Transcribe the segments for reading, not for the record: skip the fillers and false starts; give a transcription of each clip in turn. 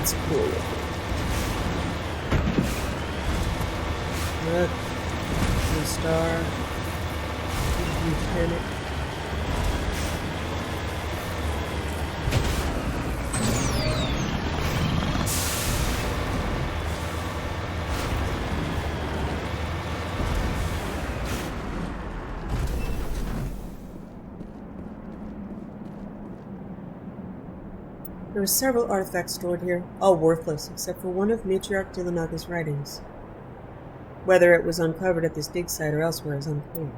That's cool. Look. Blue star. Blue planet. There were several artifacts stored here, all worthless, except for one of Matriarch Dilanaga's writings. Whether it was uncovered at this dig site or elsewhere is unclear.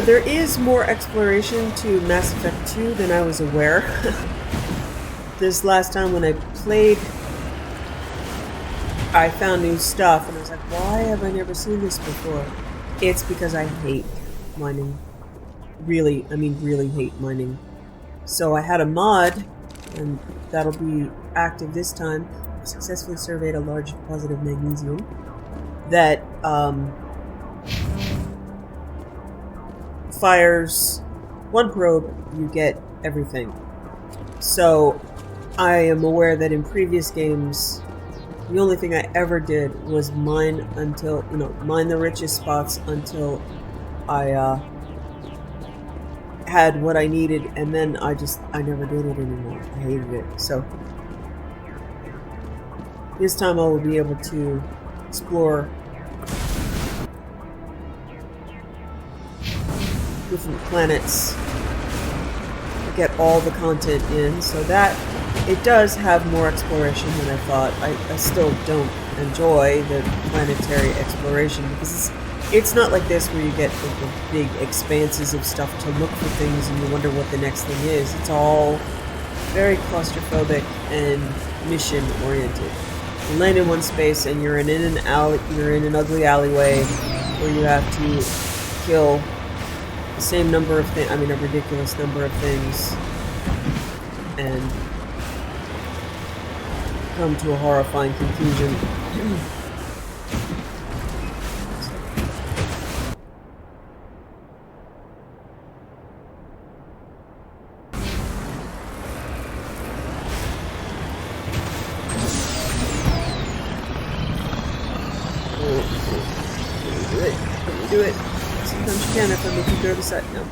There is more exploration to Mass Effect 2 than I was aware. This last time when I played, I found new stuff and I was like, why have I never seen this before? It's because I hate mining. Really, I mean really hate mining. So I had a mod, and that'll be active this time. I successfully surveyed a large deposit of magnesium that fires one probe, you get everything. So I am aware that in previous games, the only thing I ever did was mine until, mine the richest spots until I had what I needed, and then I never did it anymore. I hated it. So this time I will be able to explore different planets, get all the content in, so that it does have more exploration than I thought. I still don't enjoy the planetary exploration because it's not like this where you get the big expanses of stuff to look for things and you wonder what the next thing is. It's all very claustrophobic and mission oriented. You land in one space and you're in an ugly alleyway where you have to kill the same number of things, a ridiculous number of things, and come to a horrifying conclusion. Do it. Sometimes you can if I make you go to the side. No.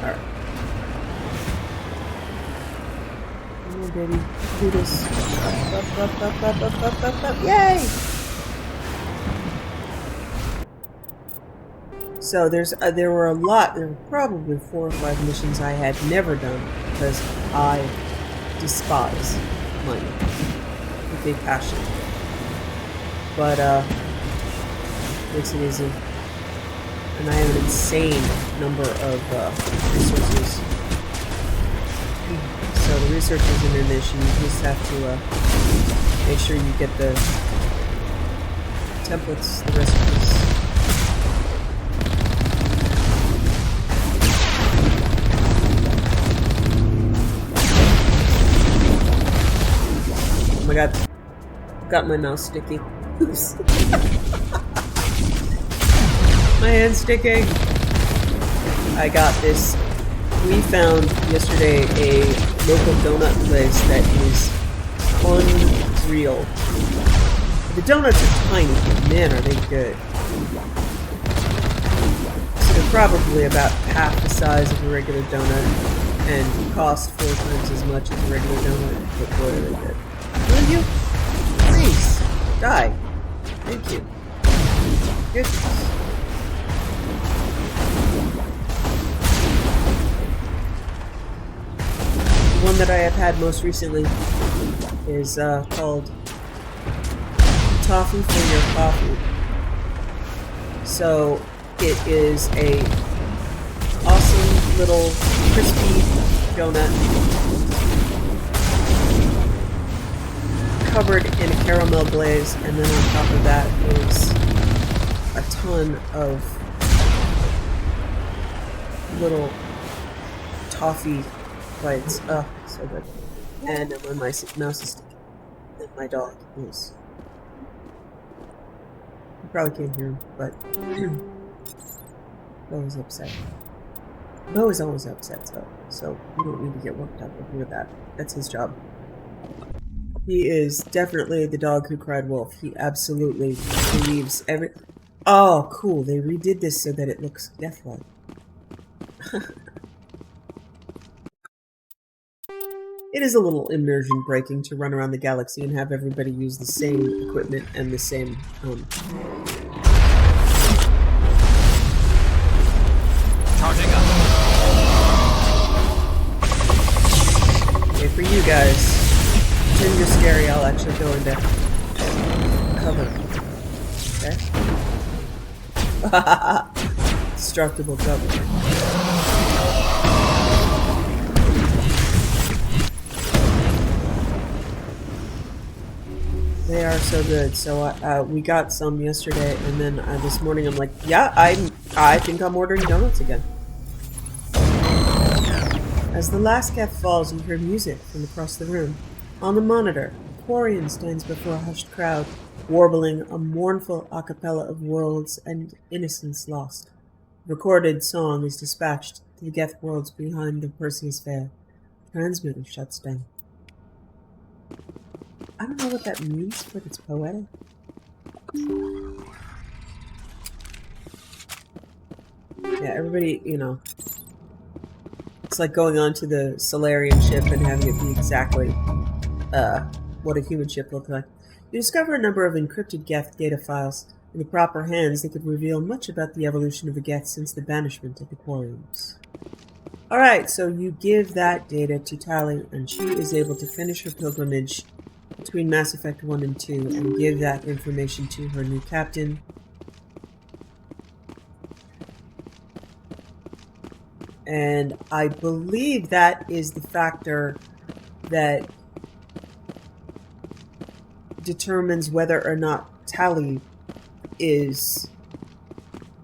Alright. Come on, baby. Do this. Up. Yay! So there were probably 4 or 5 missions I had never done because I despise money with a passion. But makes it easy. And I have an insane number of resources. So the research isn't an issue. You just have to make sure you get the templates, the recipes. Oh my god. Got my mouse sticky. Oops. My hand's sticking. I got this. We found yesterday a local donut place that is unreal. The donuts are tiny, but man, are they good. So they're probably about half the size of a regular donut and cost 4 times as much as a regular donut, but boy, are they good. Will you? Please, die. Thank you. Goodness. The one that I have had most recently is called Toffee for Your Coffee. So it is a awesome little crispy donut covered in a caramel glaze, and then on top of that is a ton of little toffee bites. Oh, so good. And my mouse is sticking. And my dog is. You probably can't hear him, but Bo is upset. Bo is always upset, so you don't need to get worked up over that. That's his job. He is definitely the dog who cried wolf. He absolutely believes every... Oh, cool. They redid this so that it looks death-like. It is a little immersion breaking to run around the galaxy and have everybody use the same equipment and the same... Charging up. Okay, for you guys... When you're scary, I'll actually go into cover. Okay? Destructible cover. They are so good. So we got some yesterday, and then this morning I'm like, yeah, I think I'm ordering donuts again. As the last cat falls, you hear music from across the room. On the monitor, Quarian stands before a hushed crowd, warbling a mournful a cappella of worlds and innocence lost. The recorded song is dispatched to the Geth worlds behind the Perseus Veil. Transmitter shuts down. I don't know what that means, but it's poetic. Yeah, everybody, you know, it's like going onto the Solarian ship and having it be exactly what a human ship looked like. You discover a number of encrypted Geth data files. In the proper hands, they could reveal much about the evolution of the Geth since the banishment of the Quarians. Alright, so you give that data to Tali, and she is able to finish her pilgrimage between Mass Effect 1 and 2 and give that information to her new captain. And I believe that is the factor that determines whether or not Tali is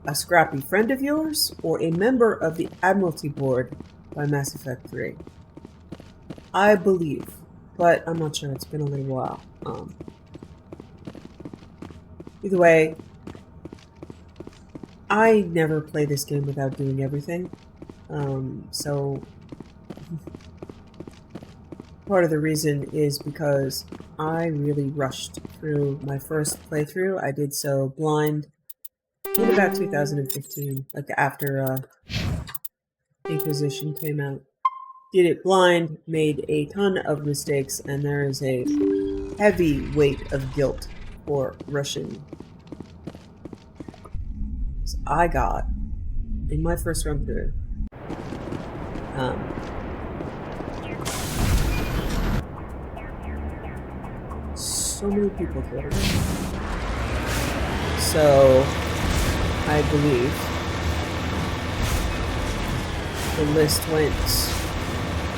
a scrappy friend of yours or a member of the Admiralty Board by Mass Effect 3. I believe, but I'm not sure. It's been a little while. Either way, I never play this game without doing everything. So part of the reason is because I really rushed through my first playthrough. I did so blind in about 2015, like after Inquisition came out. did it blind, made a ton of mistakes, and there is a heavy weight of guilt for rushing. So I got, in my first run through, so many people killed. So I believe the list went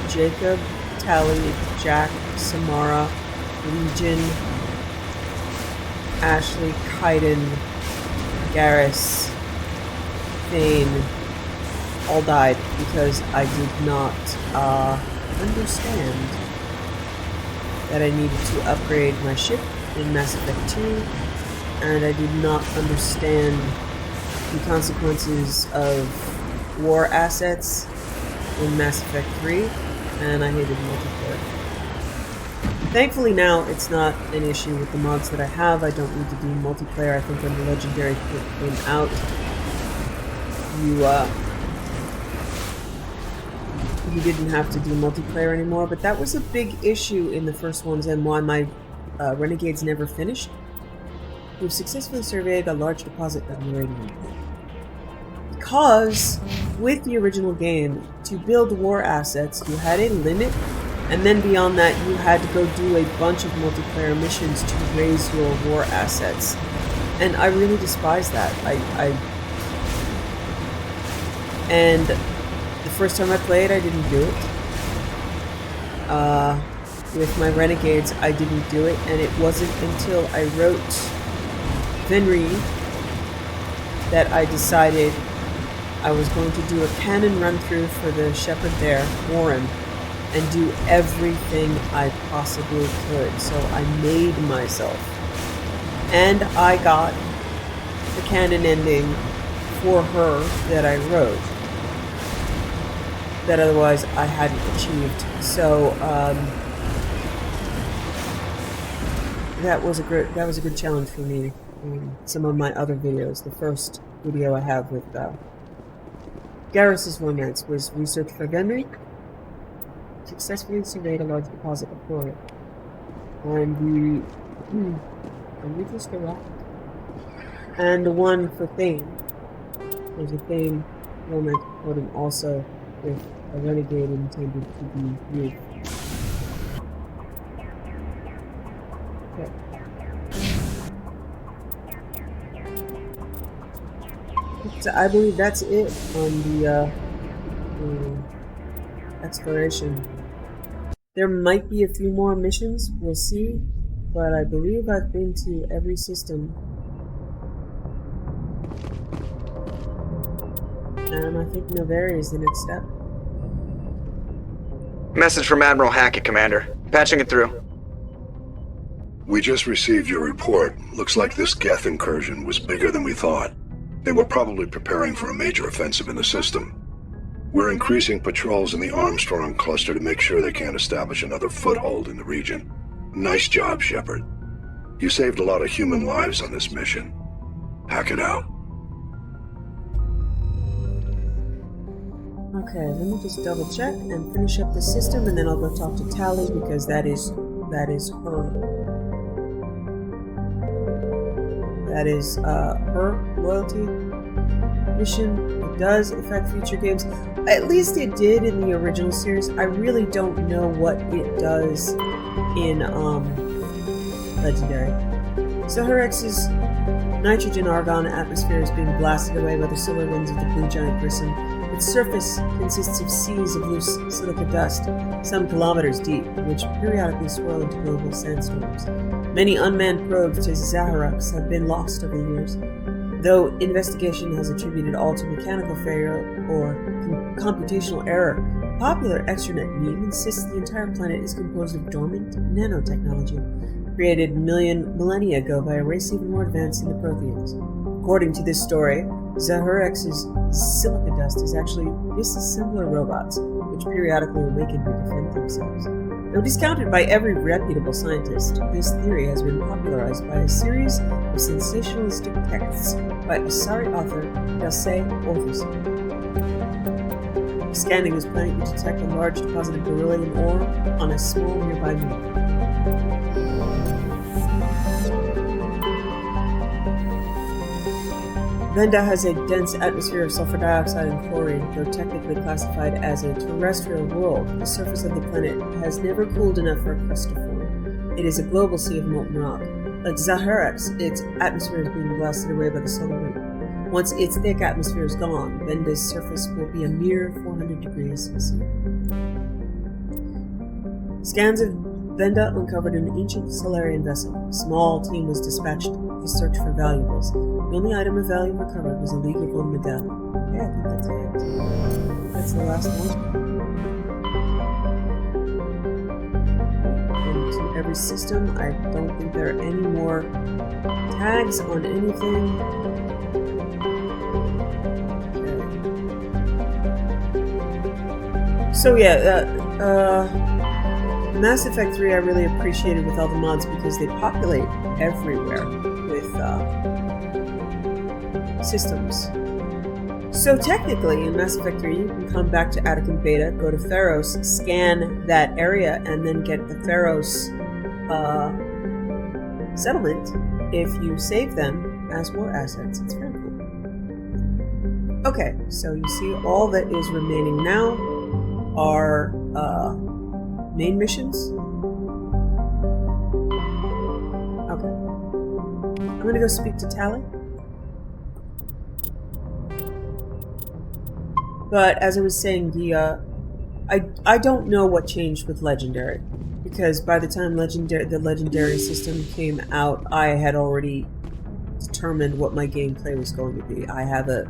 Jacob, Tally, Jack, Samara, Legion, Ashley, Kaiden, Garrus, Thane, all died because I did not understand that I needed to upgrade my ship in Mass Effect 2, and I did not understand the consequences of war assets in Mass Effect 3, and I hated multiplayer. Thankfully now it's not an issue with the mods that I have. I don't need to do multiplayer. I think when the Legendary Kit came out, you didn't have to do multiplayer anymore, but that was a big issue in the first ones and why my Renegades never finished. We've successfully surveyed a large deposit of uranium. Because with the original game, to build war assets, you had a limit, and then beyond that, you had to go do a bunch of multiplayer missions to raise your war assets. And I really despise that. And the first time I played, I didn't do it. With my Renegades, I didn't do it, and it wasn't until I wrote Venri that I decided I was going to do a canon run-through for the Shepard there, Warren, and do everything I possibly could. So I made myself. And I got the canon ending for her that I wrote, that otherwise I hadn't achieved. So that was a good challenge for me in some of my other videos. The first video I have with Garrus's romance was research for Venri. Successfully surveyed a large deposit of thorium. And we just arrived. And the one for Thane. There's a Thane romance recording also with a renegade intended to be used. Okay. So I believe that's it on the exploration. There might be a few more missions, we'll see, but I believe I've been to every system. And I think Novari is the next step. Message from Admiral Hackett, Commander. Patching it through. We just received your report. Looks like this Geth incursion was bigger than we thought. They were probably preparing for a major offensive in the system. We're increasing patrols in the Armstrong cluster to make sure they can't establish another foothold in the region. Nice job, Shepard. You saved a lot of human lives on this mission. Hackett out. Okay, let me just double check and finish up the system, and then I'll go talk to Tally because that is her. That is her loyalty mission. It does affect future games. At least it did in the original series. I really don't know what it does in Legendary. Zahurex's nitrogen argon atmosphere is being blasted away by the solar winds of the blue giant Grissom. Its surface consists of seas of loose silica dust, some kilometers deep, which periodically swirl into global sandstorms. Many unmanned probes to Zaharex have been lost over the years, though investigation has attributed all to mechanical failure or computational error. Popular extranet meme insists the entire planet is composed of dormant nanotechnology, created millennia ago by a race even more advanced than the Protheans. According to this story, Zahurex's silica dust is actually disassembler robots, which periodically awaken to defend themselves. Though discounted by every reputable scientist, this theory has been popularized by a series of sensationalistic texts by Asari author Dasei Orpheus. Scanning this planet, you detect a large deposit of beryllium ore on a small nearby moon. Venda has a dense atmosphere of sulfur dioxide and chlorine, though technically classified as a terrestrial world. The surface of the planet has never cooled enough for a crust to form. It is a global sea of molten rock. Like Zaharex, its atmosphere is being blasted away by the solar wind. Once its thick atmosphere is gone, Venda's surface will be a mere 400 degrees C. Scans of Venda uncovered an ancient Solarian vessel. A small team was dispatched to search for valuables. The only item of value recovered was a League of One medallion. Yeah, I think that's it. That's the last one. To every system, I don't think there are any more tags on anything. Okay. So yeah, Mass Effect 3 I really appreciated with all the mods because they populate everywhere with systems. So technically, in Mass Effect 3, you can come back to Attican Beta, go to Theros, scan that area, and then get the Theros settlement if you save them as war assets. It's very cool. Okay, so you see all that is remaining now are main missions. Okay. I'm gonna go speak to Tali. But as I was saying, I don't know what changed with Legendary, because by the time the Legendary system came out, I had already determined what my gameplay was going to be. I have a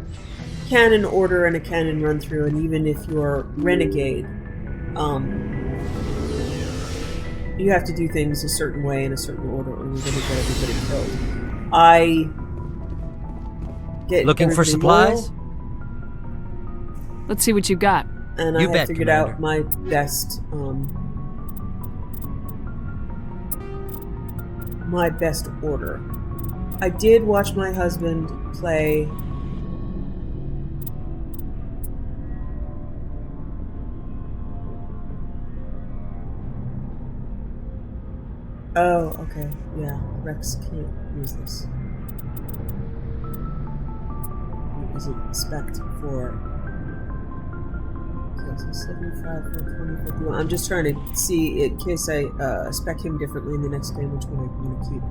canon order and a canon run through, and even if you're Renegade, you have to do things a certain way in a certain order, or you're going to get everybody killed. I get looking for supplies. Loyal, Let's see what you got. and You I bet, have figured Commander. out my best order. I did watch my husband play Oh, okay. Yeah, Rex can't use this. It isn't spec'd for... Okay, so 75 for 2051. I'm just trying to see in case I spec him differently in the next game, which one I'm going to keep.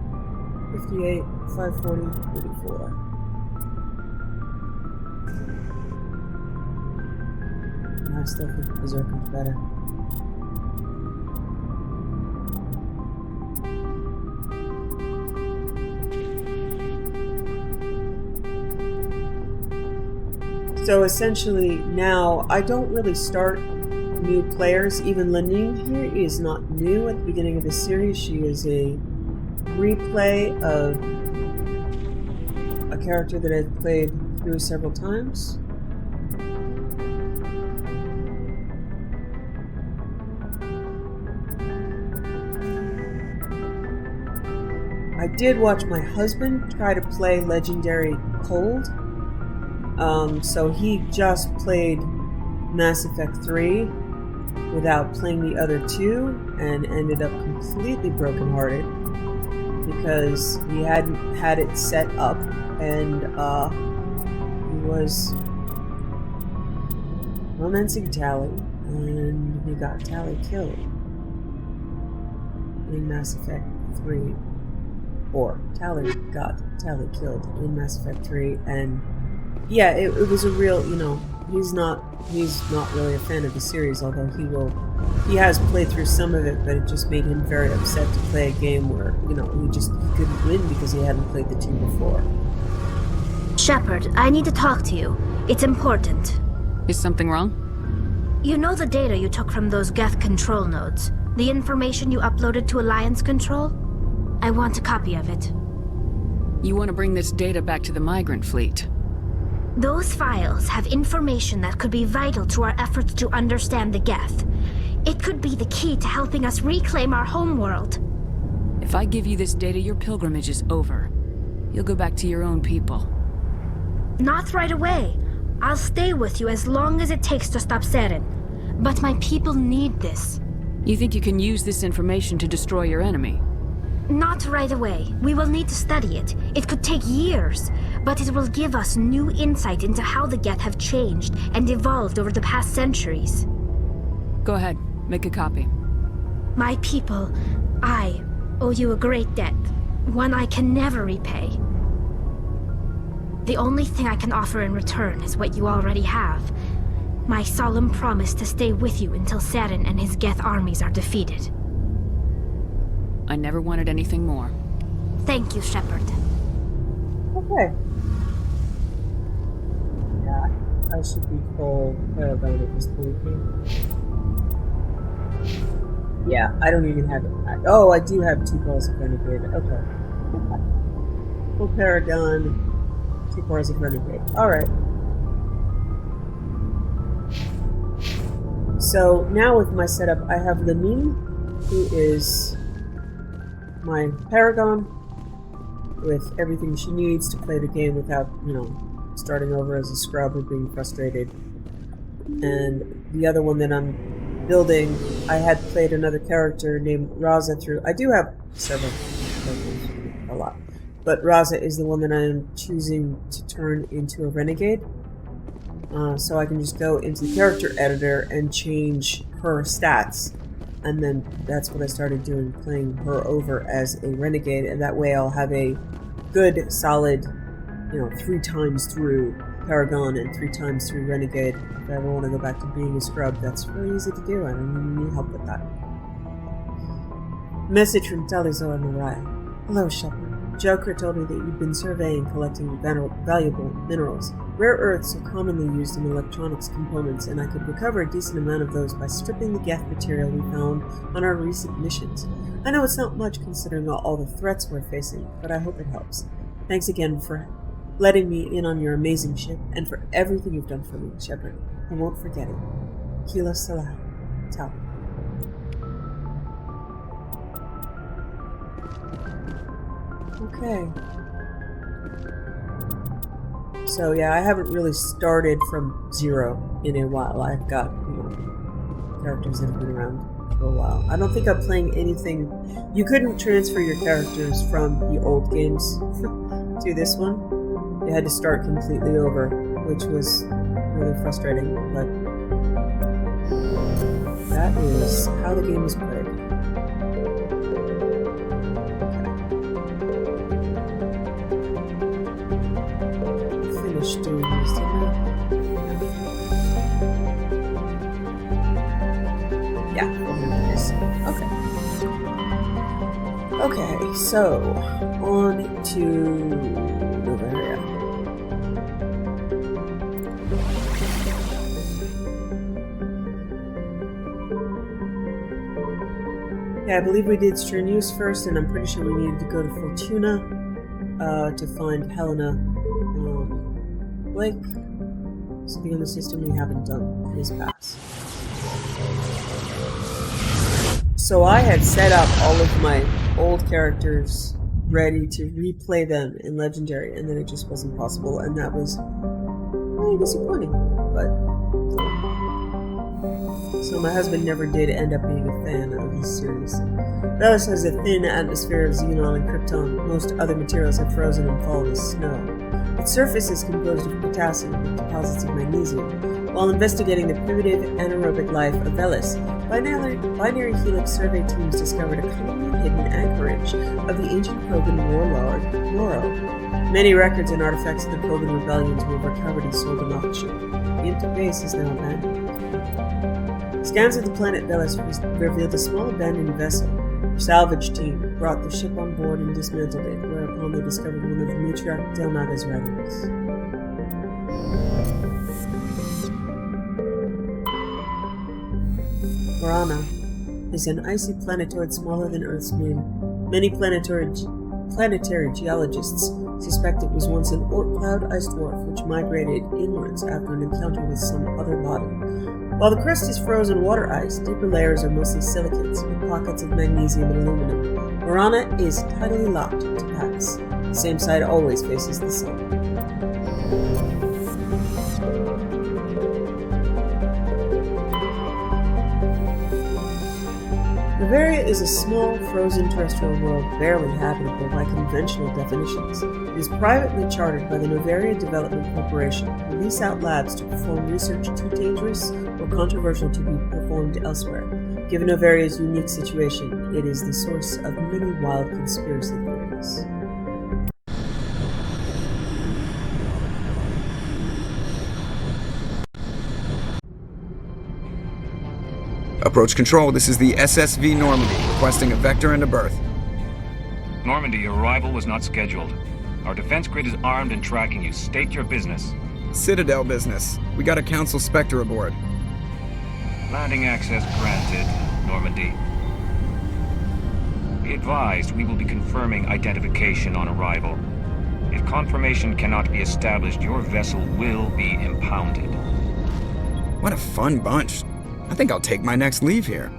58, 540, 34. I still think Berserker's better. So essentially now, I don't really start new players. Even Lanu here is not new at the beginning of the series. She is a replay of a character that I've played through several times. I did watch my husband try to play Legendary Cold. So he just played Mass Effect 3 without playing the other two and ended up completely brokenhearted because he hadn't had it set up and he was romancing Tali and he got Tali killed in Mass Effect 3. Or Tali got Tali killed in Mass Effect 3 and yeah, it was a real, he's not really a fan of the series, although he has played through some of it, but it just made him very upset to play a game where, he couldn't win because he hadn't played the two before. Shepard, I need to talk to you. It's important. Is something wrong? You know the data you took from those Geth control nodes? The information you uploaded to Alliance Control? I want a copy of it. You want to bring this data back to the migrant fleet? Those files have information that could be vital to our efforts to understand the Geth. It could be the key to helping us reclaim our homeworld. If I give you this data, your pilgrimage is over. You'll go back to your own people. Not right away. I'll stay with you as long as it takes to stop Seren. But my people need this. You think you can use this information to destroy your enemy? Not right away. We will need to study it. It could take years, but it will give us new insight into how the Geth have changed and evolved over the past centuries. Go ahead, make a copy. My people, I owe you a great debt, one I can never repay. The only thing I can offer in return is what you already have. My solemn promise to stay with you until Seren and his Geth armies are defeated. I never wanted anything more. Thank you, Shepard. Okay. Yeah, I should be full Paragon at this point. Yeah, I don't even have it. Oh, I do have 2 balls of Renegade. Okay. Full Paragon, 2 bars of Renegade. Alright. So, now with my setup, I have Lamine, who is my Paragon, with everything she needs to play the game without, starting over as a scrub or being frustrated. And the other one that I'm building, I had played another character named Raza through. I do have several characters, a lot. But Raza is the one that I am choosing to turn into a Renegade. So I can just go into the character editor and change her stats. And then that's what I started doing, playing her over as a Renegade, and that way I'll have a good, solid, 3 times through Paragon and 3 times through Renegade. If I ever want to go back to being a scrub, that's really easy to do. I don't even need help with that. Message from Talizor Mariah. Hello, Shepard. Joker told me that you've been surveying and collecting valuable minerals. Rare earths are commonly used in electronics components, and I could recover a decent amount of those by stripping the Geth material we found on our recent missions. I know it's not much considering all the threats we're facing, but I hope it helps. Thanks again for letting me in on your amazing ship, and for everything you've done for me, Shepard. I won't forget it. Kila Salah. Tau. Okay. So yeah, I haven't really started from 0 in a while. I've got, characters that have been around for a while. I don't think I'm playing anything. You couldn't transfer your characters from the old games to this one. You had to start completely over, which was really frustrating, but that is how the game is played. Doing this, yeah, okay, so on to Novaria. Yeah, I believe we did Strenuous first, and I'm pretty sure we needed to go to Fortuna to find Helena. Blake, something on the system we haven't done this pass. So I had set up all of my old characters ready to replay them in Legendary, and then it just wasn't possible, and that was really disappointing. But so my husband never did end up being a fan of this series. Velis has a thin atmosphere of xenon and krypton. Most other materials have frozen and fallen as snow. Its surface is composed of potassium with deposits of magnesium. While investigating the primitive anaerobic life of Velis, binary helix survey teams discovered a cunningly hidden anchorage of the ancient Kogan warlord, Noro. Many records and artifacts of the Kogan rebellions were recovered and sold in auction. The empty base is now abandoned. Scans of the planet Velis revealed a small abandoned vessel. A salvage team brought the ship on board and dismantled it, whereupon they discovered one of the matriarch Delnaga's writings. Varana is an icy planetoid smaller than Earth's moon. Many planetary geologists suspect it was once an cloud ice dwarf which migrated inwards after an encounter with some other body. While the crust is frozen water ice, deeper layers are mostly silicates with pockets of magnesium and aluminum. Varana is tidally locked to Pax. The same side always faces the sun. Novaria is a small, frozen terrestrial world barely habitable by conventional definitions. It is privately chartered by the Novaria Development Corporation, who lease out labs to perform research too dangerous or controversial to be performed elsewhere. Given Novaria's unique situation, it is the source of many wild conspiracy theories. Approach control, this is the SSV Normandy, requesting a vector and a berth. Normandy, your arrival was not scheduled. Our defense grid is armed and tracking you. State your business. Citadel business. We got a Council Spectre aboard. Landing access granted, Normandy. Be advised, we will be confirming identification on arrival. If confirmation cannot be established, your vessel will be impounded. What a fun bunch. I think I'll take my next leave here.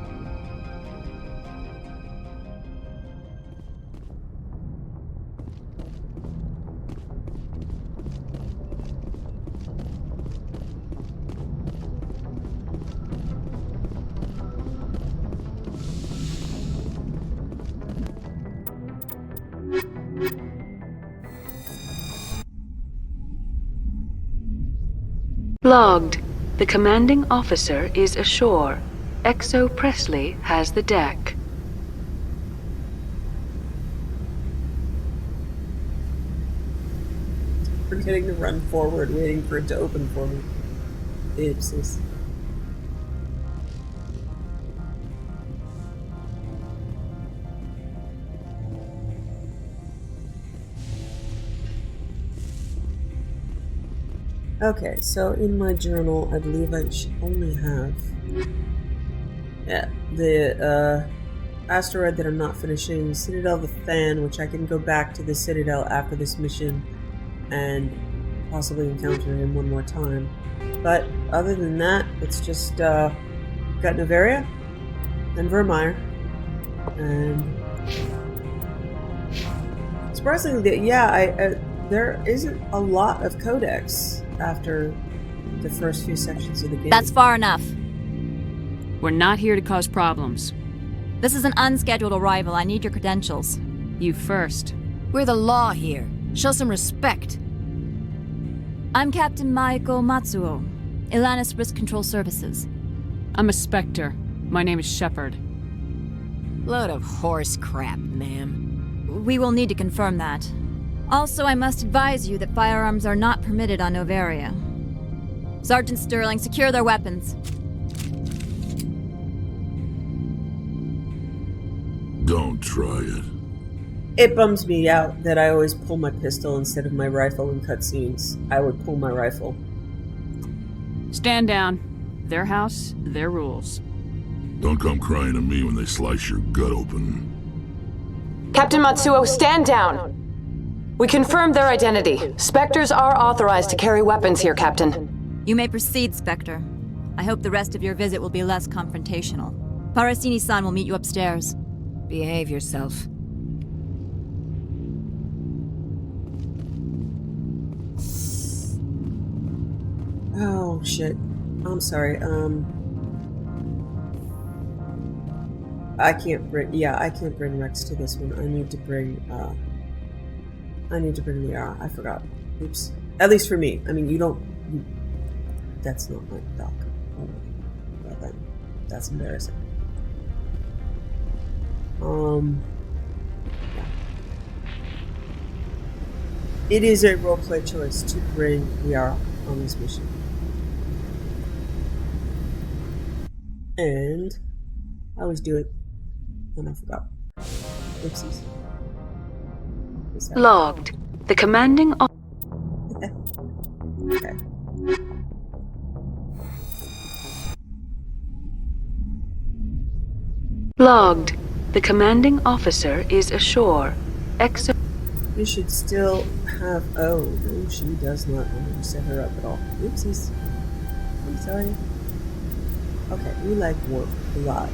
Logged. The commanding officer is ashore. Exo Presley has the deck. Forgetting to run forward, waiting for it to open for me. Oopsies. Okay, so in my journal, I believe I should only have the asteroid that I'm not finishing, Citadel the Fan, which I can go back to the Citadel after this mission and possibly encounter him one more time. But other than that, it's just got Novaria and Vermeer, and surprisingly, yeah, there isn't a lot of Codex after the first few sections of the game. That's far enough. We're not here to cause problems. This is an unscheduled arrival. I need your credentials. You first. We're the law here. Show some respect. I'm Captain Maiko Matsuo, Ilanis Risk Control Services. I'm a Spectre. My name is Shepard. Load of horse crap, ma'am. We will need to confirm that. Also, I must advise you that firearms are not permitted on Novaria. Sergeant Sterling, secure their weapons. Don't try it. It bums me out that I always pull my pistol instead of my rifle in cutscenes. I would pull my rifle. Stand down. Their house, their rules. Don't come crying to me when they slice your gut open. Captain Matsuo, stand down! We confirmed their identity. Spectres are authorized to carry weapons here, Captain. You may proceed, Spectre. I hope the rest of your visit will be less confrontational. Parasini-san will meet you upstairs. Behave yourself. Oh, shit. I'm sorry, I can't bring Rex to this one. I need to bring Liara. I forgot. Oops. At least for me. I mean, that's not my doc. Well then, that's embarrassing. Yeah. It is a roleplay choice to bring Liara on this mission. And I always do it, and I forgot. Oopsies. Logged. The commanding Okay. Logged. The commanding officer is ashore. Exo. You should still have. Oh, no, she does not want me to set her up at all. Oopsies. I'm sorry. Okay, we like warp a lot.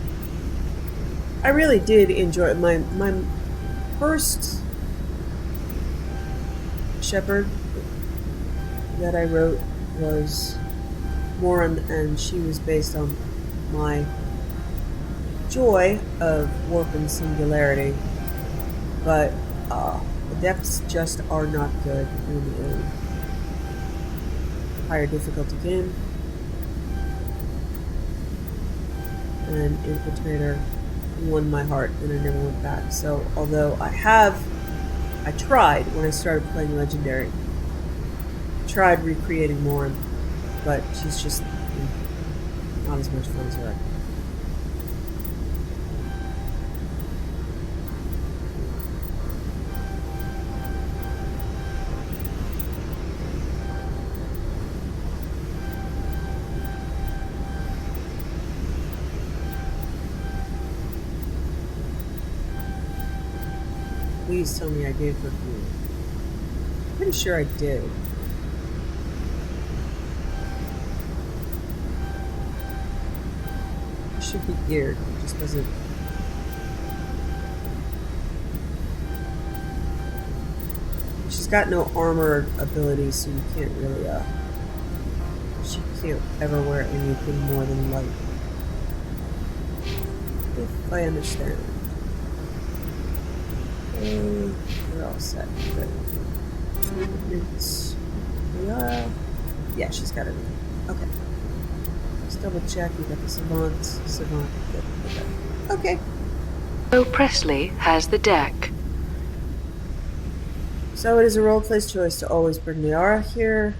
I really did enjoy it. My first Shepard that I wrote was Moran, and she was based on my joy of warp and singularity, but the depths just are not good in a higher difficulty game. And Infiltrator won my heart, and I never went back. So, although I tried when I started playing Legendary. Tried recreating more, but she's just not as much fun as her. Please tell me I gave her food. I'm pretty sure I did. It should be geared. It just doesn't. She's got no armor ability, so you can't really, she can't ever wear anything more than light. If I understand. Okay, we're all set. Good. Yeah, she's got everything. Okay. Let's double check. We got the Savant. Good. Okay. So Presley has the deck. So it is a role-play's choice to always bring Liara here.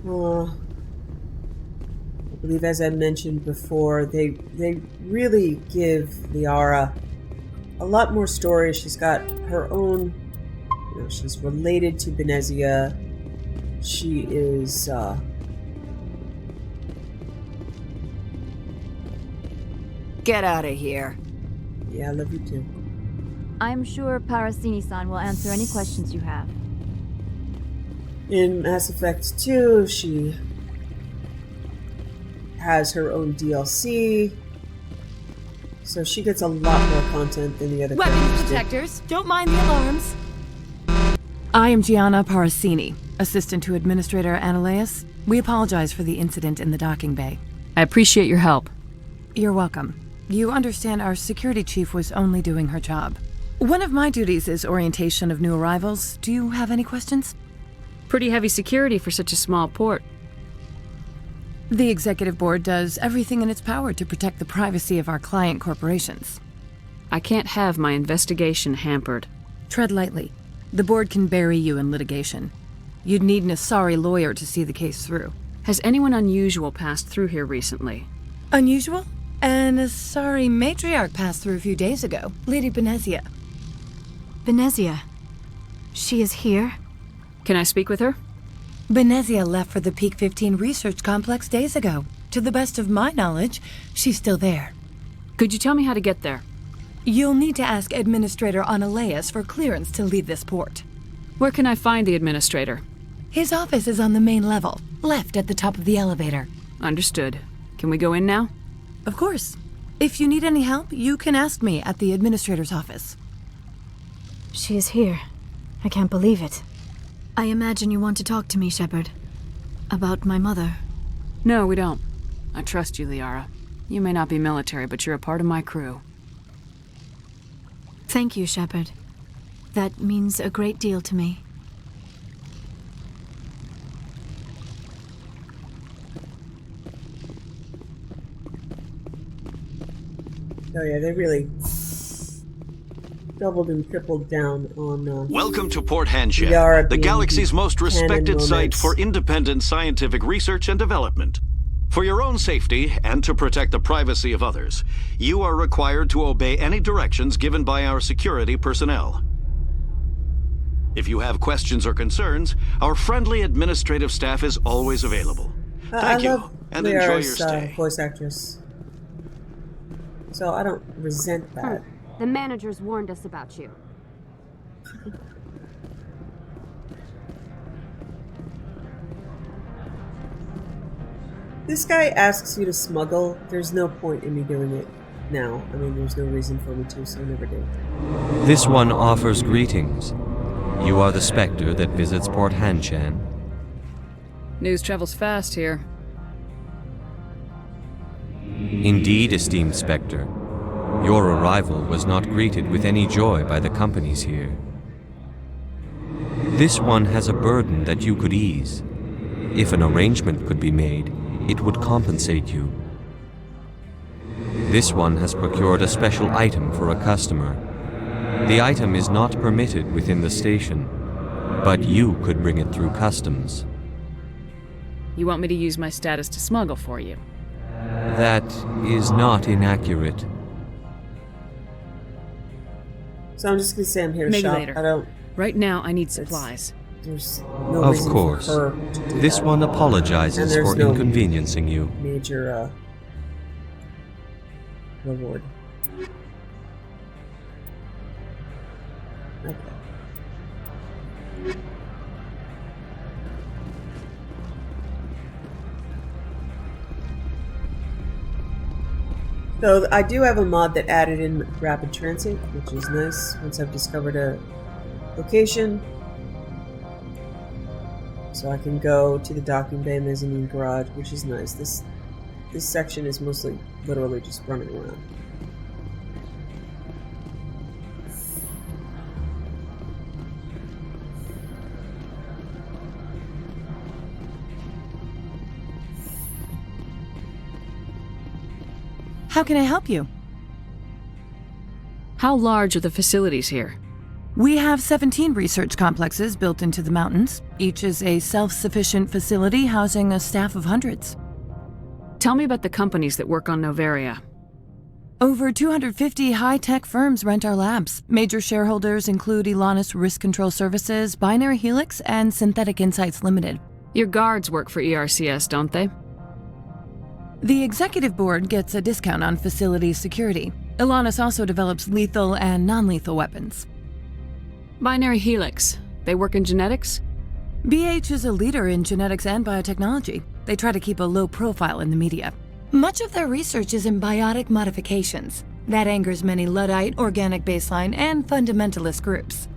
I believe, as I mentioned before, they really give Liara a lot more story. She's got her own, she's related to Benezia. She is, Get out of here. Yeah, I love you too. I'm sure Parasini-san will answer any questions you have. In Mass Effect 2, she has her own DLC. So she gets a lot more content than the other Weapons characters do. detectors, don't mind the alarms. I am Gianna Parasini, assistant to Administrator Ananias. We apologize for the incident in the docking bay. I appreciate your help. You're welcome. You understand our security chief was only doing her job. One of my duties is orientation of new arrivals. Do you have any questions? Pretty heavy security for such a small port. The executive board does everything in its power to protect the privacy of our client corporations. I can't have my investigation hampered. Tread lightly. The board can bury you in litigation. You'd need an Asari lawyer to see the case through. Has anyone unusual passed through here recently? Unusual? An Asari matriarch passed through a few days ago. Lady Benezia. Benezia? She is here? Can I speak with her? Benezia left for the Peak 15 research complex days ago. To the best of my knowledge, she's still there. Could you tell me how to get there? You'll need to ask Administrator Ananias for clearance to leave this port. Where can I find the Administrator? His office is on the main level, left at the top of the elevator. Understood. Can we go in now? Of course. If you need any help, you can ask me at the Administrator's office. She is here. I can't believe it. I imagine you want to talk to me, Shepard. About my mother. No, we don't. I trust you, Liara. You may not be military, but you're a part of my crew. Thank you, Shepard. That means a great deal to me. Oh yeah, they really doubled and tripled down on Welcome to Port Hanshan, the galaxy's most respected site for independent scientific research and development. For your own safety and to protect the privacy of others, you are required to obey any directions given by our security personnel. If you have questions or concerns, our friendly administrative staff is always available. Thank you, and enjoy your stay. Voice actress. So I don't resent that. The managers warned us about you. This guy asks you to smuggle. There's no point in me doing it now. I mean, there's no reason for me to, so I never do. This one offers greetings. You are the Spectre that visits Port Hanshan. News travels fast here. Indeed, esteemed Spectre, your arrival was not greeted with any joy by the companies here. This one has a burden that you could ease. If an arrangement could be made, it would compensate you. This one has procured a special item for a customer. The item is not permitted within the station, but you could bring it through customs. You want me to use my status to smuggle for you? That is not inaccurate. So I'm just gonna say I'm here to Maybe shop. later. I don't. Right now, I need supplies. There's no Of reason course. for her to do This that. one And apologizes there's for no inconveniencing you. Major reward. Okay. So I do have a mod that added in rapid transit, which is nice once I've discovered a location. So I can go to the docking bay mezzanine garage, which is nice. This section is mostly literally just running around. How can I help you? How large are the facilities here? We have 17 research complexes built into the mountains. Each is a self-sufficient facility housing a staff of hundreds. Tell me about the companies that work on Noveria. Over 250 high-tech firms rent our labs. Major shareholders include Elanus Risk Control Services, Binary Helix, and Synthetic Insights Limited. Your guards work for ERCS, don't they? The executive board gets a discount on facility security. Elanus also develops lethal and non-lethal weapons. Binary Helix. They work in genetics? BH is a leader in genetics and biotechnology. They try to keep a low profile in the media. Much of their research is in biotic modifications. That angers many Luddite, organic baseline, and fundamentalist groups.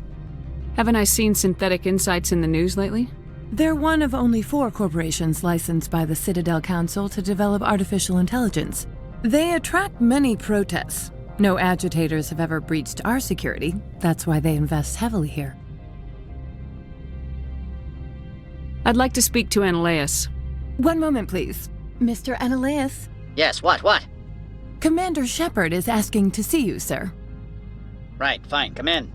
Haven't I seen Synthetic Insights in the news lately? They're one of only 4 corporations licensed by the Citadel Council to develop artificial intelligence. They attract many protests. No agitators have ever breached our security. That's why they invest heavily here. I'd like to speak to Analeus. One moment, please. Mr. Analeus? Yes, what? Commander Shepard is asking to see you, sir. Right, fine, come in.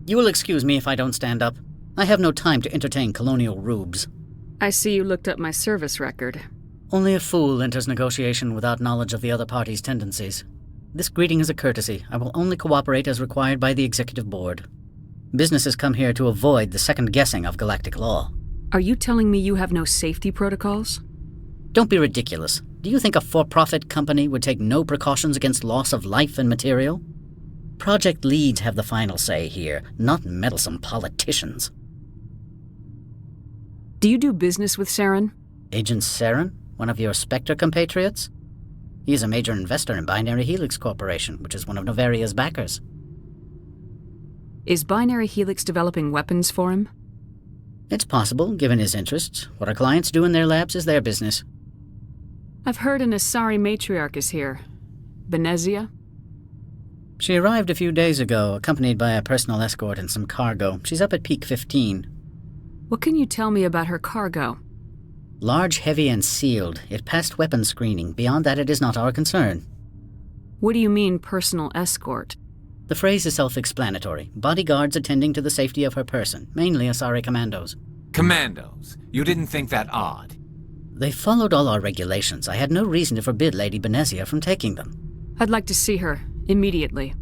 You will excuse me if I don't stand up. I have no time to entertain colonial rubes. I see you looked up my service record. Only a fool enters negotiation without knowledge of the other party's tendencies. This greeting is a courtesy. I will only cooperate as required by the executive board. Businesses come here to avoid the second guessing of galactic law. Are you telling me you have no safety protocols? Don't be ridiculous. Do you think a for-profit company would take no precautions against loss of life and material? Project leads have the final say here, not meddlesome politicians. Do you do business with Saren? Agent Saren? One of your Spectre compatriots? He is a major investor in Binary Helix Corporation, which is one of Noveria's backers. Is Binary Helix developing weapons for him? It's possible, given his interests. What our clients do in their labs is their business. I've heard an Asari matriarch is here. Benezia? She arrived a few days ago, accompanied by a personal escort and some cargo. She's up at Peak 15. What can you tell me about her cargo? Large, heavy, and sealed. It passed weapons screening. Beyond that, it is not our concern. What do you mean, personal escort? The phrase is self-explanatory. Bodyguards attending to the safety of her person, mainly Asari commandos. Commandos? You didn't think that odd? They followed all our regulations. I had no reason to forbid Lady Benezia from taking them. I'd like to see her, immediately.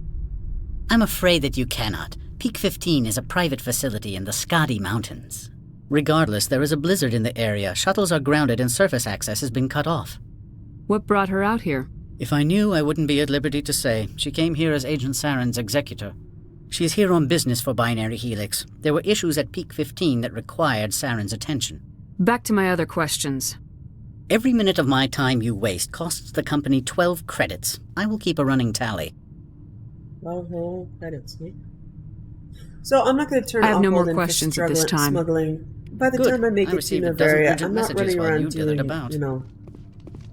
I'm afraid that you cannot. Peak 15 is a private facility in the Skadi Mountains. Regardless, there is a blizzard in the area. Shuttles are grounded and surface access has been cut off. What brought her out here? If I knew, I wouldn't be at liberty to say. She came here as Agent Saren's executor. She is here on business for Binary Helix. There were issues at Peak 15 that required Saren's attention. Back to my other questions. Every minute of my time you waste costs the company 12 credits. I will keep a running tally. 12 whole credits, eh? So I'm not going to turn I have no Oswald more in for questions at this time. smuggling. By the Good. time I make I it to received a dozen Novaria, urgent I'm not messages running while you around dithered doing, about.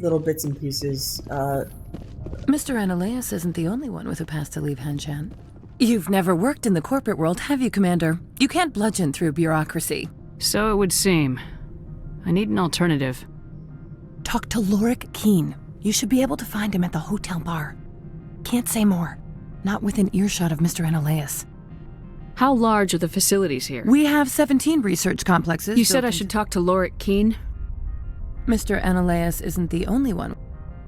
little bits and pieces. Mr. Ananias isn't the only one with a pass to leave Hanshan. You've never worked in the corporate world, have you, Commander? You can't bludgeon through bureaucracy. So it would seem. I need an alternative. Talk to Lorik Keen. You should be able to find him at the hotel bar. Can't say more. Not within earshot of Mr. Ananias. How large are the facilities here? We have 17 research complexes. You said I should talk to Lorik Keen? Mr. Ananias isn't the only one.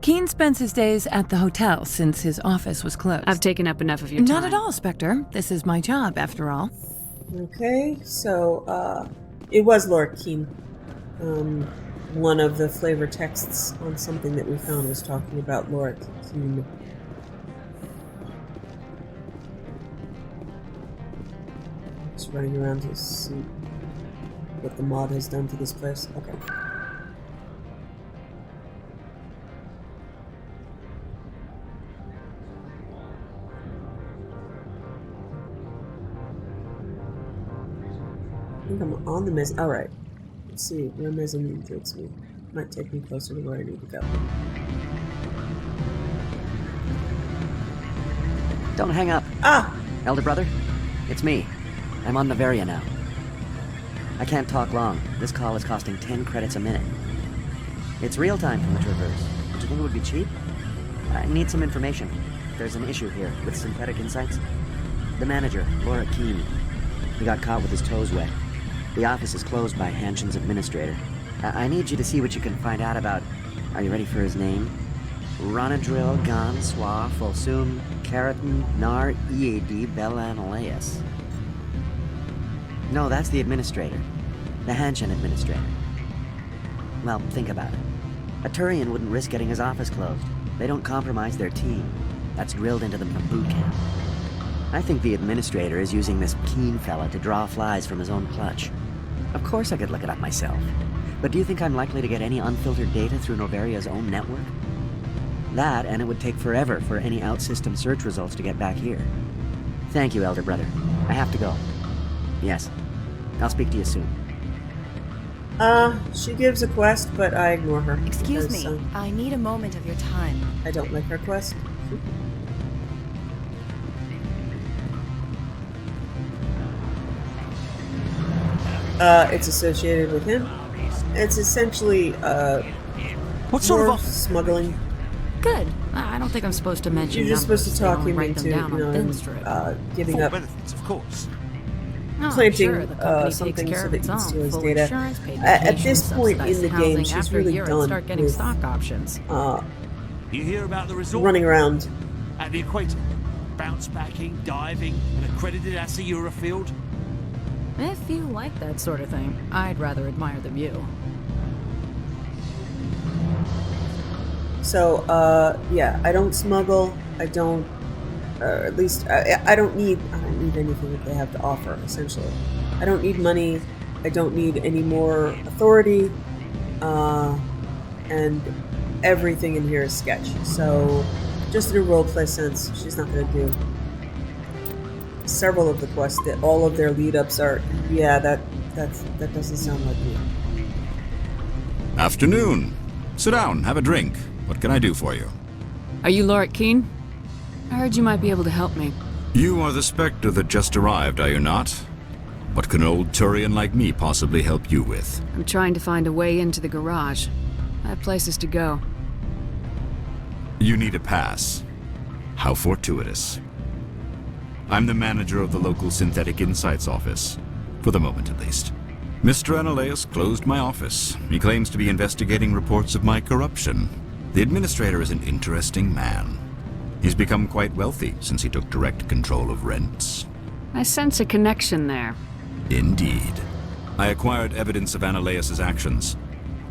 Keen spends his days at the hotel since his office was closed. I've taken up enough of your time. Not at all, Spectre. This is my job, after all. Okay, so, it was Lorik Keen. One of the flavor texts on something that we found was talking about Lorik Keen. Just running around to see what the mod has done to this place. Okay. I think I'm on the mezzanine. Alright. Let's see where mezzanine takes me. Might take me closer to where I need to go. Don't hang up. Ah! Elder brother, it's me. I'm on Novaria now. I can't talk long. This call is costing 10 credits a minute. It's real time from the Traverse. Don't you think it would be cheap? I need some information. There's an issue here with synthetic insights. The manager, Lorik Keen, he got caught with his toes wet. The office is closed by Hanshan's administrator. I need you to see what you can find out about... Are you ready for his name? Ronadril Gan Swa Folsum Keratin Nar Ead Belanaleus. No, that's the administrator. The Hanshan administrator. Well, think about it. A Turian wouldn't risk getting his office closed. They don't compromise their team. That's drilled into them from boot camp. I think the administrator is using this Keen fella to draw flies from his own clutch. Of course I could look it up myself. But do you think I'm likely to get any unfiltered data through Novaria's own network? That, and it would take forever for any out-system search results to get back here. Thank you, Elder Brother. I have to go. Yes. I'll speak to you soon. She gives a quest, but I ignore her. Excuse because, me, I need a moment of your time. I don't like her quest. It's associated with him. It's essentially, what sort of smuggling? Good. I don't think I'm supposed to mention You're just supposed to talk him into, giving up, benefits, of course. planting something so that he can steal his data. At this point in the game, she's really done start getting with stock options. You hear about the resort? running around. At the equator. Bounce backing, diving, and accredited as a Eurofield. If you like that sort of thing, I'd rather admire the view. So, yeah, I don't smuggle. I don't, at least, I don't need anything that they have to offer, essentially. I don't need money. I don't need any more authority. And everything in here is sketch. So, just in a roleplay sense, she's not going to do. Several of the quests, that all of their lead-ups are, yeah, that doesn't sound like me. Afternoon. Sit down, have a drink. What can I do for you? Are you Lorik Keen? I heard you might be able to help me. You are the Spectre that just arrived, are you not? What can an old Turian like me possibly help you with? I'm trying to find a way into the garage. I have places to go. You need a pass. How fortuitous. I'm the manager of the local Synthetic Insights office. For the moment, at least. Mr. Ananias closed my office. He claims to be investigating reports of my corruption. The administrator is an interesting man. He's become quite wealthy since he took direct control of rents. I sense a connection there. Indeed. I acquired evidence of Ananias's actions.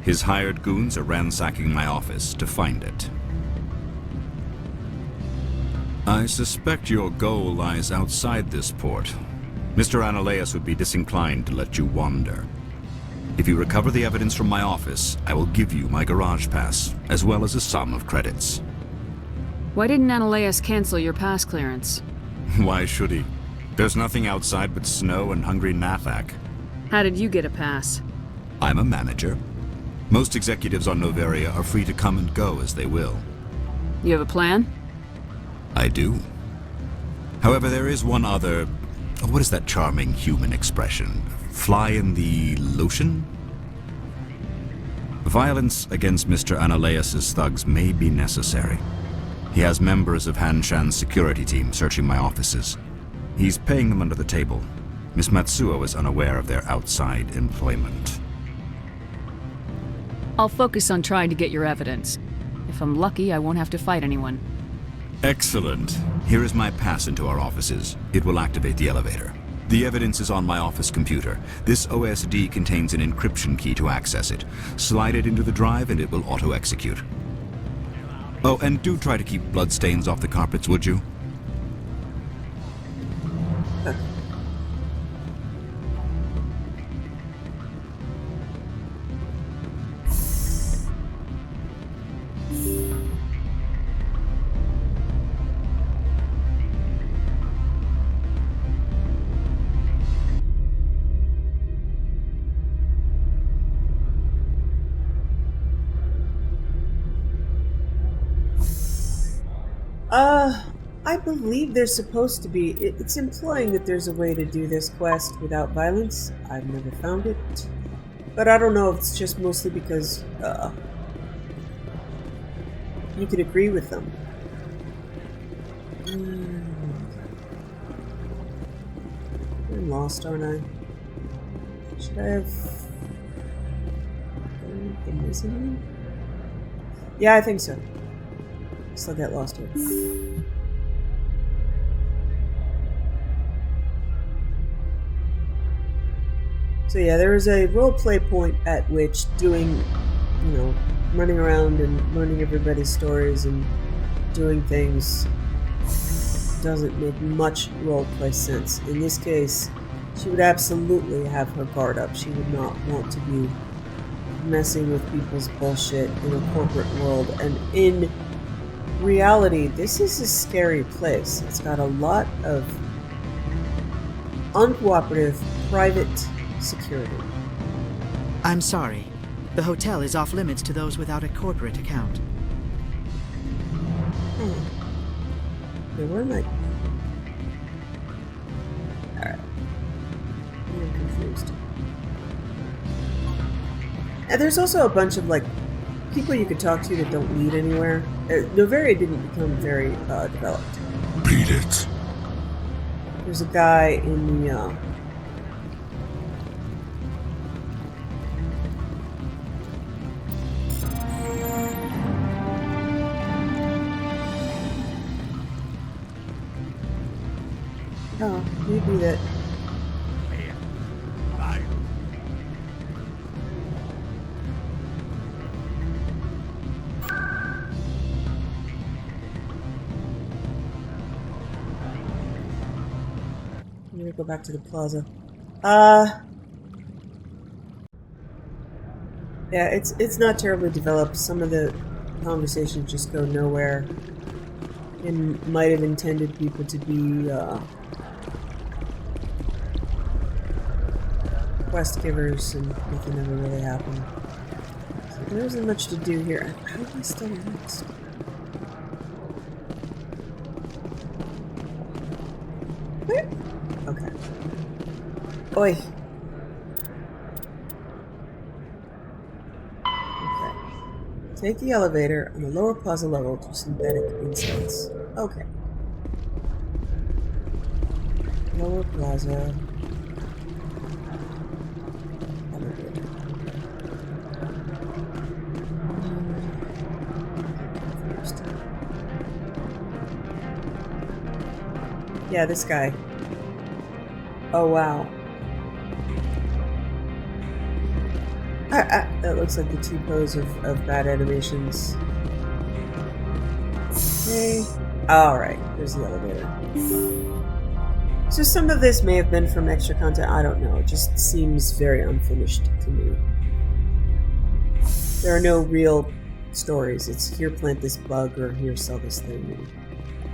His hired goons are ransacking my office to find it. I suspect your goal lies outside this port. Mr. Ananias would be disinclined to let you wander. If you recover the evidence from my office, I will give you my garage pass, as well as a sum of credits. Why didn't Ananias cancel your pass clearance? Why should he? There's nothing outside but snow and hungry Nathak. How did you get a pass? I'm a manager. Most executives on Noveria are free to come and go as they will. You have a plan? I do. However, there is one other... What is that charming human expression? Fly in the lotion? Violence against Mr. Analaeus' thugs may be necessary. He has members of Han Shan's security team searching my offices. He's paying them under the table. Miss Matsuo is unaware of their outside employment. I'll focus on trying to get your evidence. If I'm lucky, I won't have to fight anyone. Excellent. Here is my pass into our offices. It will activate the elevator. The evidence is on my office computer. This OSD contains an encryption key to access it. Slide it into the drive and it will auto-execute. Oh, and do try to keep bloodstains off the carpets, would you? I believe there's supposed to be... It's implying that there's a way to do this quest without violence. I've never found it. But I don't know if it's just mostly because, you could agree with them. I'm lost, aren't I? Should I have... been missing? Yeah, I think so. Still get lost here. So yeah, there is a roleplay point at which doing, running around and learning everybody's stories and doing things doesn't make much roleplay sense. In this case, she would absolutely have her guard up. She would not want to be messing with people's bullshit in a corporate world. And in reality, this is a scary place. It's got a lot of uncooperative private security. I'm sorry. The hotel is off limits to those without a corporate account. Yeah, where am I? Alright. I'm confused. And there's also a bunch of, people you could talk to that don't lead anywhere. Noveria didn't become very developed. Beat it. There's a guy in the maybe that. I'm gonna go back to the plaza. Yeah, it's not terribly developed. Some of the conversations just go nowhere. And might have intended people to be quest givers, and nothing ever really happened. So there isn't much to do here. How do I start next? Where? Okay. Oi. Okay. Take the elevator on the lower plaza level to synthetic insights. Okay. Lower plaza. Elevator. Yeah, this guy. Oh, wow. That looks like the T-pose of bad animations. Okay. Alright, there's the elevator. So some of this may have been from extra content, I don't know. It just seems very unfinished to me. There are no real stories. It's here plant this bug or here sell this thing.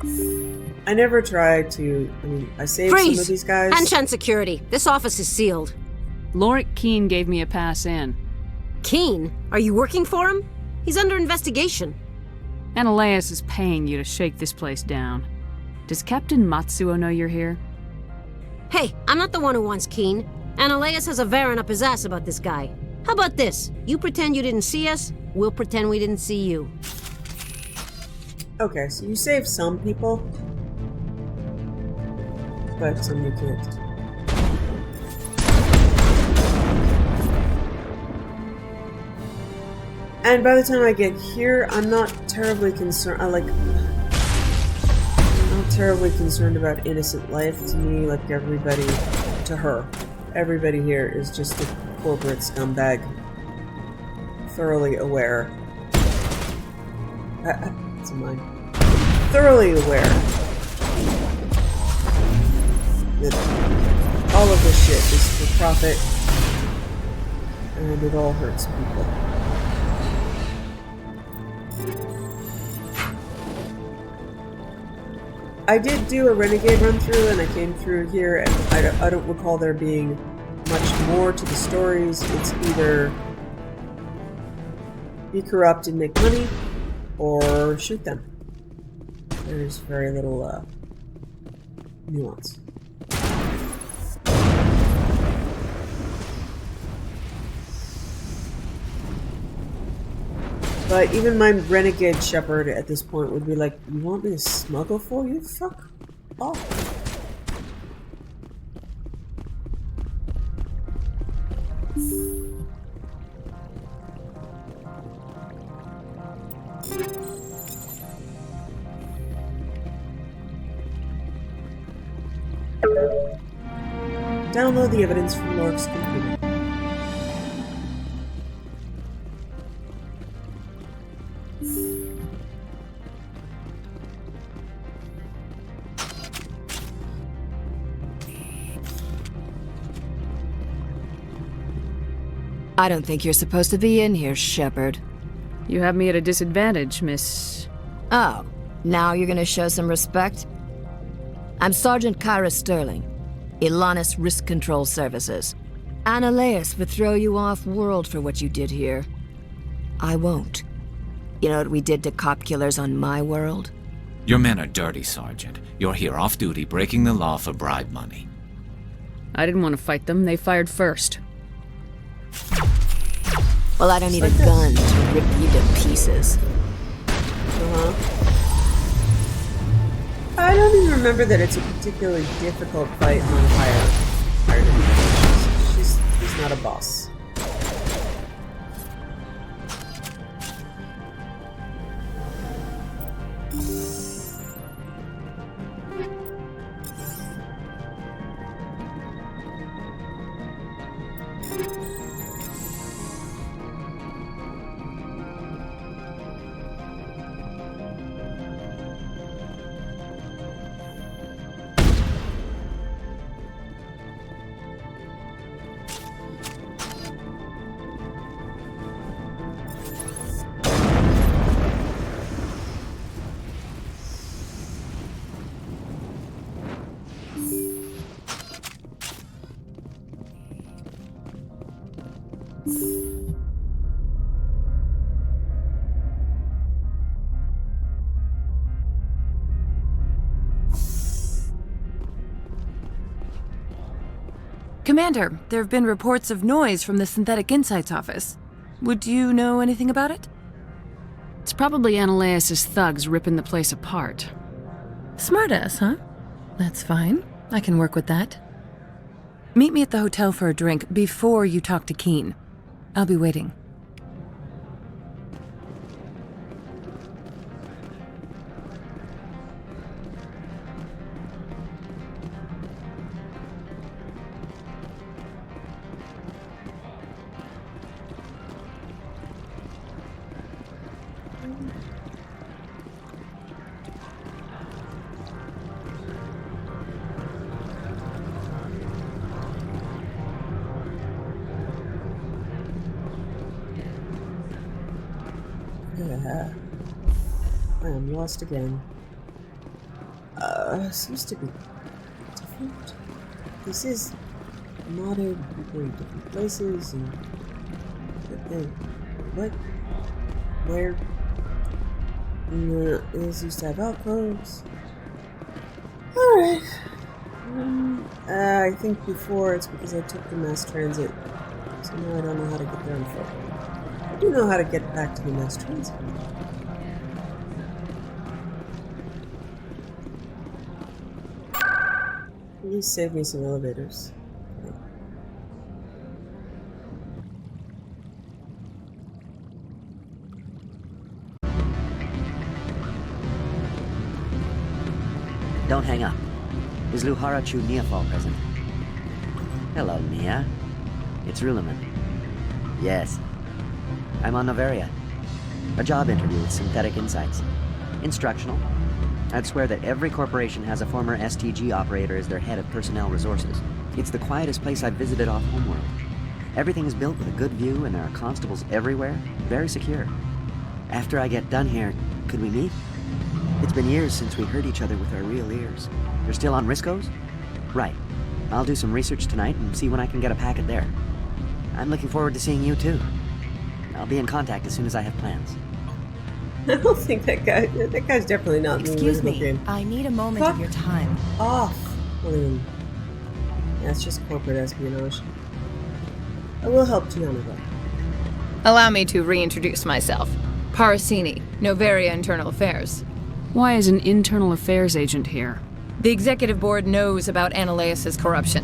I never tried to... I mean, I saved some of these guys. Anshan security. This office is sealed. Lorik Keene gave me a pass in. Keene? Are you working for him? He's under investigation. Ananias is paying you to shake this place down. Does Captain Matsuo know you're here? Hey, I'm not the one who wants Keene. Ananias has a Varen up his ass about this guy. How about this? You pretend you didn't see us, we'll pretend we didn't see you. Okay, so you saved some people, but some you can't. And by the time I get here, I'm not terribly concerned. I'm not terribly concerned about innocent life. To me, like everybody, to her, everybody here is just a corporate scumbag, thoroughly aware. That's mine. Thoroughly aware that all of this shit is for profit, and it all hurts people. I did do a Renegade run-through, and I came through here, and I don't recall there being much more to the stories. It's either be corrupt and make money, or shoot them. There's very little nuance. But even my Renegade Shepard at this point would be like, you want me to smuggle for you? Fuck off. Download the evidence from Lorik's computer. I don't think you're supposed to be in here, Shepard. You have me at a disadvantage, Miss... Oh, now you're gonna show some respect? I'm Sergeant Kyra Sterling, Ilanis Risk Control Services. Ananias would throw you off-world for what you did here. I won't. You know what we did to cop killers on my world? Your men are dirty, Sergeant. You're here off-duty, breaking the law for bribe money. I didn't want to fight them. They fired first. Well, I don't need a gun to rip you to pieces. I don't even remember that it's a particularly difficult fight on higher dimensions. She's not a boss. Commander, there have been reports of noise from the Synthetic Insights office. Would you know anything about it? It's probably Ananias' thugs ripping the place apart. Smartass, huh? That's fine. I can work with that. Meet me at the hotel for a drink before you talk to Keene. I'll be waiting. I am lost again. seems to be different. This is modded, people in different places, and what? Where? These used to have alcoves. Alright. I think before it's because I took the mass transit, so now I don't know how to get there on foot. I do know how to get back to the mass transit. Please save me some elevators. Don't hang up. Is Luhara Chu Neafal present? Hello, Nia. It's Rulaman. Yes. I'm on Noveria. A job interview with Synthetic Insights. Instructional. I'd swear that every corporation has a former STG operator as their head of personnel resources. It's the quietest place I've visited off Homeworld. Everything is built with a good view and there are constables everywhere. Very secure. After I get done here, could we meet? It's been years since we heard each other with our real ears. You're still on Risco's? Right. I'll do some research tonight and see when I can get a packet there. I'm looking forward to seeing you too. I'll be in contact as soon as I have plans. I don't think that guy's definitely not in the Excuse me, game. I need a moment of your time. Off, William. That's just corporate espionage. I will help Tiana though. Allow me to reintroduce myself. Parasini, Noveria Internal Affairs. Why is an internal affairs agent here? The executive board knows about Ananias' corruption.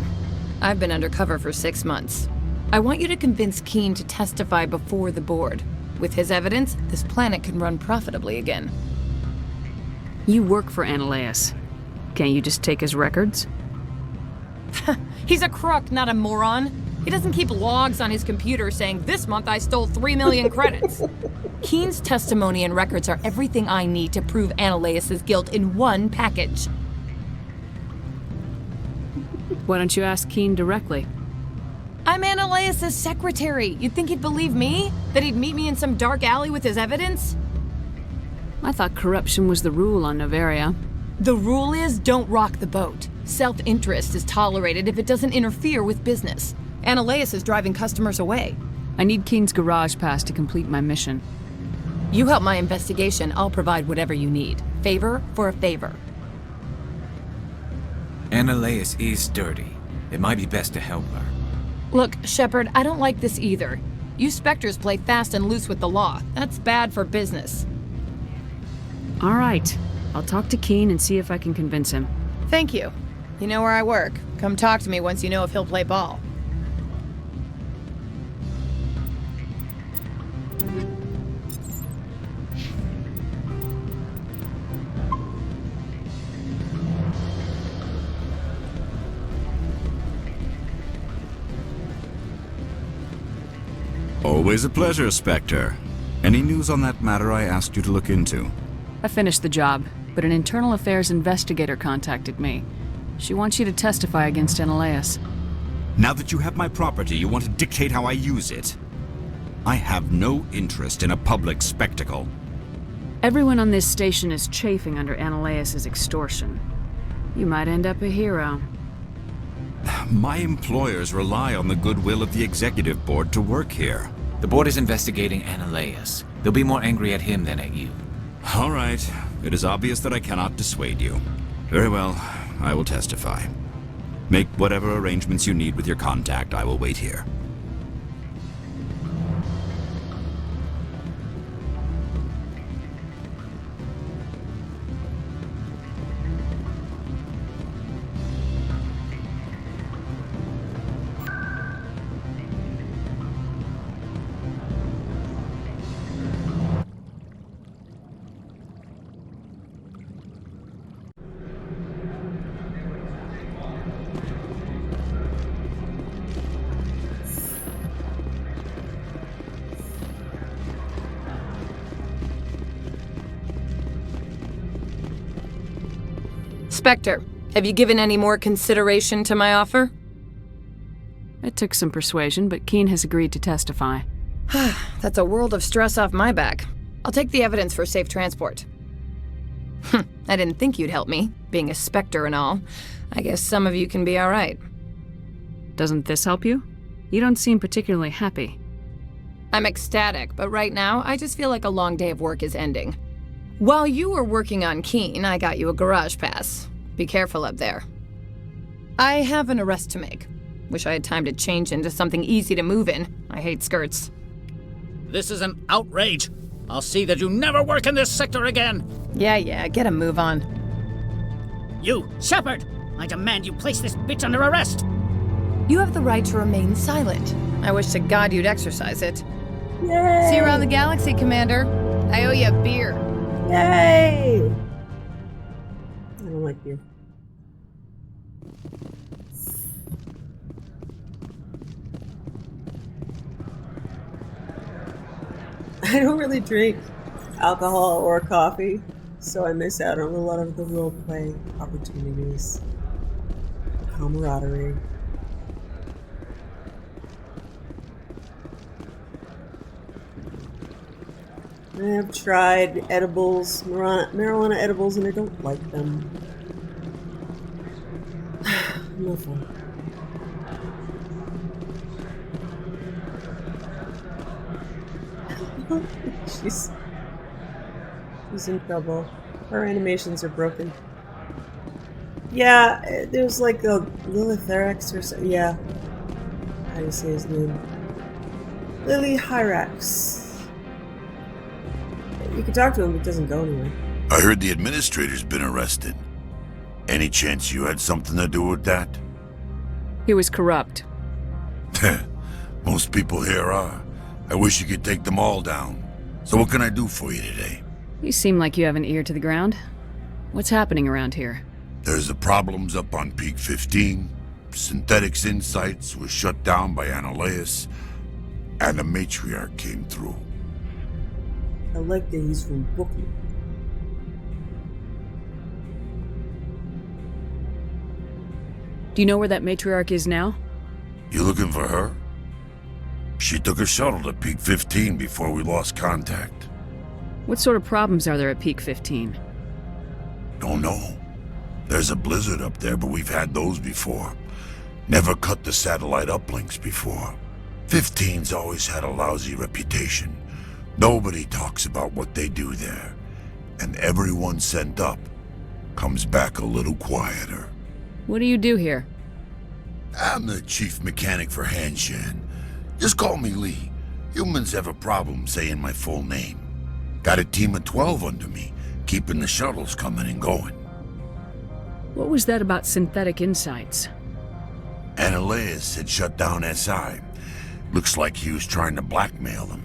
I've been undercover for 6 months. I want you to convince Keen to testify before the board. With his evidence, this planet can run profitably again. You work for Ananias. Can't you just take his records? He's a crook, not a moron. He doesn't keep logs on his computer saying, "This month I stole 3 million credits." Keen's testimony and records are everything I need to prove Ananias' guilt in one package. Why don't you ask Keen directly? I'm Ananias' secretary. You'd think he'd believe me? That he'd meet me in some dark alley with his evidence? I thought corruption was the rule on Noveria. The rule is don't rock the boat. Self-interest is tolerated if it doesn't interfere with business. Ananias is driving customers away. I need Keen's garage pass to complete my mission. You help my investigation, I'll provide whatever you need. Favor for a favor. Ananias is dirty. It might be best to help her. Look, Shepard, I don't like this either. You Spectres play fast and loose with the law. That's bad for business. All right. I'll talk to Keen and see if I can convince him. Thank you. You know where I work. Come talk to me once you know if he'll play ball. Always a pleasure, Spectre. Any news on that matter I asked you to look into? I finished the job, but an internal affairs investigator contacted me. She wants you to testify against Ananias. Now that you have my property, you want to dictate how I use it? I have no interest in a public spectacle. Everyone on this station is chafing under Ananias' extortion. You might end up a hero. My employers rely on the goodwill of the executive board to work here. The board is investigating Ananias. They'll be more angry at him than at you. All right. It is obvious that I cannot dissuade you. Very well. I will testify. Make whatever arrangements you need with your contact. I will wait here. Spectre, have you given any more consideration to my offer? It took some persuasion, but Keen has agreed to testify. That's a world of stress off my back. I'll take the evidence for safe transport. I didn't think you'd help me, being a Spectre and all. I guess some of you can be alright. Doesn't this help you? You don't seem particularly happy. I'm ecstatic, but right now, I just feel like a long day of work is ending. While you were working on Keen, I got you a garage pass. Be careful up there. I have an arrest to make. Wish I had time to change into something easy to move in. I hate skirts. This is an outrage. I'll see that you never work in this sector again. Yeah, get a move on. You, Shepard! I demand you place this bitch under arrest! You have the right to remain silent. I wish to God you'd exercise it. Yay! See you around the galaxy, Commander. I owe you a beer. Yay! I don't like beer. I don't really drink alcohol or coffee, so I miss out on a lot of the roleplay opportunities. Camaraderie. I have tried edibles, marijuana edibles, and I don't like them. No fun. She's in trouble. Her animations are broken. Yeah, there's like a Lilitherax or so. Yeah. How do you say his name? Lily Hyrax. You can talk to him, but it doesn't go anywhere. I heard the administrator's been arrested. Any chance you had something to do with that? He was corrupt. Most people here are. I wish you could take them all down. So what can I do for you today? You seem like you have an ear to the ground. What's happening around here? There's the problems up on Peak 15. Synthetics Insights was shut down by Analeus. And the Matriarch came through. I like that he's from Brooklyn. Do you know where that matriarch is now? You looking for her? She took a shuttle to Peak 15 before we lost contact. What sort of problems are there at Peak 15? Don't know. There's a blizzard up there, but we've had those before. Never cut the satellite uplinks before. 15's always had a lousy reputation. Nobody talks about what they do there. And everyone sent up comes back a little quieter. What do you do here? I'm the chief mechanic for Hanshan. Just call me Lee. Humans have a problem saying my full name. Got a team of 12 under me, keeping the shuttles coming and going. What was that about Synthetic Insights? Analeus had shut down SI. Looks like he was trying to blackmail them.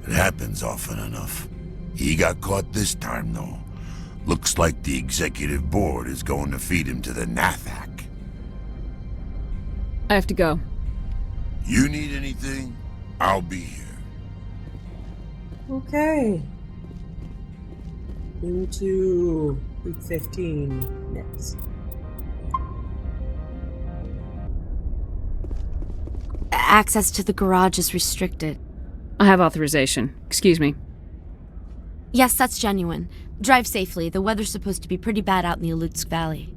It happens often enough. He got caught this time, though. Looks like the executive board is going to feed him to the Nathak. I have to go. You need anything? I'll be here. Okay. Into Peak 15 next. Access to the garage is restricted. I have authorization. Excuse me. Yes, that's genuine. Drive safely. The weather's supposed to be pretty bad out in the Alutsk Valley.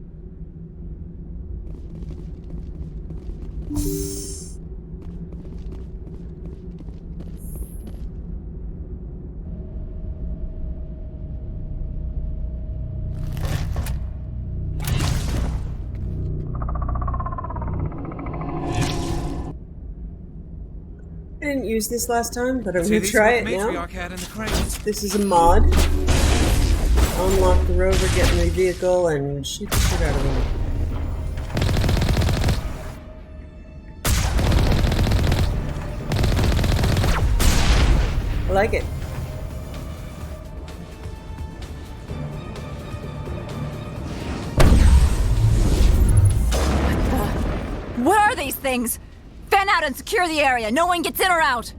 I didn't use this last time, but I'm going to try it now. This is a mod. Unlock the rover, get in the vehicle, and shoot the shit out of him. I like it. What are these things? Fan out and secure the area. No one gets in or out.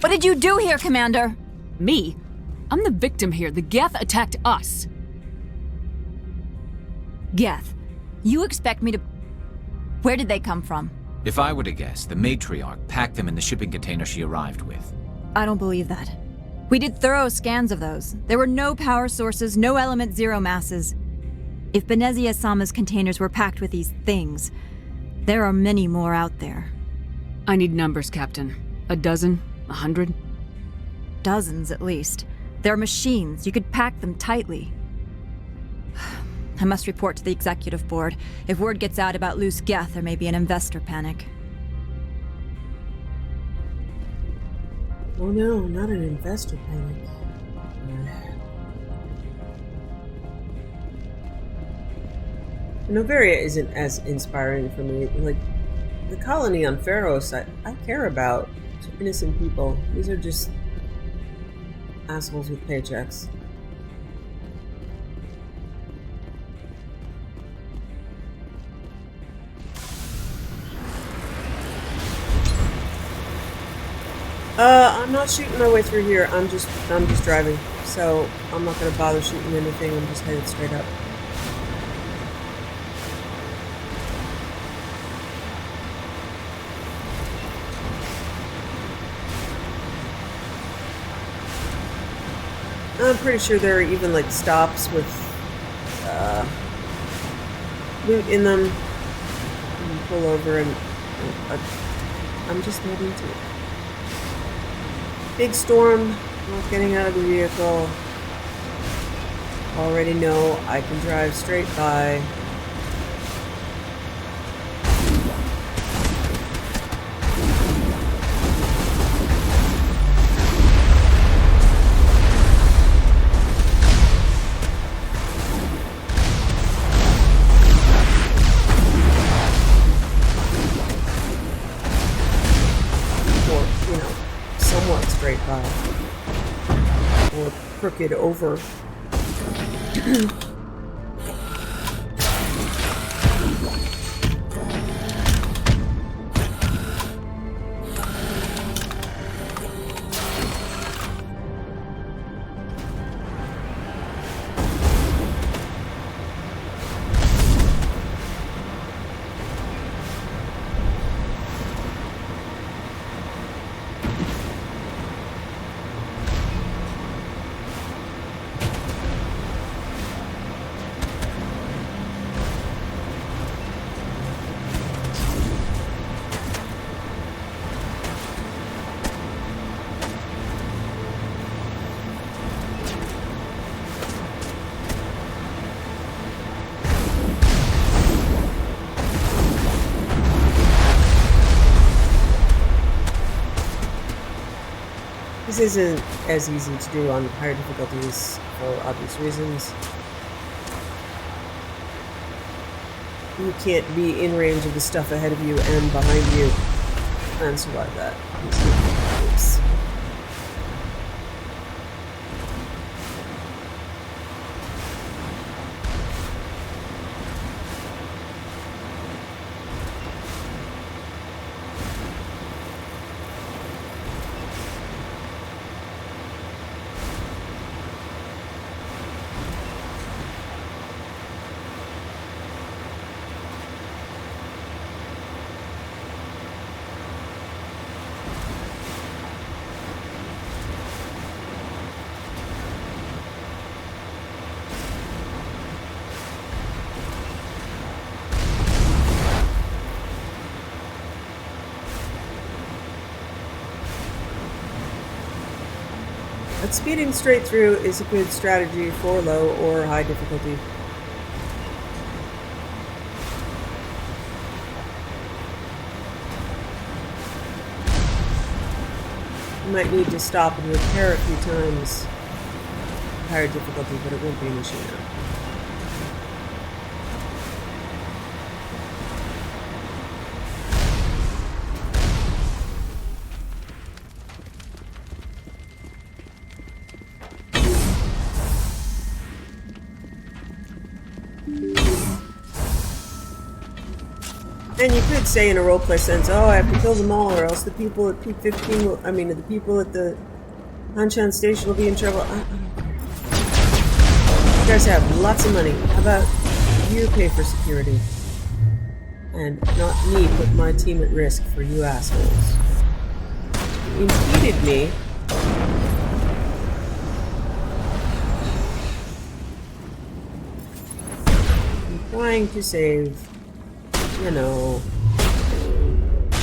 What did you do here, Commander? Me? I'm the victim here. The Geth attacked us. Geth, you expect me to... Where did they come from? If I were to guess, the matriarch packed them in the shipping container she arrived with. I don't believe that. We did thorough scans of those. There were no power sources, no element zero masses. If Benezia-sama's containers were packed with these things, there are many more out there. I need numbers, Captain. A dozen? 100? Dozens, at least. They're machines. You could pack them tightly. I must report to the executive board. If word gets out about loose Geth, there may be an investor panic. Oh no, not an investor panic. Noveria isn't as inspiring for me. Like, the colony on Pharos, I care about innocent people. These are just assholes with paychecks. I'm not shooting my way through here. I'm just driving. So I'm not gonna bother shooting anything. I'm just headed straight up. I'm pretty sure there are even like stops with loot in them. You pull over and I'm just not into it. Big storm, not getting out of the vehicle. Already know I can drive straight by. Or crooked over. This isn't as easy to do on higher difficulties for obvious reasons. You can't be in range of the stuff ahead of you and behind you and survive that. Oops. But speeding straight through is a good strategy for low or high difficulty. You might need to stop and repair a few times. Higher difficulty, but it won't be an issue now. And you could say in a roleplay sense, oh, I have to kill them all or else the people at Peak 15 will, the people at the Hanshan station will be in trouble. You guys have lots of money. How about you pay for security? And not me put my team at risk for you assholes. You impeded me. trying to save, you know,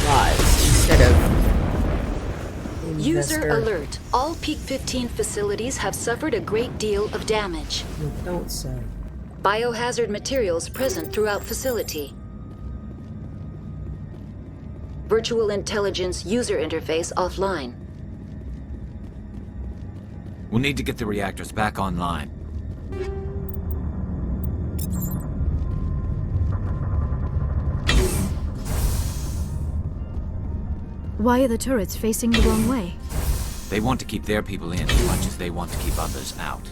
lives instead of User alert. All Peak 15 facilities have suffered a great deal of damage. You don't say. Biohazard materials present throughout facility. Virtual intelligence user interface offline. We'll need to get the reactors back online. Why are the turrets facing the wrong way? They want to keep their people in as much as they want to keep others out.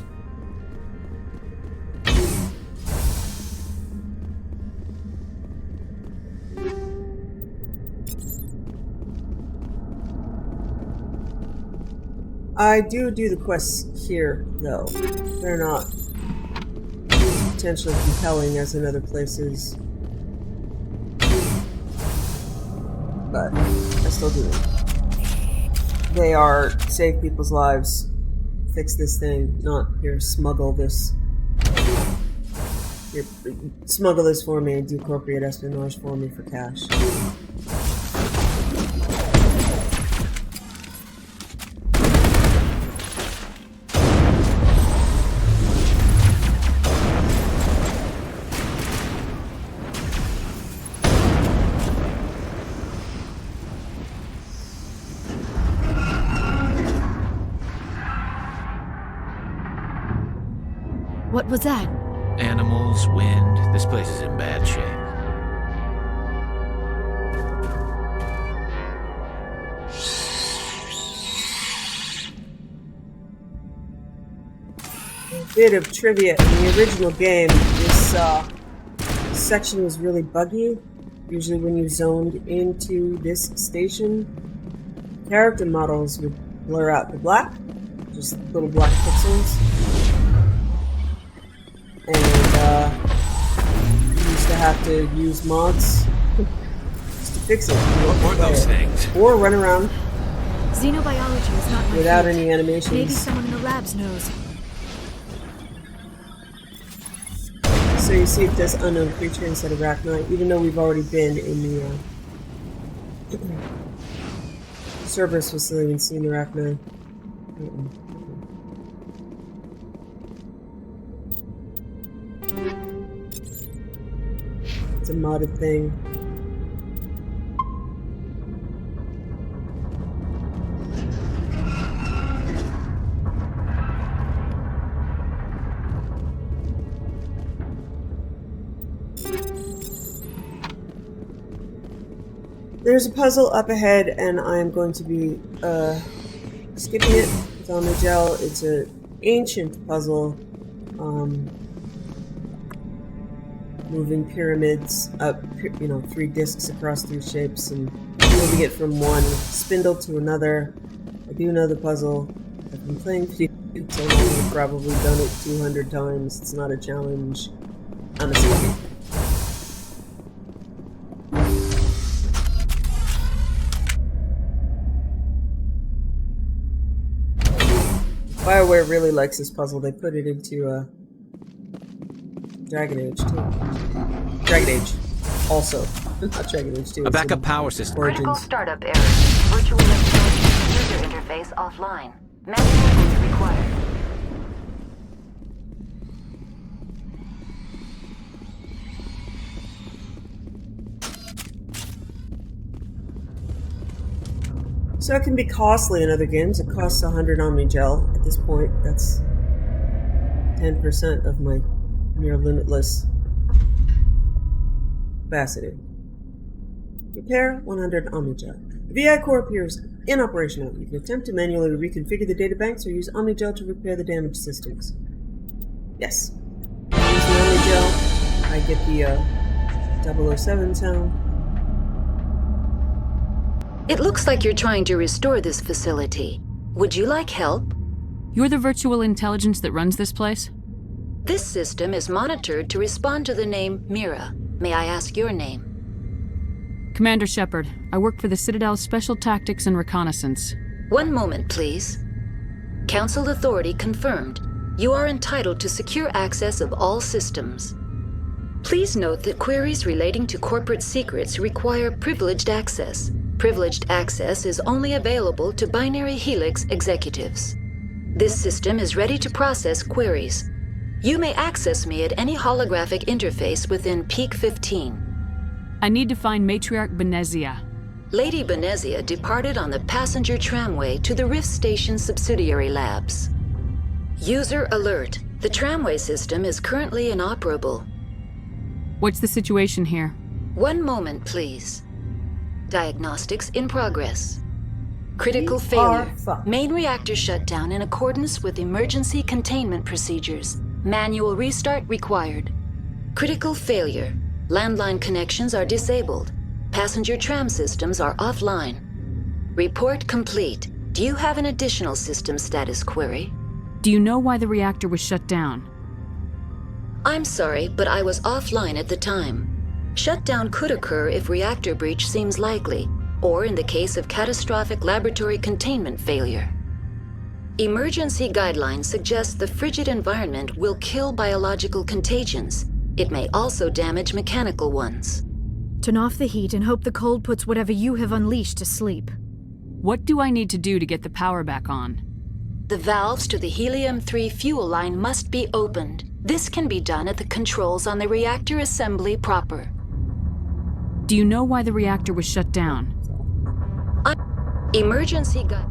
I do the quests here, though. They're not potentially compelling as in other places. But I still do them. They are save people's lives, fix this thing, not here smuggle this. Here, smuggle this for me and do corporate espionage for me for cash. What was that? Animals, wind. This place is in bad shape. A bit of trivia. In the original game, this section was really buggy. Usually when you zoned into this station, character models would blur out the black, just little black pixels. And you used to have to use mods just to fix it. What were those things? Or run around Xenobiology is not my without field. any animations. Maybe someone in the labs knows. So you see it does unknown creature instead of arachnite, even though we've already been in the Cerberus facility and seen the arachnite. It's a modded thing. There's a puzzle up ahead, and I'm going to be skipping it with Omnigel. It's an ancient puzzle. Moving pyramids up, 3 discs across 3 shapes, and moving it from one spindle to another. I do know the puzzle. I've been playing video so long, I've probably done it 200 times. It's not a challenge. I'm a skip. BioWare really likes this puzzle. They put it into Dragon Age too. Dragon Age, also. Not Dragon Age 2. A backup power system. Critical startup error. Virtual intelligence user interface offline. Manual required. So it can be costly in other games. It costs 100 Omnigel at this point. That's 10% of my near limitless capacity. Repair 100 Omnigel. The VI core appears inoperational. You can attempt to manually reconfigure the databanks or use Omnigel to repair the damaged systems. Yes. Use the Omnigel. I get the 007 sound. It looks like you're trying to restore this facility. Would you like help? You're the virtual intelligence that runs this place? This system is monitored to respond to the name Mira. May I ask your name? Commander Shepard. I work for the Citadel's Special Tactics and Reconnaissance. One moment, please. Council authority confirmed. You are entitled to secure access of all systems. Please note that queries relating to corporate secrets require privileged access. Privileged access is only available to Binary Helix executives. This system is ready to process queries. You may access me at any holographic interface within Peak 15. I need to find Matriarch Benezia. Lady Benezia departed on the passenger tramway to the Rift Station subsidiary labs. User alert. The tramway system is currently inoperable. What's the situation here? One moment, please. Diagnostics in progress. Critical failure. Main reactor shut down in accordance with emergency containment procedures. Manual restart required. Critical failure. Landline connections are disabled. Passenger tram systems are offline. Report complete. Do you have an additional system status query? Do you know why the reactor was shut down? I'm sorry, but I was offline at the time. Shutdown could occur if reactor breach seems likely, or in the case of catastrophic laboratory containment failure. Emergency guidelines suggest the frigid environment will kill biological contagions. It may also damage mechanical ones. Turn off the heat and hope the cold puts whatever you have unleashed to sleep. What do I need to do to get the power back on? The valves to the helium-3 fuel line must be opened. This can be done at the controls on the reactor assembly proper. Do you know why the reactor was shut down? Emergency gun.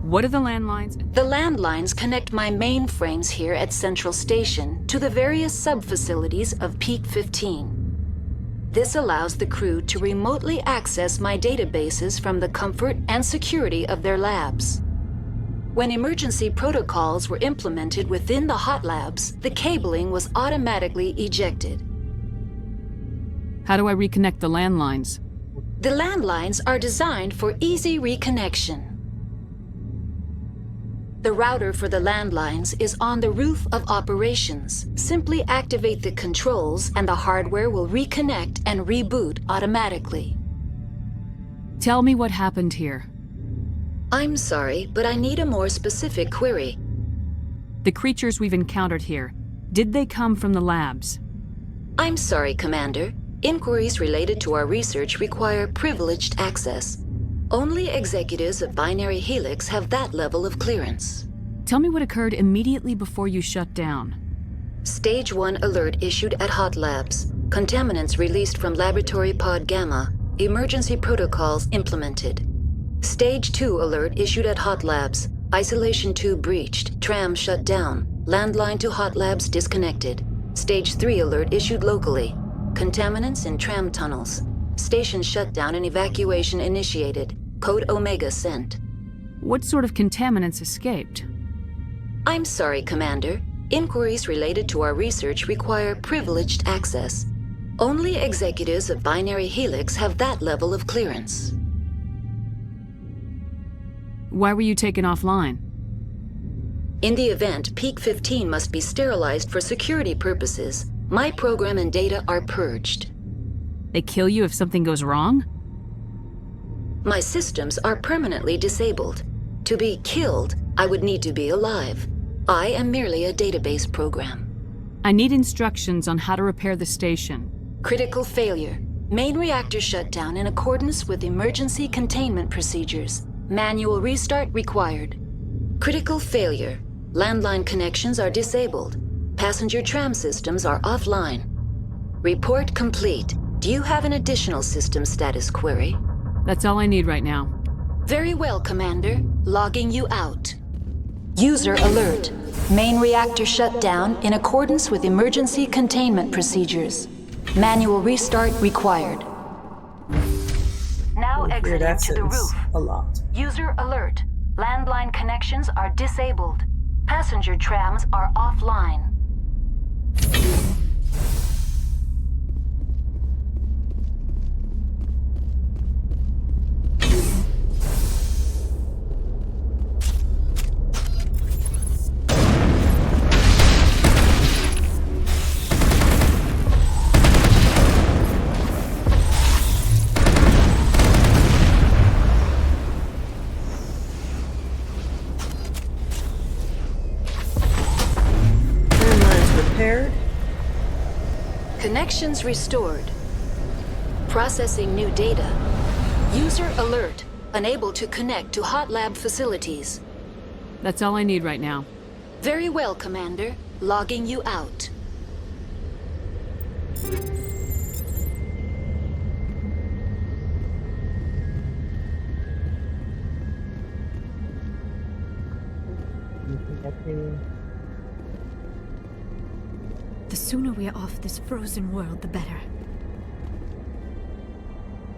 What are the landlines? The landlines connect my mainframes here at Central Station to the various sub-facilities of Peak 15. This allows the crew to remotely access my databases from the comfort and security of their labs. When emergency protocols were implemented within the hot labs, the cabling was automatically ejected. How do I reconnect the landlines? The landlines are designed for easy reconnection. The router for the landlines is on the roof of operations. Simply activate the controls and the hardware will reconnect and reboot automatically. Tell me what happened here. I'm sorry, but I need a more specific query. The creatures we've encountered here, did they come from the labs? I'm sorry, Commander. Inquiries related to our research require privileged access. Only executives of Binary Helix have that level of clearance. Tell me what occurred immediately before you shut down. Stage 1 alert issued at Hot Labs. Contaminants released from Laboratory Pod Gamma. Emergency protocols implemented. Stage 2 alert issued at Hot Labs. Isolation tube breached. Tram shut down. Landline to Hot Labs disconnected. Stage 3 alert issued locally. Contaminants in tram tunnels. Station shutdown and evacuation initiated. Code Omega sent. What sort of contaminants escaped? I'm sorry, Commander. Inquiries related to our research require privileged access. Only executives of Binary Helix have that level of clearance. Why were you taken offline? In the event, Peak 15 must be sterilized for security purposes. My program and data are purged. They kill you if something goes wrong? My systems are permanently disabled. To be killed, I would need to be alive. I am merely a database program. I need instructions on how to repair the station. Critical failure. Main reactor shutdown in accordance with emergency containment procedures. Manual restart required. Critical failure. Landline connections are disabled. Passenger tram systems are offline. Report complete. Do you have an additional system status query? That's all I need right now. Very well, Commander. Logging you out. User alert. Main reactor shut down in accordance with emergency containment procedures. Manual restart required. Now exiting to the roof. A lot. User alert. Landline connections are disabled. Passenger trams are offline. Repaired. Connections restored. Processing new data. User alert. Unable to connect to hot lab facilities. That's all I need right now. Very well, Commander. Logging you out. The sooner we are off this frozen world, the better.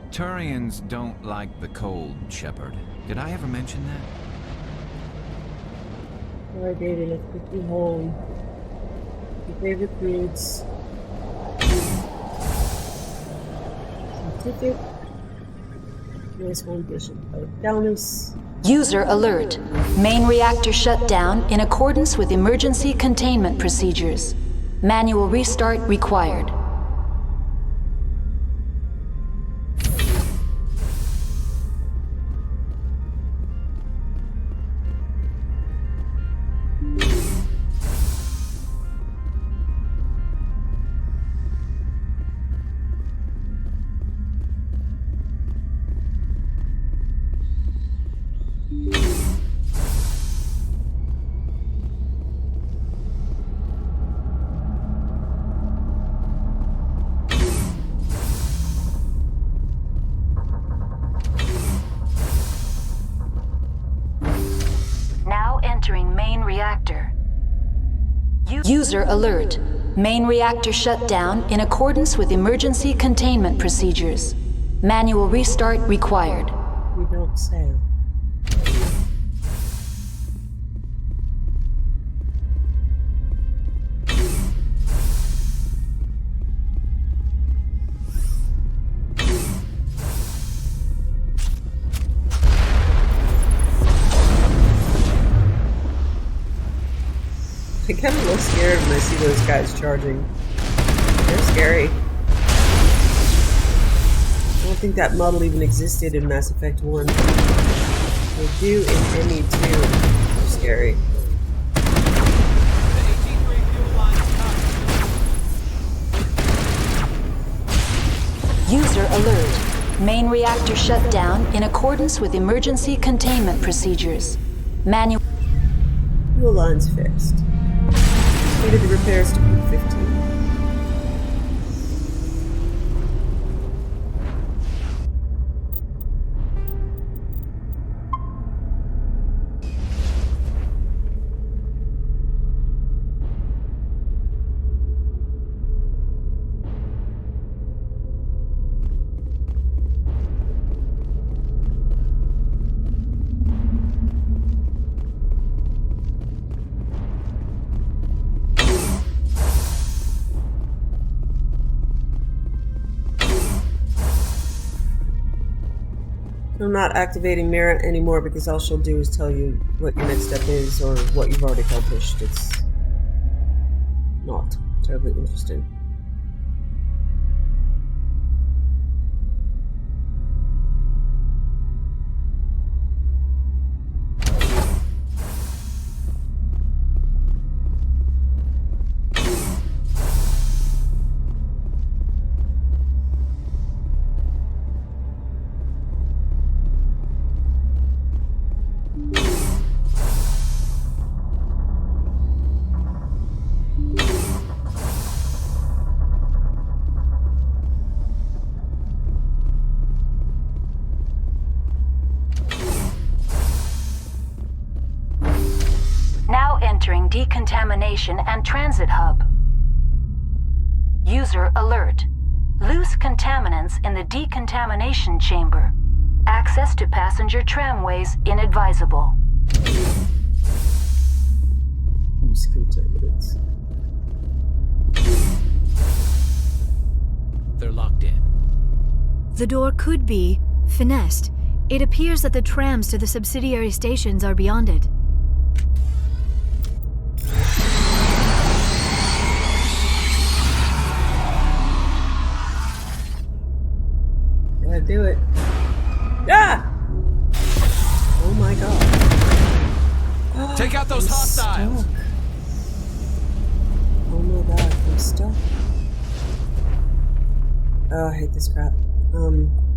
Turians don't like the cold, Shepard. Did I ever mention that? Alright, baby, let's get you home. Your favorite foods. Scientific. Nice foundation. Downers. User alert. Main reactor shut down in accordance with emergency containment procedures. Manual restart required. Entering main reactor. User alert. Main reactor shut down in accordance with emergency containment procedures. Manual restart required. We don't say. I get a little scared when I see those guys charging. They're scary. I don't think that model even existed in Mass Effect 1. They do in ME2. They're scary. User alert. Main reactor shut down in accordance with emergency containment procedures. Manual. Fuel lines fixed. Completed the repairs to Group 15. I'm not activating Mira anymore because all she'll do is tell you what your next step is or what you've already accomplished. It's not terribly interesting. Entering decontamination and transit hub. User alert. Loose contaminants in the decontamination chamber. Access to passenger tramways inadvisable. Loose contaminants. They're locked in. The door could be finessed. It appears that the trams to the subsidiary stations are beyond it. Gotta do it. Ah! Oh my god. Oh, take out those hostiles! Oh my god, I'm stuck. Oh, I hate this crap.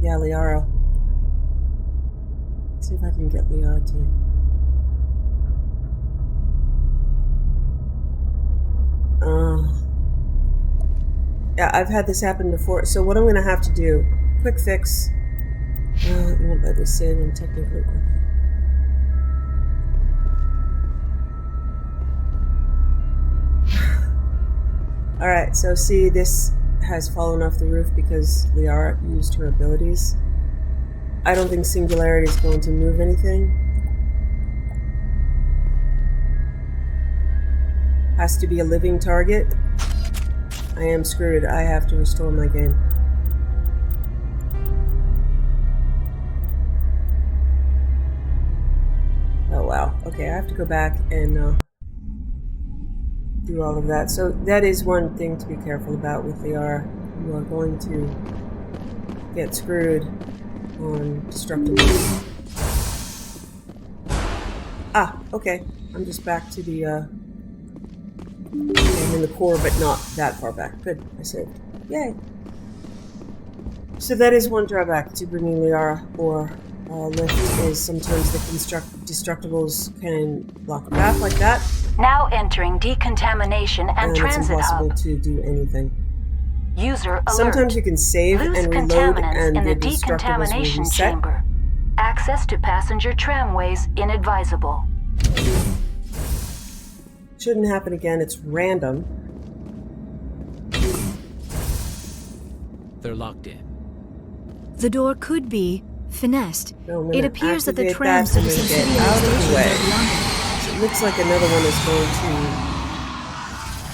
Yeah, Liara. See if I can get Liara to... Yeah, I've had this happen before, so what I'm going to have to do, quick fix, it won't let me save them technically. Alright, so see, this has fallen off the roof because Liara used her abilities. I don't think Singularity is going to move anything. Has to be a living target. I am screwed. I have to restore my game. Oh wow. Okay, I have to go back and do all of that. So that is one thing to be careful about with Liara. You are going to get screwed on destructibles. Ah, okay. I'm just back to the I'm in the core, but not that far back. Good, I saved. Yay! So that is one drawback to bringing Liara or Lift, is sometimes the destructibles can block the path like that. Now entering decontamination and transit it's impossible hub. to do anything. User alert. Sometimes you can save Loose and reload contaminants and in the the destructibles will decontamination reset. chamber. Access to passenger tramways inadvisable. Shouldn't happen again, it's random. They're locked in. The door could be finessed. No, It appears that the trams to to the get subsidiary out of the stations way. are beyond it. So it looks like another one is going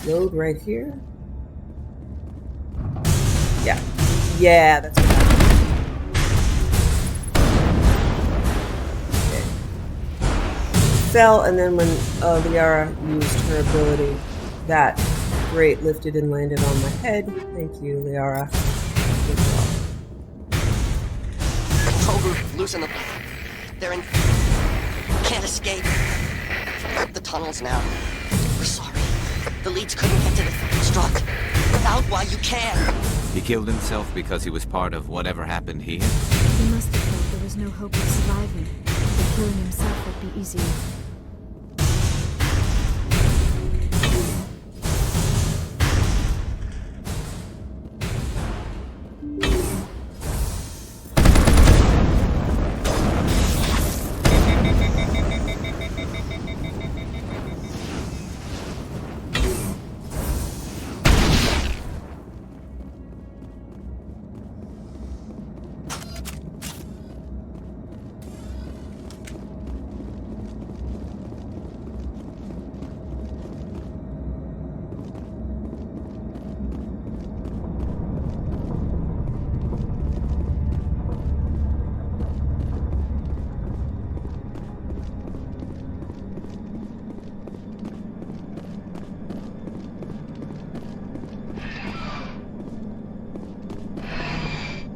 to load right here. Yeah. Yeah, that's what happened. Okay. Fell, and then when Liara used her ability, that great lifted and landed on my head. Thank you, Liara. Good job. Control room, loosen them. They're in... Can't escape. The tunnels now. We're sorry. The leads couldn't get to the struck. Out while you can. He killed himself because he was part of whatever happened here? He must have felt there was no hope of surviving. That killing himself would be easier.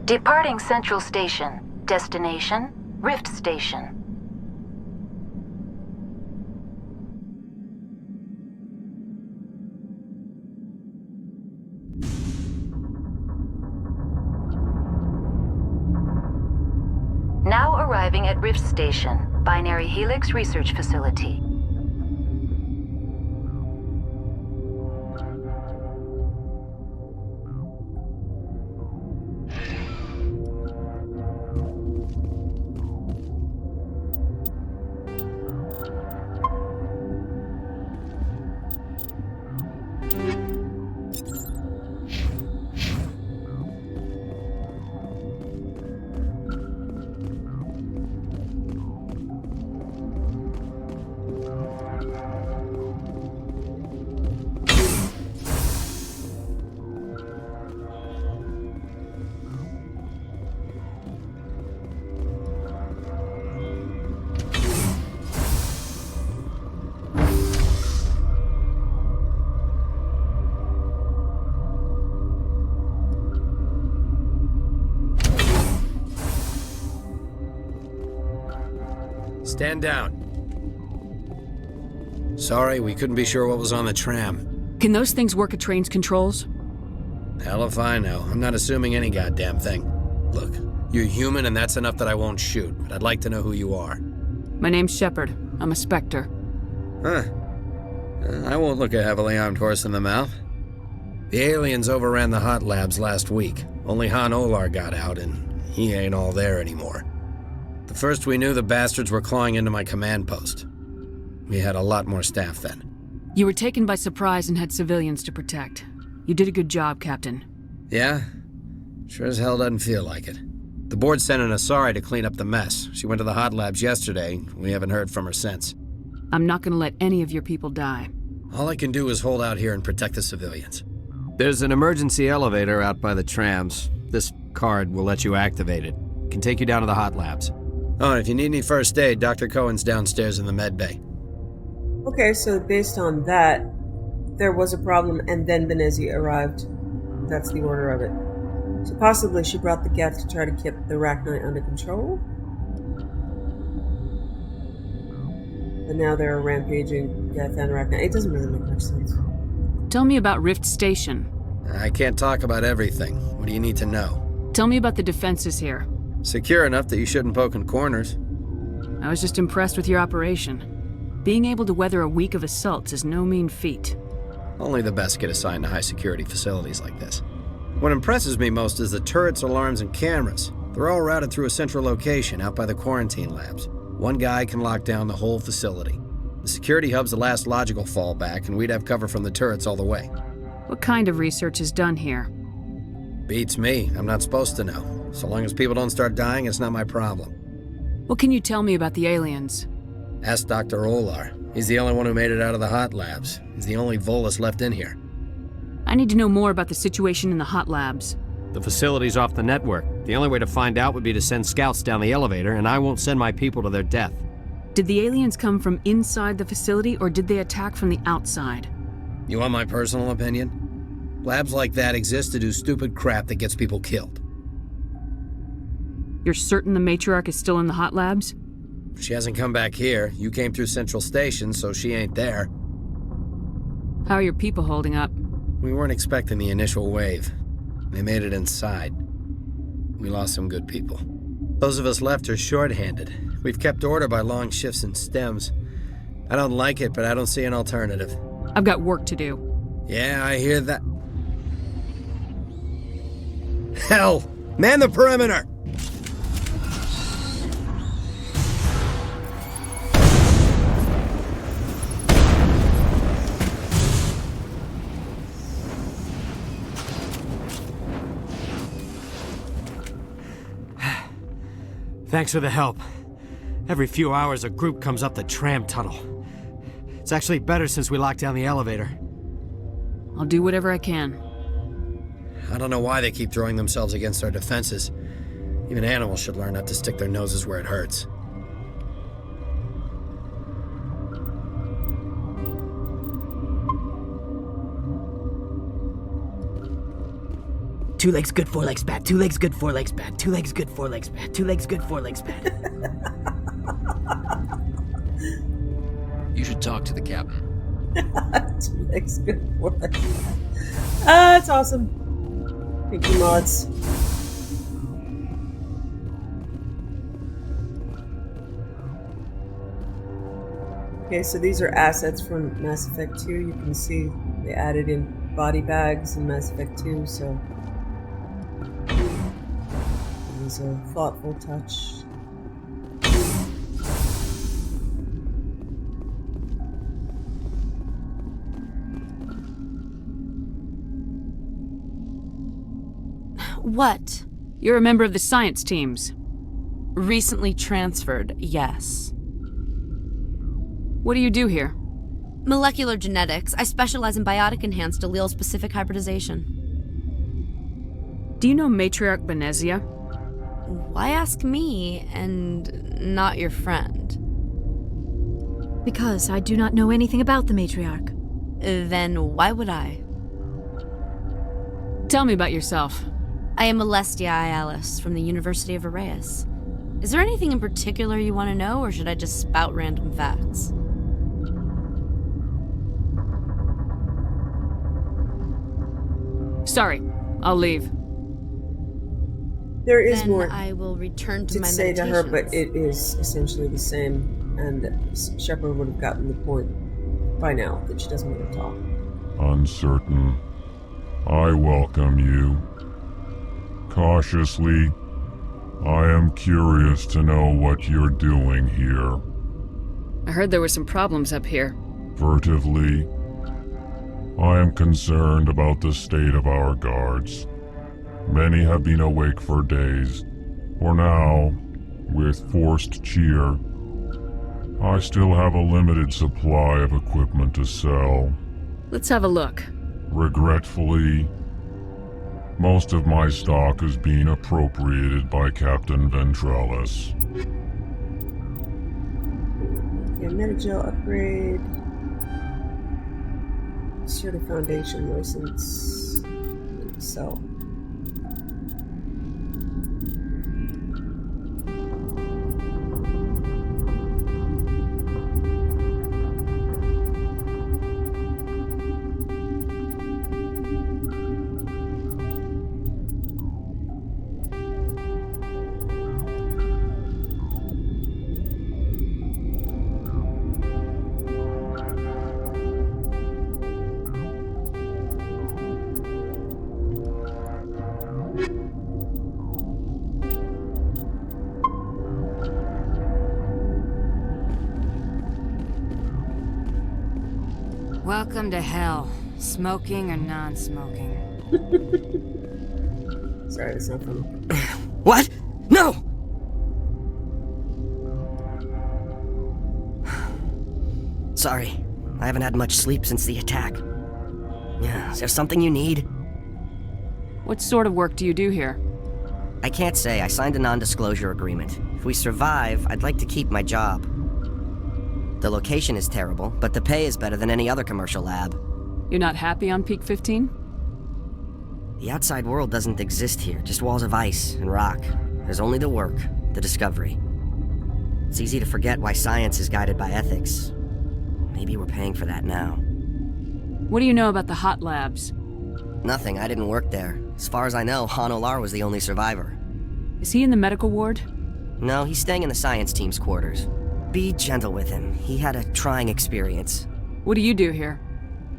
Departing Central Station. Destination, Rift Station. Now arriving at Rift Station, Binary Helix Research Facility. Stand down. Sorry, we couldn't be sure what was on the tram. Can those things work at train's controls? Hell if I know. I'm not assuming any goddamn thing. Look, you're human and that's enough that I won't shoot, but I'd like to know who you are. My name's Shepard. I'm a Spectre. Huh. I won't look a heavily armed horse in the mouth. The aliens overran the hot labs last week. Only Han Olar got out, and he ain't all there anymore. The first we knew, the bastards were clawing into my command post. We had a lot more staff then. You were taken by surprise and had civilians to protect. You did a good job, Captain. Yeah? Sure as hell doesn't feel like it. The board sent an Asari to clean up the mess. She went to the hot labs yesterday. We haven't heard from her since. I'm not gonna let any of your people die. All I can do is hold out here and protect the civilians. There's an emergency elevator out by the trams. This card will let you activate it. Can take you down to the hot labs. Oh, and if you need any first aid, Dr. Cohen's downstairs in the med bay. Okay, so based on that, there was a problem and then Benezi arrived. That's the order of it. So possibly she brought the Geth to try to keep the Rachni under control? But now they're rampaging Geth and Rachni. It doesn't really make much sense. Tell me about Rift Station. I can't talk about everything. What do you need to know? Tell me about the defenses here. Secure enough that you shouldn't poke in corners. I was just impressed with your operation. Being able to weather a week of assaults is no mean feat. Only the best get assigned to high-security facilities like this. What impresses me most is the turrets, alarms, and cameras. They're all routed through a central location out by the quarantine labs. One guy can lock down the whole facility. The security hub's the last logical fallback, and we'd have cover from the turrets all the way. What kind of research is done here? Beats me. I'm not supposed to know. So long as people don't start dying, it's not my problem. What can you tell me about the aliens? Ask Dr. Olar. He's the only one who made it out of the hot labs. He's the only Volus left in here. I need to know more about the situation in the hot labs. The facility's off the network. The only way to find out would be to send scouts down the elevator, and I won't send my people to their death. Did the aliens come from inside the facility, or did they attack from the outside? You want my personal opinion? Labs like that exist to do stupid crap that gets people killed. You're certain the matriarch is still in the hot labs? She hasn't come back here. You came through Central Station, so she ain't there. How are your people holding up? We weren't expecting the initial wave. They made it inside. We lost some good people. Those of us left are short-handed. We've kept order by long shifts and stems. I don't like it, but I don't see an alternative. I've got work to do. Yeah, I hear that. Hell! Man the perimeter! Thanks for the help. Every few hours, a group comes up the tram tunnel. It's actually better since we locked down the elevator. I'll do whatever I can. I don't know why they keep throwing themselves against our defenses. Even animals should learn not to stick their noses where it hurts. Two legs good, four legs bad. Two legs good, four legs bad. Two legs good, four legs bad. Two legs good, four legs bad. You should talk to the captain. 2 legs good, 4 legs bad. That's awesome. Thank you, mods. Okay, so these are assets from Mass Effect 2. You can see they added in body bags in Mass Effect 2, so it was a thoughtful touch. What? You're a member of the science teams. Recently transferred, yes. What do you do here? Molecular genetics. I specialize in biotic-enhanced allele-specific hybridization. Do you know Matriarch Benezia? Why ask me and not your friend? Because I do not know anything about the Matriarch. Then why would I? Tell me about yourself. I am Alestia Ialis from the University of Arraeus. Is there anything in particular you want to know, or should I just spout random facts? Sorry, I'll leave. There is Then more I will return to my say to her, but meditations. it is essentially the same, and Shepard would have gotten the point by now that she doesn't want to talk. Uncertain. I welcome you. Cautiously, I am curious to know what you're doing here. I heard there were some problems up here. Furtively, I am concerned about the state of our guards. Many have been awake for days. For now, with forced cheer, I still have a limited supply of equipment to sell. Let's have a look. Regretfully, most of my stock is being appropriated by Captain Ventralis. Okay, Metagel upgrade. Sort of Foundation license. So. Welcome to hell, smoking or non-smoking. Sorry, that's not funny. What? No! Sorry, I haven't had much sleep since the attack. Yeah, is there something you need? What sort of work do you do here? I can't say. I signed a non-disclosure agreement. If we survive, I'd like to keep my job. The location is terrible, but the pay is better than any other commercial lab. You're not happy on Peak 15? The outside world doesn't exist here, just walls of ice and rock. There's only the work, the discovery. It's easy to forget why science is guided by ethics. Maybe we're paying for that now. What do you know about the hot labs? Nothing, I didn't work there. As far as I know, Han Olar was the only survivor. Is he in the medical ward? No, he's staying in the science team's quarters. Be gentle with him. He had a trying experience. What do you do here?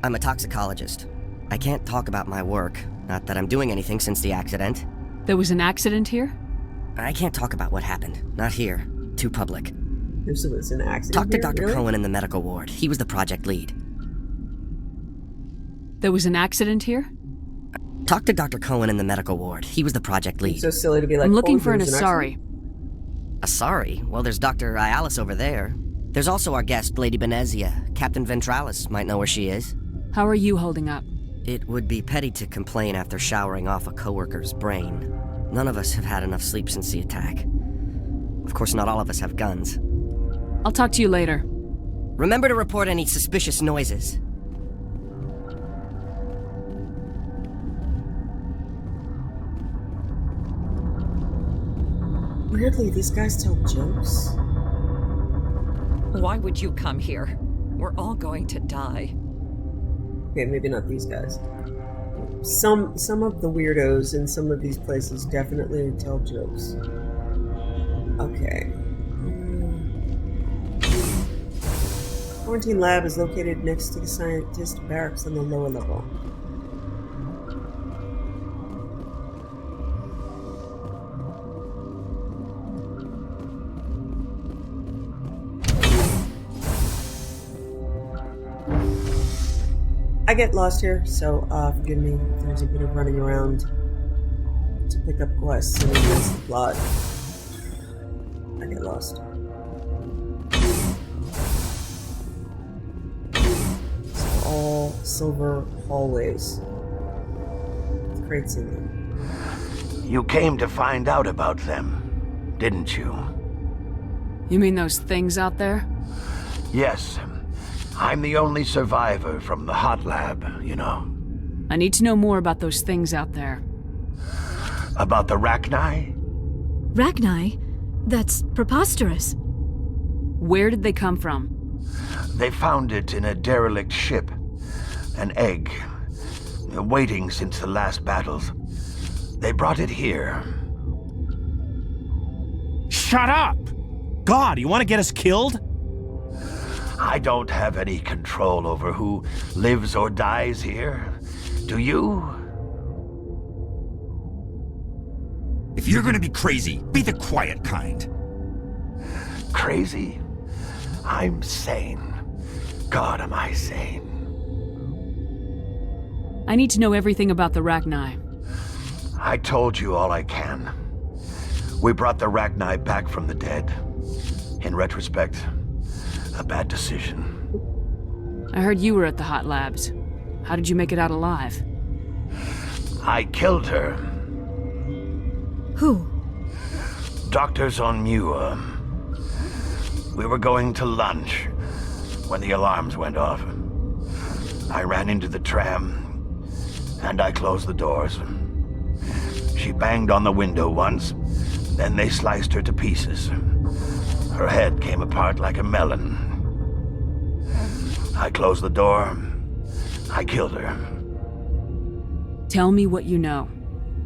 I'm a toxicologist. I can't talk about my work. Not that I'm doing anything since the accident. There was an accident here? I can't talk about what happened. Not here. Too public. There's an accident. Talk to here? Dr. Really? Cohen in the medical ward. He was the project lead. There was an accident here? Talk to Dr. Cohen in the medical ward. He was the project lead. It's so silly to be like, I'm looking oh, for an there's Asari. Asari? Well, there's Dr. Ialis over there. There's also our guest, Lady Benezia. Captain Ventralis might know where she is. How are you holding up? It would be petty to complain after showering off a coworker's brain. None of us have had enough sleep since the attack. Of course, not all of us have guns. I'll talk to you later. Remember to report any suspicious noises. Weirdly, these guys tell jokes. Why would you come here? We're all going to die. Okay, maybe not these guys. Some of the weirdos in some of these places definitely tell jokes. Okay. Quarantine lab is located next to the scientist barracks on the lower level. I get lost here, so forgive me. There's a bit of running around to pick up quests and advance the plot. I get lost. So all silver hallways with crates in them. You came to find out about them, didn't you? You mean those things out there? Yes. I'm the only survivor from the hot lab, you know. I need to know more about those things out there. About the Rachni? Rachni? That's preposterous. Where did they come from? They found it in a derelict ship. An egg. waiting since the last battles. They brought it here. Shut up! God, you want to get us killed? I don't have any control over who lives or dies here. Do you? If you're gonna be crazy, be the quiet kind. Crazy? I'm sane. God, am I sane. I need to know everything about the Rachni. I told you all I can. We brought the Rachni back from the dead. In retrospect, a bad decision. I heard you were at the Hot Labs. How did you make it out alive? I killed her. Who? Doctors on Muir. We were going to lunch when the alarms went off. I ran into the tram, and I closed the doors. She banged on the window once, then they sliced her to pieces. Her head came apart like a melon. I closed the door. I killed her. Tell me what you know.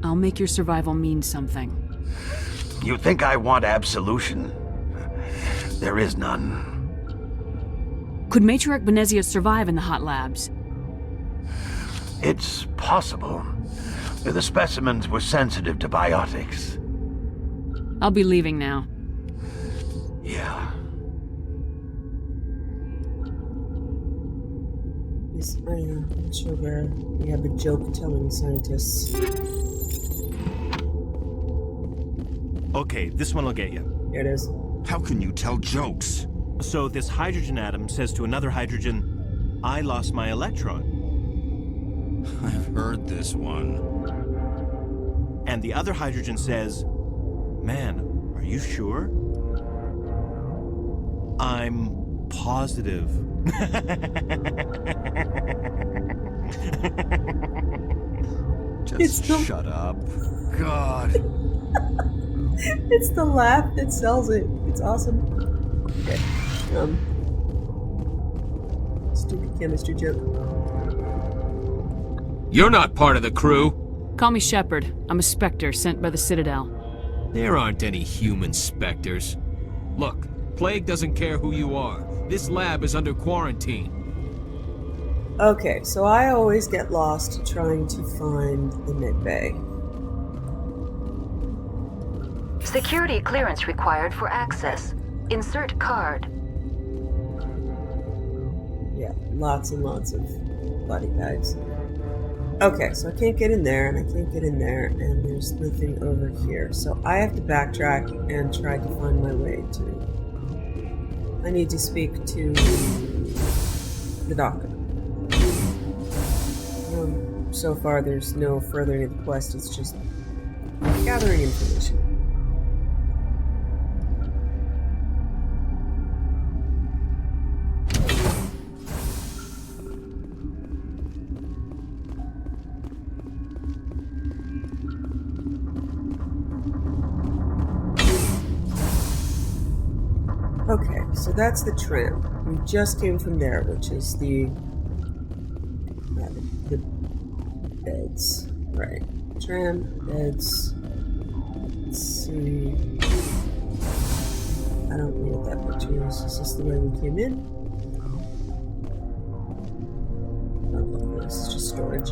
I'll make your survival mean something. You think I want absolution? There is none. Could Matriarch Benezia survive in the Hot Labs? It's possible. The specimens were sensitive to biotics. I'll be leaving now. Yeah. I'm not sure where we have a joke-telling scientists. Okay, this one will get you. Here it is. How can you tell jokes? So this hydrogen atom says to another hydrogen, I lost my electron. I've heard this one. And the other hydrogen says, man, are you sure? I'm positive. Just shut up. God. It's the laugh that sells it. It's awesome. Okay. Stupid chemistry joke. You're not part of the crew. Call me Shepard. I'm a Spectre sent by the Citadel. There aren't any human Spectres. Look, Plague doesn't care who you are. This lab is under quarantine. Okay, so I always get lost trying to find the medbay. Security clearance required for access. Insert card. Yeah, lots and lots of body bags. Okay, so I can't get in there, and I can't get in there, and there's nothing over here. So I have to backtrack and try to find my way to... I need to speak to the doctor. So far, there's no furthering of the quest. It's just gathering information. Okay, so that's the tram. We just came from there, which is the beds. Right. Tram, beds. Let's see. I don't know what that picture is. Is this the way we came in? Oh, this is just storage.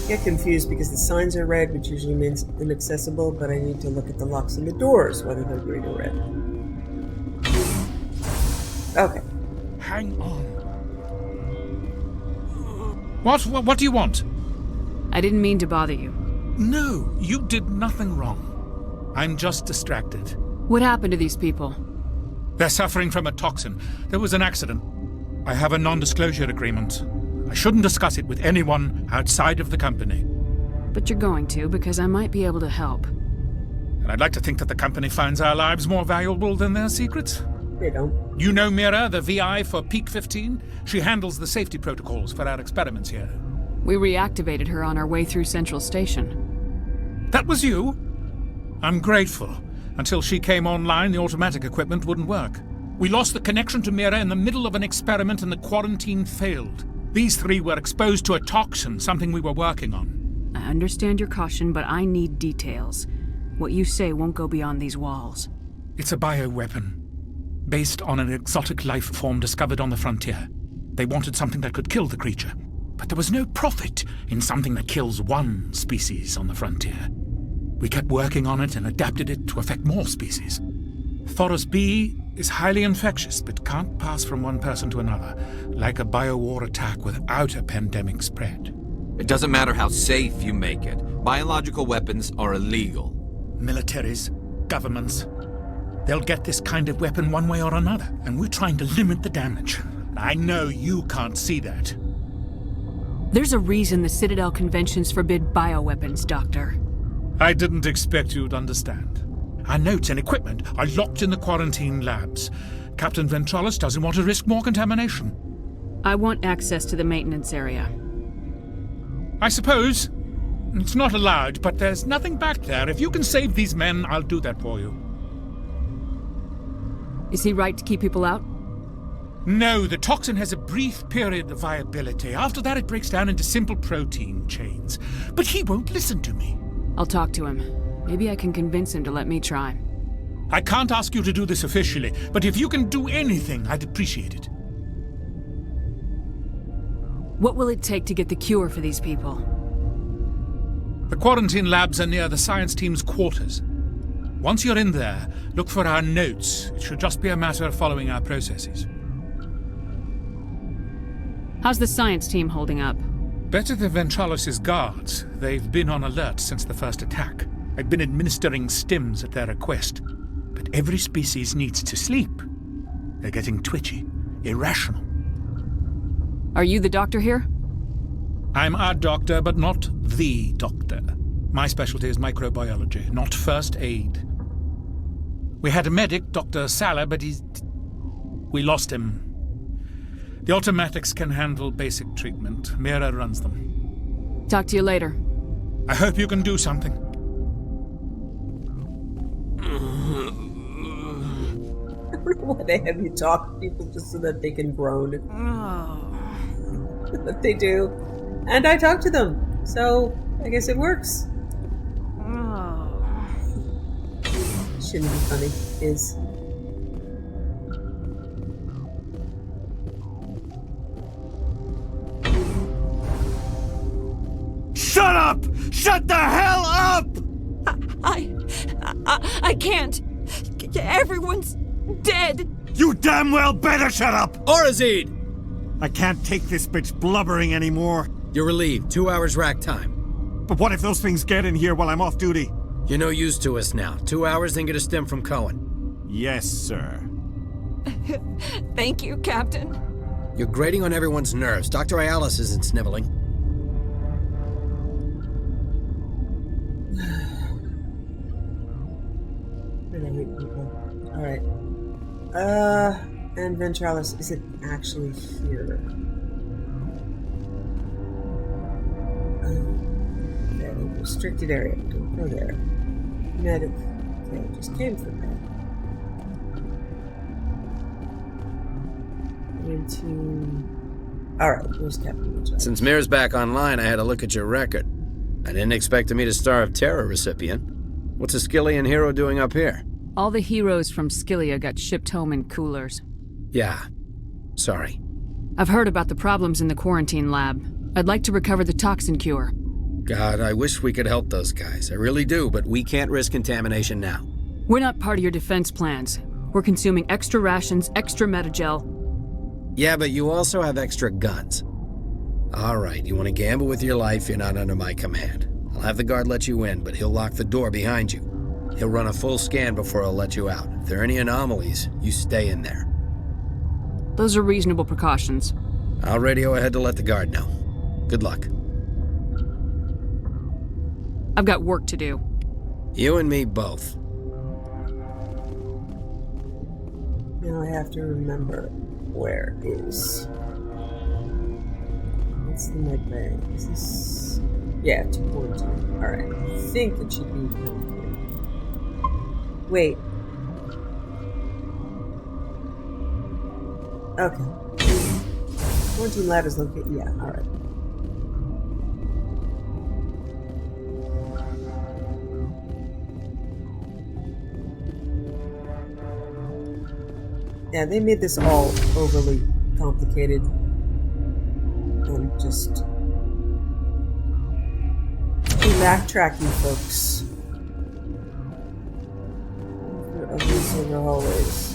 Get confused because the signs are red, which usually means inaccessible, but I need to look at the locks on the doors, whether they're green or red. Okay. Hang on. What do you want? I didn't mean to bother you. No, you did nothing wrong. I'm just distracted. What happened to these people? They're suffering from a toxin. There was an accident. I have a non-disclosure agreement. I shouldn't discuss it with anyone outside of the company. But you're going to, because I might be able to help. And I'd like to think that the company finds our lives more valuable than their secrets. They don't. You know Mira, the VI for Peak 15? She handles the safety protocols for our experiments here. We reactivated her on our way through Central Station. That was you? I'm grateful. Until she came online, the automatic equipment wouldn't work. We lost the connection to Mira in the middle of an experiment and the quarantine failed. These three were exposed to a toxin, something we were working on. I understand your caution, but I need details. What you say won't go beyond these walls. It's a bioweapon, based on an exotic life form discovered on the frontier. They wanted something that could kill the creature, but there was no profit in something that kills one species on the frontier. We kept working on it and adapted it to affect more species. Thoros B is highly infectious, but can't pass from one person to another, like a biowar attack without a pandemic spread. It doesn't matter how safe you make it. Biological weapons are illegal. Militaries, governments, they'll get this kind of weapon one way or another, and we're trying to limit the damage. I know you can't see that. There's a reason the Citadel conventions forbid bioweapons, Doctor. I didn't expect you'd understand. Our notes and equipment are locked in the quarantine labs. Captain Ventralis doesn't want to risk more contamination. I want access to the maintenance area. I suppose. It's not allowed, but there's nothing back there. If you can save these men, I'll do that for you. Is he right to keep people out? No, the toxin has a brief period of viability. After that, it breaks down into simple protein chains. But he won't listen to me. I'll talk to him. Maybe I can convince him to let me try. I can't ask you to do this officially, but if you can do anything, I'd appreciate it. What will it take to get the cure for these people? The quarantine labs are near the science team's quarters. Once you're in there, look for our notes. It should just be a matter of following our processes. How's the science team holding up? Better than Ventralis' guards. They've been on alert since the first attack. I've been administering stims at their request. But every species needs to sleep. They're getting twitchy, irrational. Are you the doctor here? I'm a doctor, but not the doctor. My specialty is microbiology, not first aid. We had a medic, Dr. Salah, but we lost him. The automatics can handle basic treatment. Mira runs them. Talk to you later. I hope you can do something. Why they have you talk to people just so that they can groan. But they do. And I talk to them. So, I guess it works. Shouldn't be funny. Is. Shut up! Shut the hell up! I can't. Everyone's dead. You damn well better shut up! Orazid! I can't take this bitch blubbering anymore. You're relieved. 2 hours rack time. But what if those things get in here while I'm off duty? You're no use to us now. 2 hours, then get a stim from Cohen. Yes, sir. Thank you, Captain. You're grating on everyone's nerves. Dr. Ayalis isn't sniveling. I hate people. Alright. And Ventralis isn't actually here. Okay, restricted area. Don't go there. Medic. Okay, I just came from there. Alright, where's Captain Ventralis? Since Mir's back online, I had a look at your record. I didn't expect to meet a Star of Terror recipient. What's a Skillian hero doing up here? All the heroes from Skillia got shipped home in coolers. Yeah. Sorry. I've heard about the problems in the quarantine lab. I'd like to recover the toxin cure. God, I wish we could help those guys. I really do, but we can't risk contamination now. We're not part of your defense plans. We're consuming extra rations, extra metagel. Yeah, but you also have extra guns. All right, you want to gamble with your life, you're not under my command. I'll have the guard let you in, but he'll lock the door behind you. He'll run a full scan before he'll let you out. If there are any anomalies, you stay in there. Those are reasonable precautions. I'll radio ahead to let the guard know. Good luck. I've got work to do. You and me both. Now I have to remember where is. What's the med bay? Is this? Yeah, 2.2. Alright. I think it should be down here. Wait. Okay. Quarantine lab is located. Yeah, alright. Yeah, they made this all overly complicated. And just keep backtracking, folks. Of these silver hallways.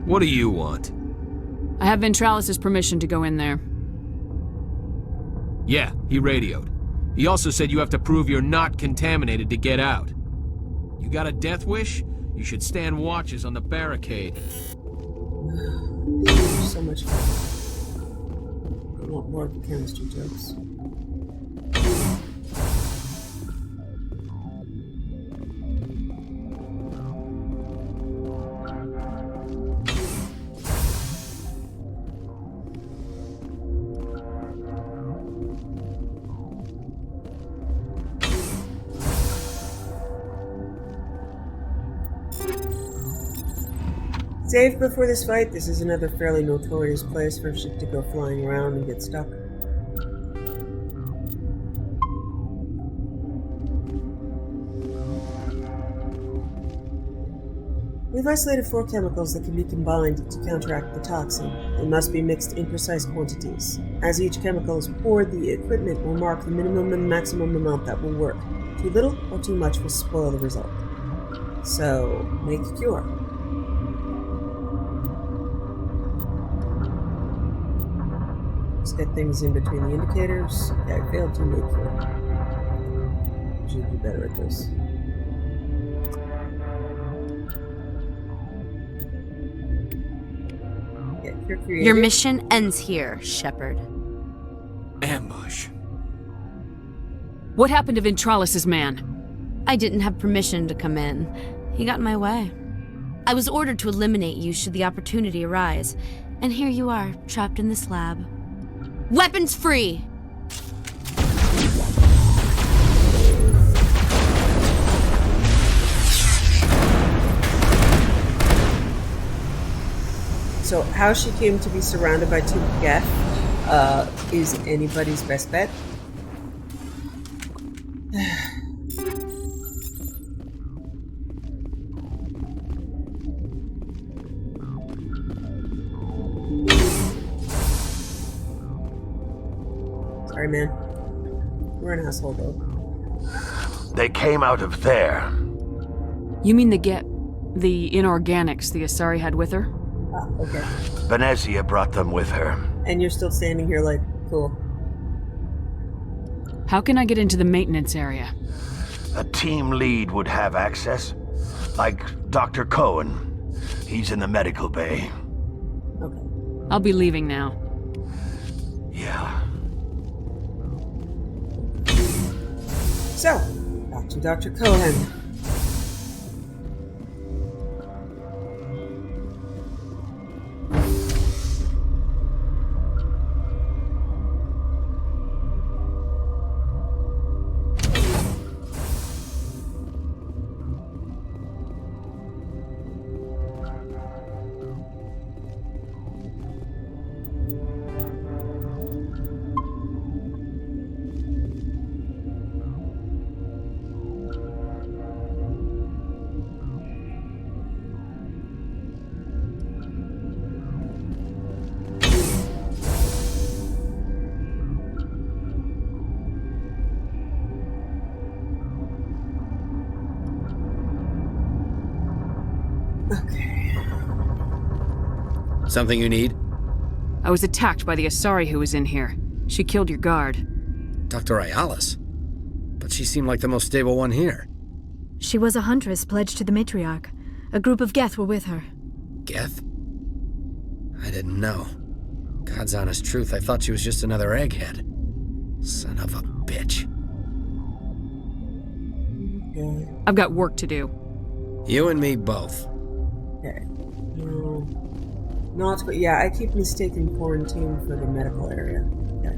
What do you want? I have Ventralis' permission to go in there. Yeah, he radioed. He also said you have to prove you're not contaminated to get out. You got a death wish? You should stand watches on the barricade. So much fun. I want more of the chemistry jokes. Safe before this fight, this is another fairly notorious place for shit to go flying around and get stuck. We've isolated 4 chemicals that can be combined to counteract the toxin. They must be mixed in precise quantities. As each chemical is poured, the equipment will mark the minimum and maximum amount that will work. Too little or too much will spoil the result. So, make cure. Get things in between the indicators. Yeah, I failed to make cure. Should be better at this. Yeah, cure created. Your mission ends here, Shepard. Ambush. What happened to Ventralis' man? I didn't have permission to come in. He got in my way. I was ordered to eliminate you should the opportunity arise. And here you are, trapped in this lab. Weapons free! So how she came to be surrounded by 2 Geth is anybody's best bet. Sorry, man. We're an asshole, though. They came out of there. You mean the inorganics the Asari had with her? Ah, okay. Venezia brought them with her. And you're still standing here like, cool. How can I get into the maintenance area? A team lead would have access. Like Dr. Cohen. He's in the medical bay. Okay. I'll be leaving now. Yeah. So, back to Dr. Cohen. Something you need? I was attacked by the Asari who was in here. She killed your guard. Dr. Ayalis? But she seemed like the most stable one here. She was a huntress pledged to the matriarch. A group of Geth were with her. Geth? I didn't know. God's honest truth, I thought she was just another egghead. Son of a bitch. Okay. I've got work to do. You and me both. Okay. No. Not, but yeah, I keep mistaking quarantine for the medical area. Okay.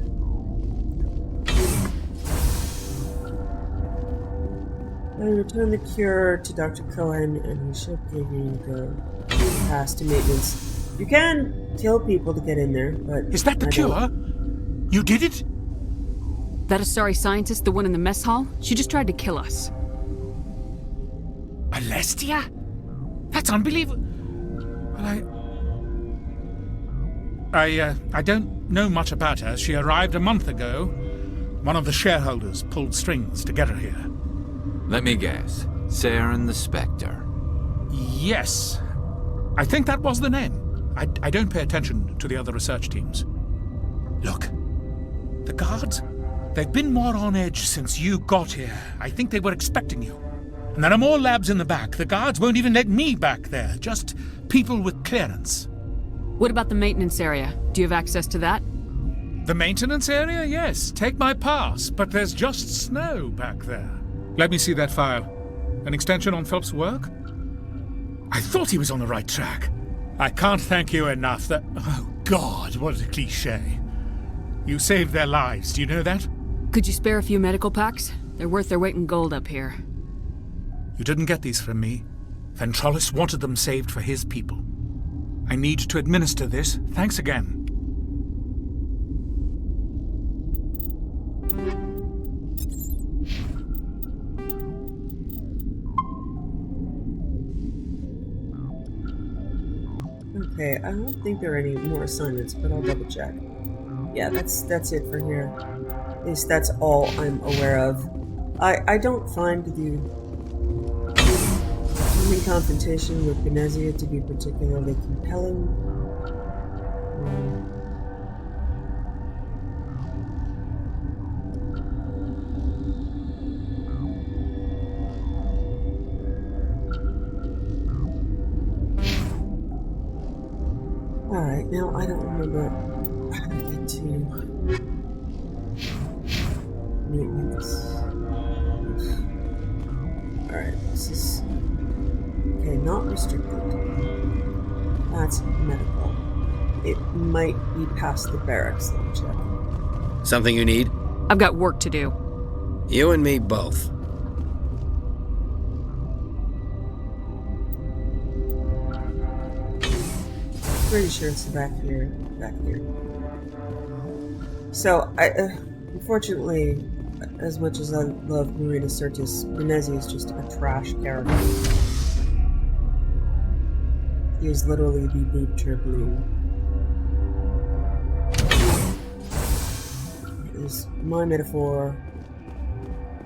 I return the cure to Dr. Cohen, and he should give you the pass to maintenance. You can kill people to get in there, but... Is that the cure? You did it? That Asari scientist, the one in the mess hall? She just tried to kill us. Alestia? That's unbelievable. Well, I don't know much about her. She arrived a month ago. One of the shareholders pulled strings to get her here. Let me guess. Saren the Spectre. Yes. I think that was the name. I don't pay attention to the other research teams. Look. The guards? They've been more on edge since you got here. I think they were expecting you. And there are more labs in the back. The guards won't even let me back there. Just people with clearance. What about the maintenance area? Do you have access to that? The maintenance area? Yes. Take my pass. But there's just snow back there. Let me see that file. An extension on Phelps' work? I thought he was on the right track. I can't thank you enough that... Oh, God, what a cliché. You saved their lives, do you know that? Could you spare a few medical packs? They're worth their weight in gold up here. You didn't get these from me. Ventrollis wanted them saved for his people. I need to administer this. Thanks again. Okay, I don't think there are any more assignments, but I'll double check. Yeah, that's it for here. At least that's all I'm aware of. I don't find the human confrontation with Benezia to be particularly compelling. Alright, now I don't remember how to get to maintenance. Alright, this is... Okay, not restricted. That's medical. It might be past the barracks, let me check. Something you need? I've got work to do. You and me both. Pretty sure it's back here. So, unfortunately, as much as I love Marina Sirtis, Benezia is just a trash character. He is literally the boob tripling. It is my metaphor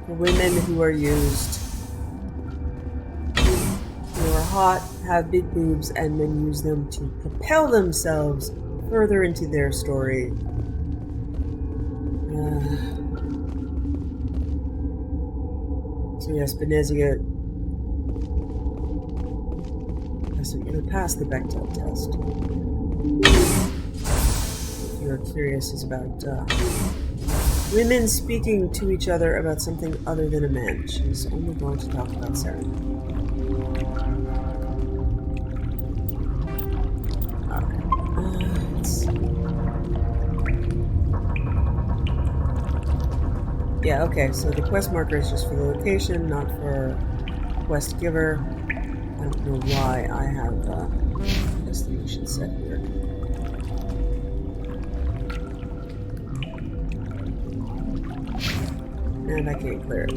for women who are used, who are hot, have big boobs, and then use them to propel themselves further into their story. So yes, Benezia hasn't really passed the Bechdel test. If you're curious, is about women speaking to each other about something other than a man. She's only going to talk about Sarah. Yeah, okay, so the quest marker is just for the location, not for quest giver. I don't know why I have destination set here. And I can't clear it.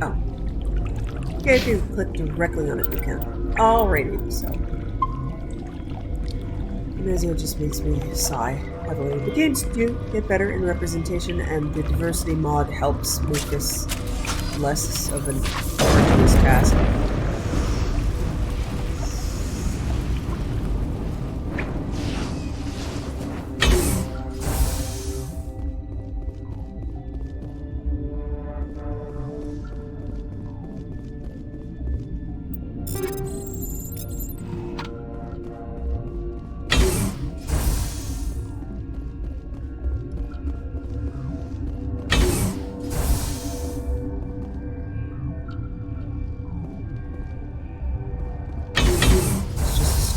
Oh. Okay, if you click directly on it, you can. Alrighty, so. Benezia just makes me sigh heavily. The games do get better in representation, and the diversity mod helps make this less of an arduous task.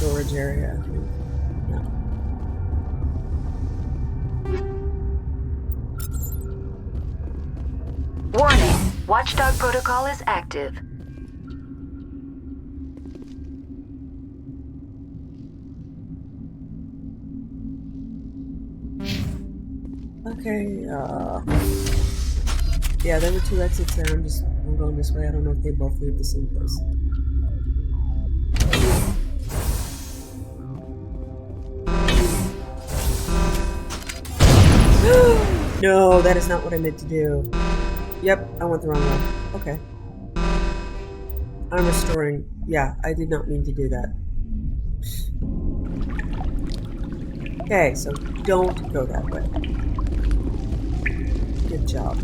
storage area, I think. Yeah. Warning. Watchdog protocol is active. Okay, yeah, there were 2 exits there. I'm going this way. I don't know if they both lead the same place. No, that is not what I meant to do. Yep, I went the wrong way. Okay. I'm restoring. Yeah, I did not mean to do that. Okay, so don't go that way. Good job.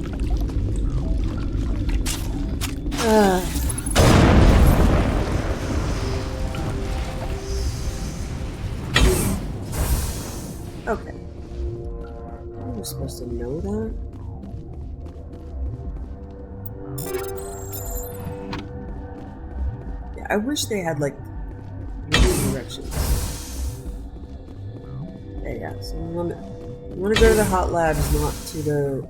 Okay. I was supposed to know that. Yeah, I wish they had like directions. Okay, yeah. So we want to go to the hot labs, not to the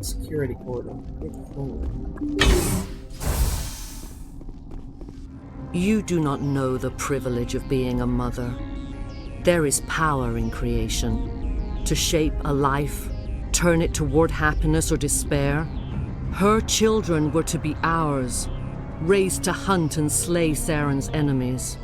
security corridor. Good forward. You do not know the privilege of being a mother. There is power in creation. To shape a life, turn it toward happiness or despair. Her children were to be ours, raised to hunt and slay Saren's enemies.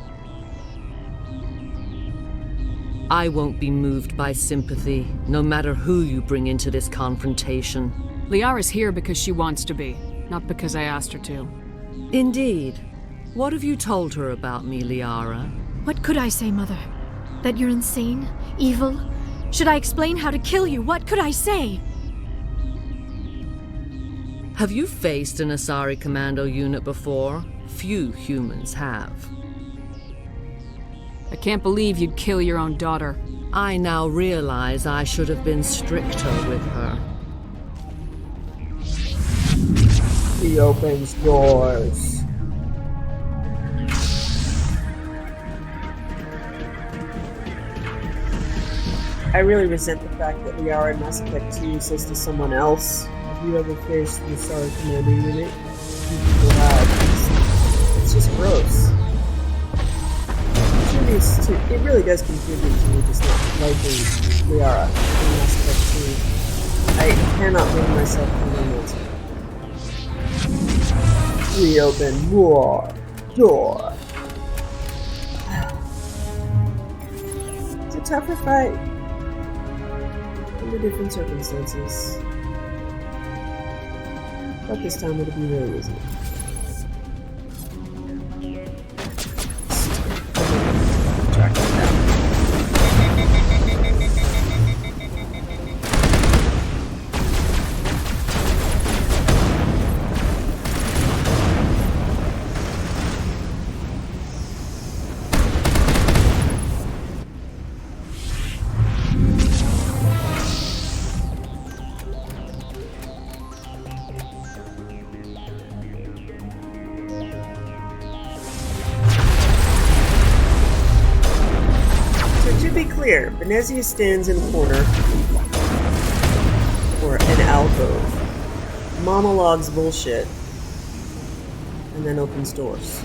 I won't be moved by sympathy, no matter who you bring into this confrontation. Liara's here because she wants to be, not because I asked her to. Indeed. What have you told her about me, Liara? What could I say, Mother? That you're insane? Evil? Should I explain how to kill you? What could I say? Have you faced an Asari commando unit before? Few humans have. I can't believe you'd kill your own daughter. I now realize I should have been stricter with her. He opens doors. I really resent the fact that Liara in Mass Effect 2 says to someone else, "Have you ever faced the Asari Commando unit?" People have. It's just gross. It really does contribute to me just not liking Liara in Mass Effect 2. I cannot bring myself to romance. We open more door. It's a tougher fight under different circumstances, but this time it'll be really easy. Venezia stands in a corner, or an alcove, monologues bullshit, and then opens doors,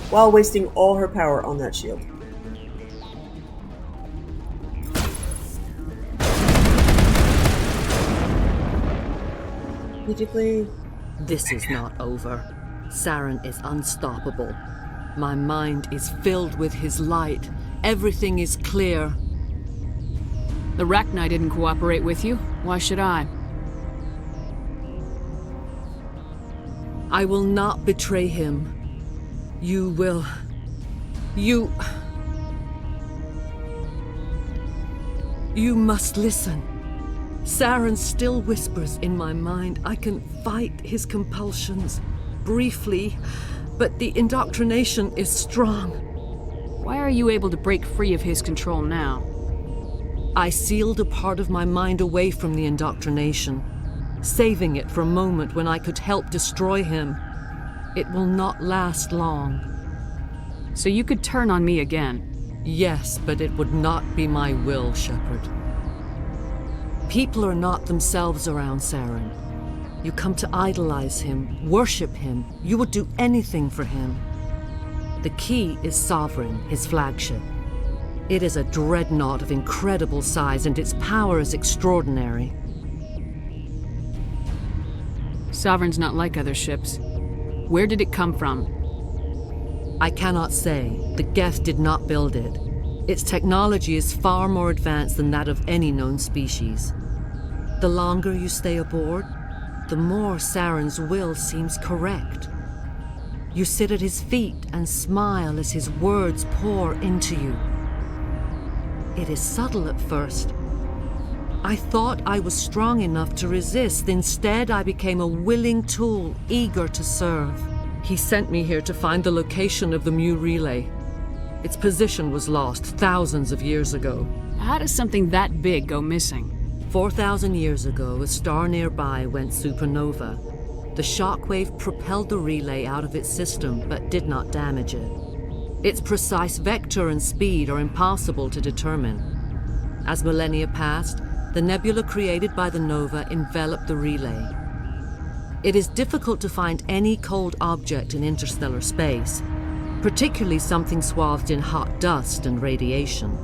while wasting all her power on that shield. Strategically, this is not over. Saren is unstoppable. My mind is filled with his light. Everything is clear. The Rachni didn't cooperate with you. Why should I? I will not betray him. You will... You must listen. Saren still whispers in my mind. I can fight his compulsions, briefly, but the indoctrination is strong. Why are you able to break free of his control now? I sealed a part of my mind away from the indoctrination, saving it for a moment when I could help destroy him. It will not last long. So you could turn on me again? Yes, but it would not be my will, Shepard. People are not themselves around Saren. You come to idolize him, worship him. You would do anything for him. The key is Sovereign, his flagship. It is a dreadnought of incredible size, and its power is extraordinary. Sovereign's not like other ships. Where did it come from? I cannot say. The Geth did not build it. Its technology is far more advanced than that of any known species. The longer you stay aboard, the more Saren's will seems correct. You sit at his feet and smile as his words pour into you. It is subtle at first. I thought I was strong enough to resist. Instead, I became a willing tool, eager to serve. He sent me here to find the location of the Mu relay. Its position was lost thousands of years ago. How does something that big go missing? 4,000 years ago, a star nearby went supernova. The shockwave propelled the relay out of its system, but did not damage it. Its precise vector and speed are impossible to determine. As millennia passed, the nebula created by the nova enveloped the relay. It is difficult to find any cold object in interstellar space, particularly something swathed in hot dust and radiation.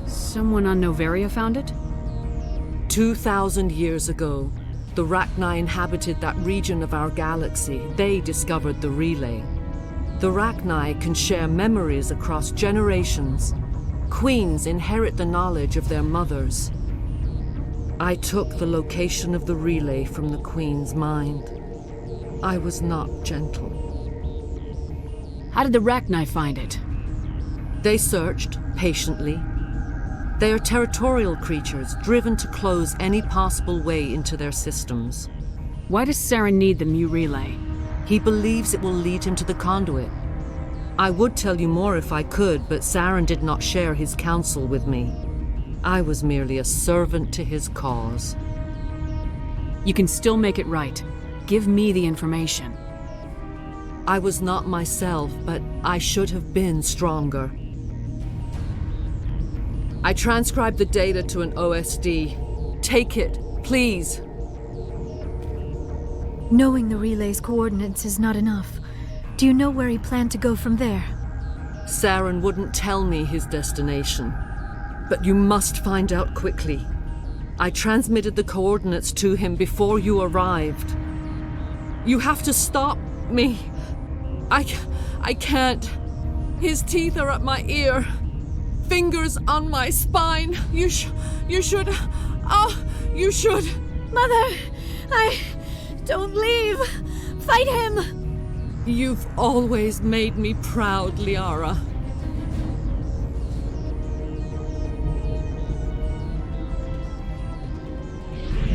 Someone on Noveria found it? 2,000 years ago, the Rachni inhabited that region of our galaxy. They discovered the relay. The Rachni can share memories across generations. Queens inherit the knowledge of their mothers. I took the location of the relay from the Queen's mind. I was not gentle. How did the Rachni find it? They searched, patiently. They are territorial creatures, driven to close any possible way into their systems. Why does Saren need the Mu relay? He believes it will lead him to the conduit. I would tell you more if I could, but Saren did not share his counsel with me. I was merely a servant to his cause. You can still make it right. Give me the information. I was not myself, but I should have been stronger. I transcribed the data to an OSD. Take it, please. Knowing the relay's coordinates is not enough. Do you know where he planned to go from there? Saren wouldn't tell me his destination. But you must find out quickly. I transmitted the coordinates to him before you arrived. You have to stop me. I can't. His teeth are at my ear. Fingers on my spine. You should. Oh, you should. Mother, don't leave. Fight him. You've always made me proud, Liara.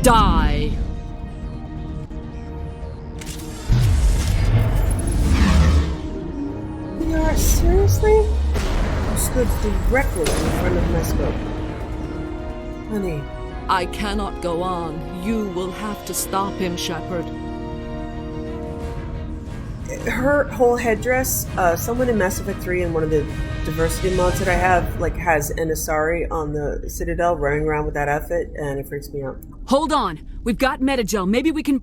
Die. Liara, seriously? You stood directly in front of my scope. Honey. I cannot go on. You will have to stop him, Shepard. Her whole headdress, someone in Mass Effect 3 in one of the diversity mods that I have, has an Asari on the Citadel running around with that outfit, and it freaks me out. Hold on! We've got Metagel. Maybe we can...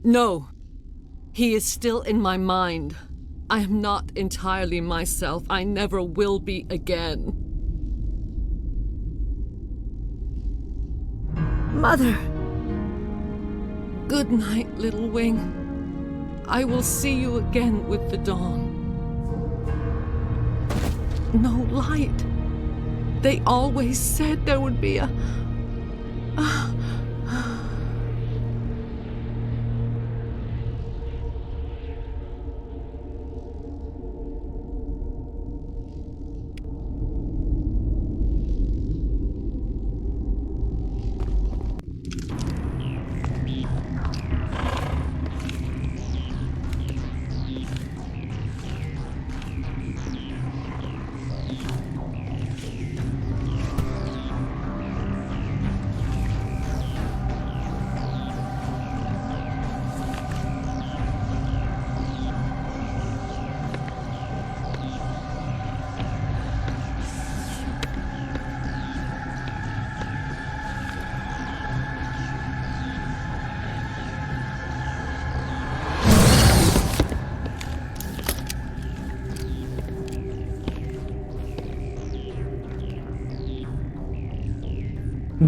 No. He is still in my mind. I am not entirely myself. I never will be again. Mother. Good night, little wing. I will see you again with the dawn. No light. They always said there would be a...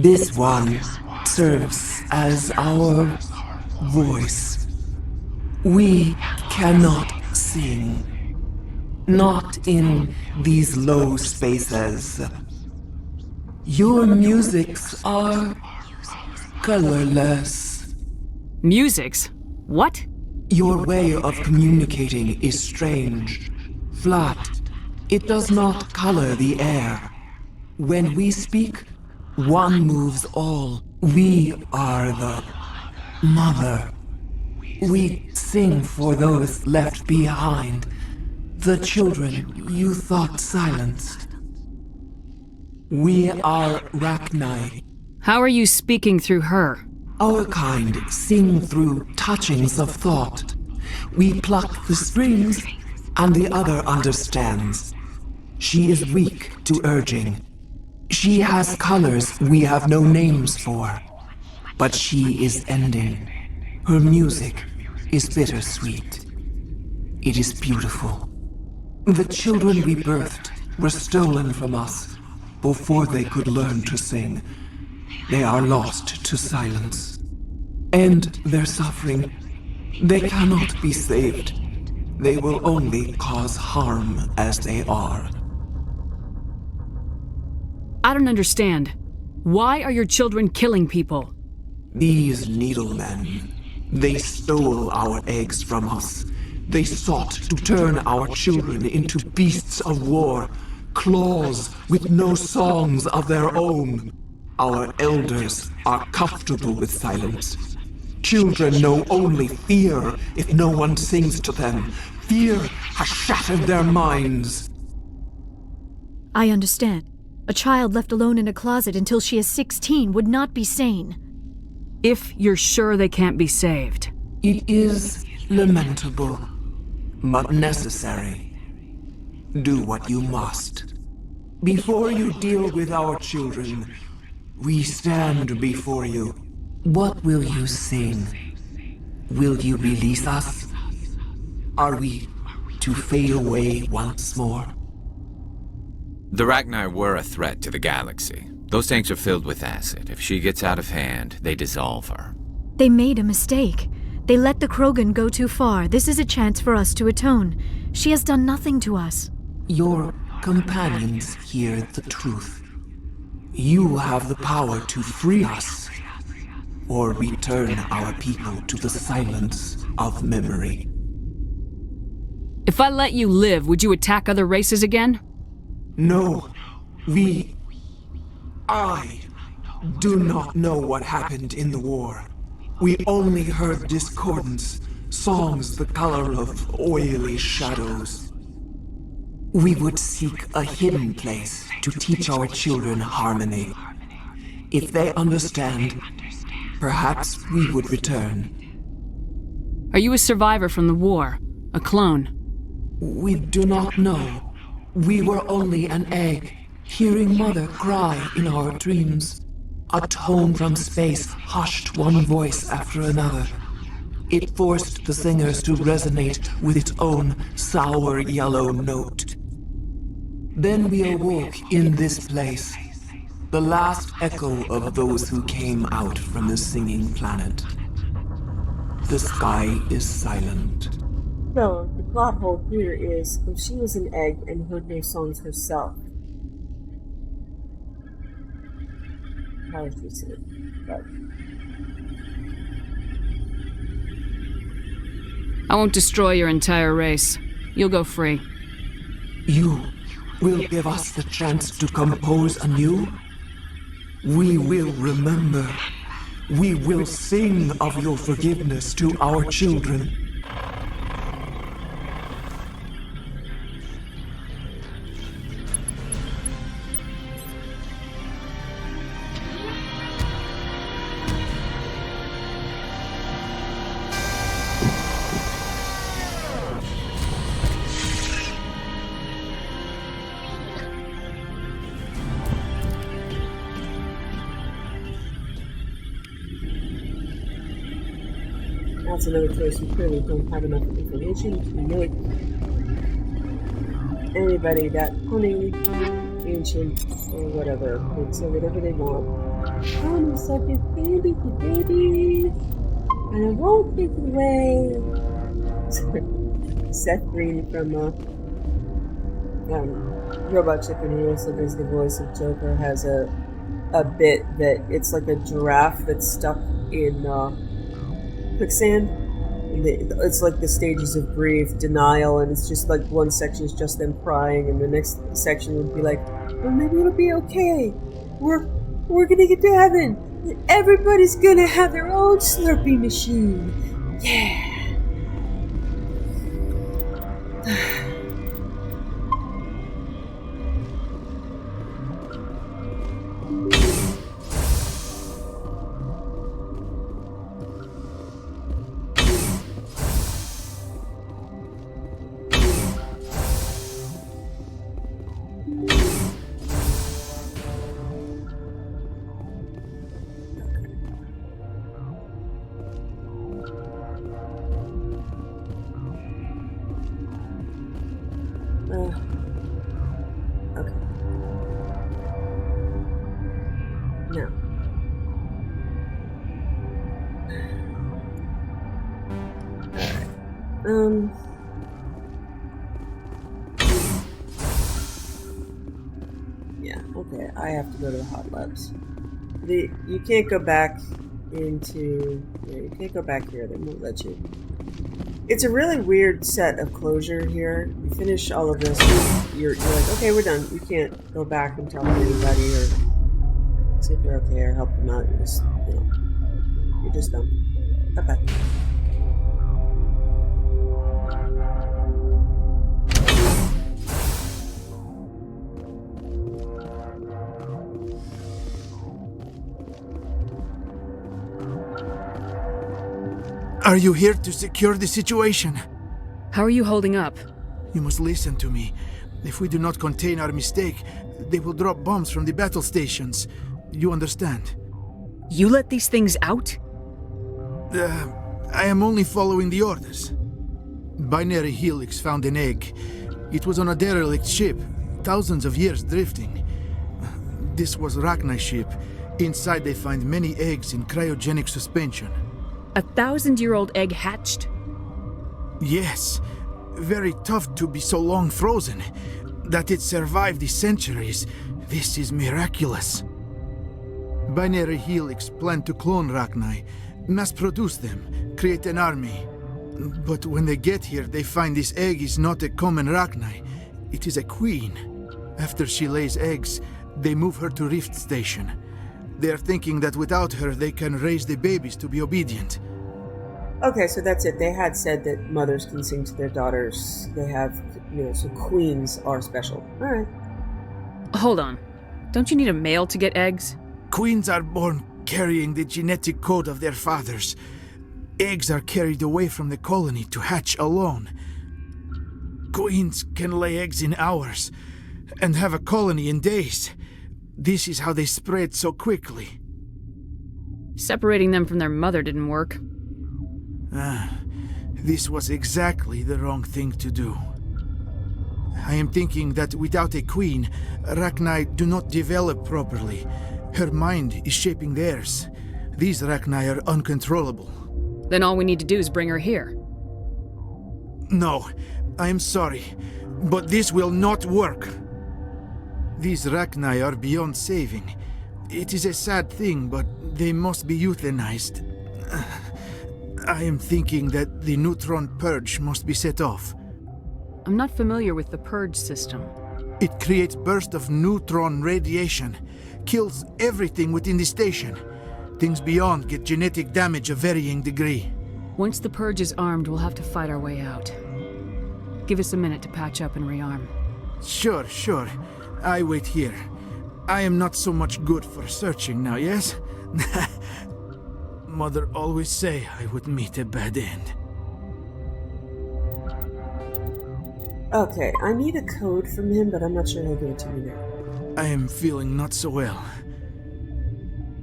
This one serves as our voice. We cannot sing. Not in these low spaces. Your musics are colorless. Musics? What? Your way of communicating is strange. Flat. It does not color the air. When we speak, one moves all. We are the mother. We sing for those left behind. The children you thought silenced. We are Rachni. How are you speaking through her? Our kind sing through touchings of thought. We pluck the strings, and the other understands. She is weak to urging. She has colors we have no names for. But she is ending. Her music is bittersweet. It is beautiful. The children we birthed were stolen from us before they could learn to sing. They are lost to silence. And their suffering, they cannot be saved. They will only cause harm as they are. I don't understand. Why are your children killing people? These needlemen, they stole our eggs from us. They sought to turn our children into beasts of war, claws with no songs of their own. Our elders are comfortable with silence. Children know only fear if no one sings to them. Fear has shattered their minds. I understand. A child left alone in a closet until she is 16 would not be sane. If you're sure they can't be saved. It is lamentable, but necessary. Do what you must. Before you deal with our children, we stand before you. What will you sing? Will you release us? Are we to fade away once more? The Rachni were a threat to the galaxy. Those tanks are filled with acid. If she gets out of hand, they dissolve her. They made a mistake. They let the Krogan go too far. This is a chance for us to atone. She has done nothing to us. Your companions hear the truth. You have the power to free us, or return our people to the silence of memory. If I let you live, would you attack other races again? No, I do not know what happened in the war. We only heard discordance, songs the color of oily shadows. We would seek a hidden place to teach our children harmony. If they understand, perhaps we would return. Are you a survivor from the war? A clone? We do not know. We were only an egg, hearing Mother cry in our dreams. A tone from space hushed one voice after another. It forced the singers to resonate with its own sour yellow note. Then we awoke in this place, the last echo of those who came out from the singing planet. The sky is silent. No, the plot hole here is if she was an egg and heard no songs herself. How would you say it? But I won't destroy your entire race. You'll go free. You will give us the chance to compose anew? We will remember. We will sing of your forgiveness to our children. that's another choice. You clearly don't have enough information to make anybody that cunning, ancient, or whatever. They can say whatever they want. I'm such a baby, and I won't give it away. Seth Green from Robot Chicken, who also does the voice of Joker, has a bit that it's like a giraffe that's stuck in quicksand. And it's like the stages of grief, denial, and it's just like one section is just them crying, and the next section would be like, well, maybe it'll be okay. We're gonna get to heaven. Everybody's gonna have their own Slurpee machine. Yeah. Okay. Now. Alright. Yeah, okay. I have to go to the hot labs. You can't go back into... Yeah, you can't go back here. They won't let you. It's a really weird set of closure here. You finish all of this, you're like, okay, we're done. You can't go back and tell anybody or see if they're okay or help them out. You're just done. Bye-bye. Are you here to secure the situation? How are you holding up? You must listen to me. If we do not contain our mistake, they will drop bombs from the battle stations. You understand? You let these things out? I am only following the orders. Binary Helix found an egg. It was on a derelict ship, thousands of years drifting. This was Rachni's ship. Inside they find many eggs in cryogenic suspension. 1,000-year-old egg hatched? Yes. Very tough to be so long frozen. That it survived the centuries. This is miraculous. Binary Helix planned to clone Rachni, mass-produce them, create an army. But when they get here, they find this egg is not a common Rachni. It is a queen. After she lays eggs, they move her to Rift Station. They are thinking that without her, they can raise the babies to be obedient. Okay, so that's it. They had said that mothers can sing to their daughters. They have, so queens are special. Alright. Hold on. Don't you need a male to get eggs? Queens are born carrying the genetic code of their fathers. Eggs are carried away from the colony to hatch alone. Queens can lay eggs in hours and have a colony in days. This is how they spread so quickly. Separating them from their mother didn't work. This was exactly the wrong thing to do. I am thinking that without a queen, Rachni do not develop properly. Her mind is shaping theirs. These Rachni are uncontrollable. Then all we need to do is bring her here. No, I am sorry, but this will not work. These Rachni are beyond saving. It is a sad thing, but they must be euthanized. I am thinking that the neutron purge must be set off. I'm not familiar with the purge system. It creates bursts of neutron radiation, kills everything within the station. Things beyond get genetic damage of varying degree. Once the purge is armed, we'll have to fight our way out. Give us a minute to patch up and rearm. Sure. I wait here. I am not so much good for searching now, yes? Mother always say I would meet a bad end. Okay, I need a code from him, but I'm not sure he'll give it to me now. I am feeling not so well.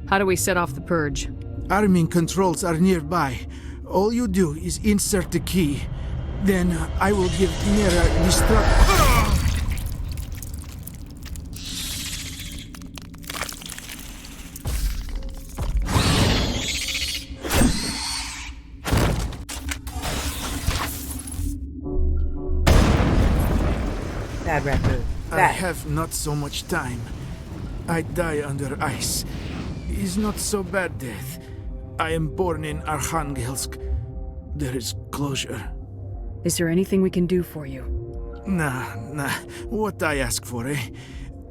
How do we set off the purge? Arming controls are nearby. All you do is insert the key. Then I will give Mira destruct... Bad Rachni. I Bad. have not so much time. I die under ice. Is not so bad death. I am born in Arkhangelsk. There is closure. Is there anything we can do for you? Nah. What I ask for, eh?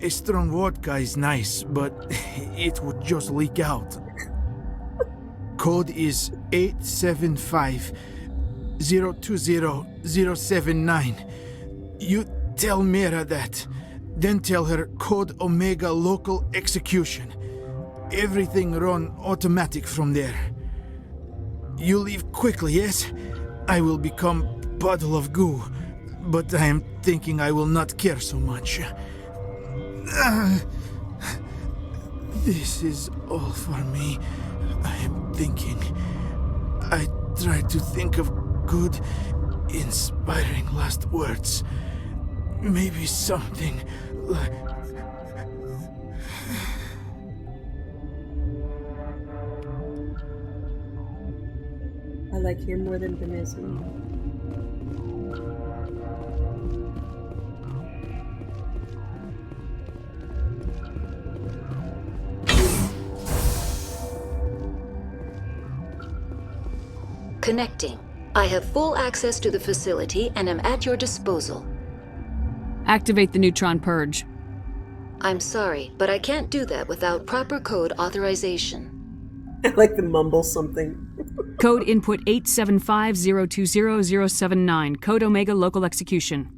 A strong vodka is nice, but it would just leak out. Code is 875-020-079. You tell Mira that. Then tell her Code Omega local execution. Everything run automatic from there. You leave quickly, yes? I will become puddle of goo, but I am thinking I will not care so much. This is all for me. I am thinking. I try to think of good, inspiring last words. Maybe something like... I like him more than Vanessa. Connecting. I have full access to the facility and am at your disposal. Activate the neutron purge. I'm sorry, but I can't do that without proper code authorization. I like the mumble something. Code input 875-020-079. Code Omega local execution.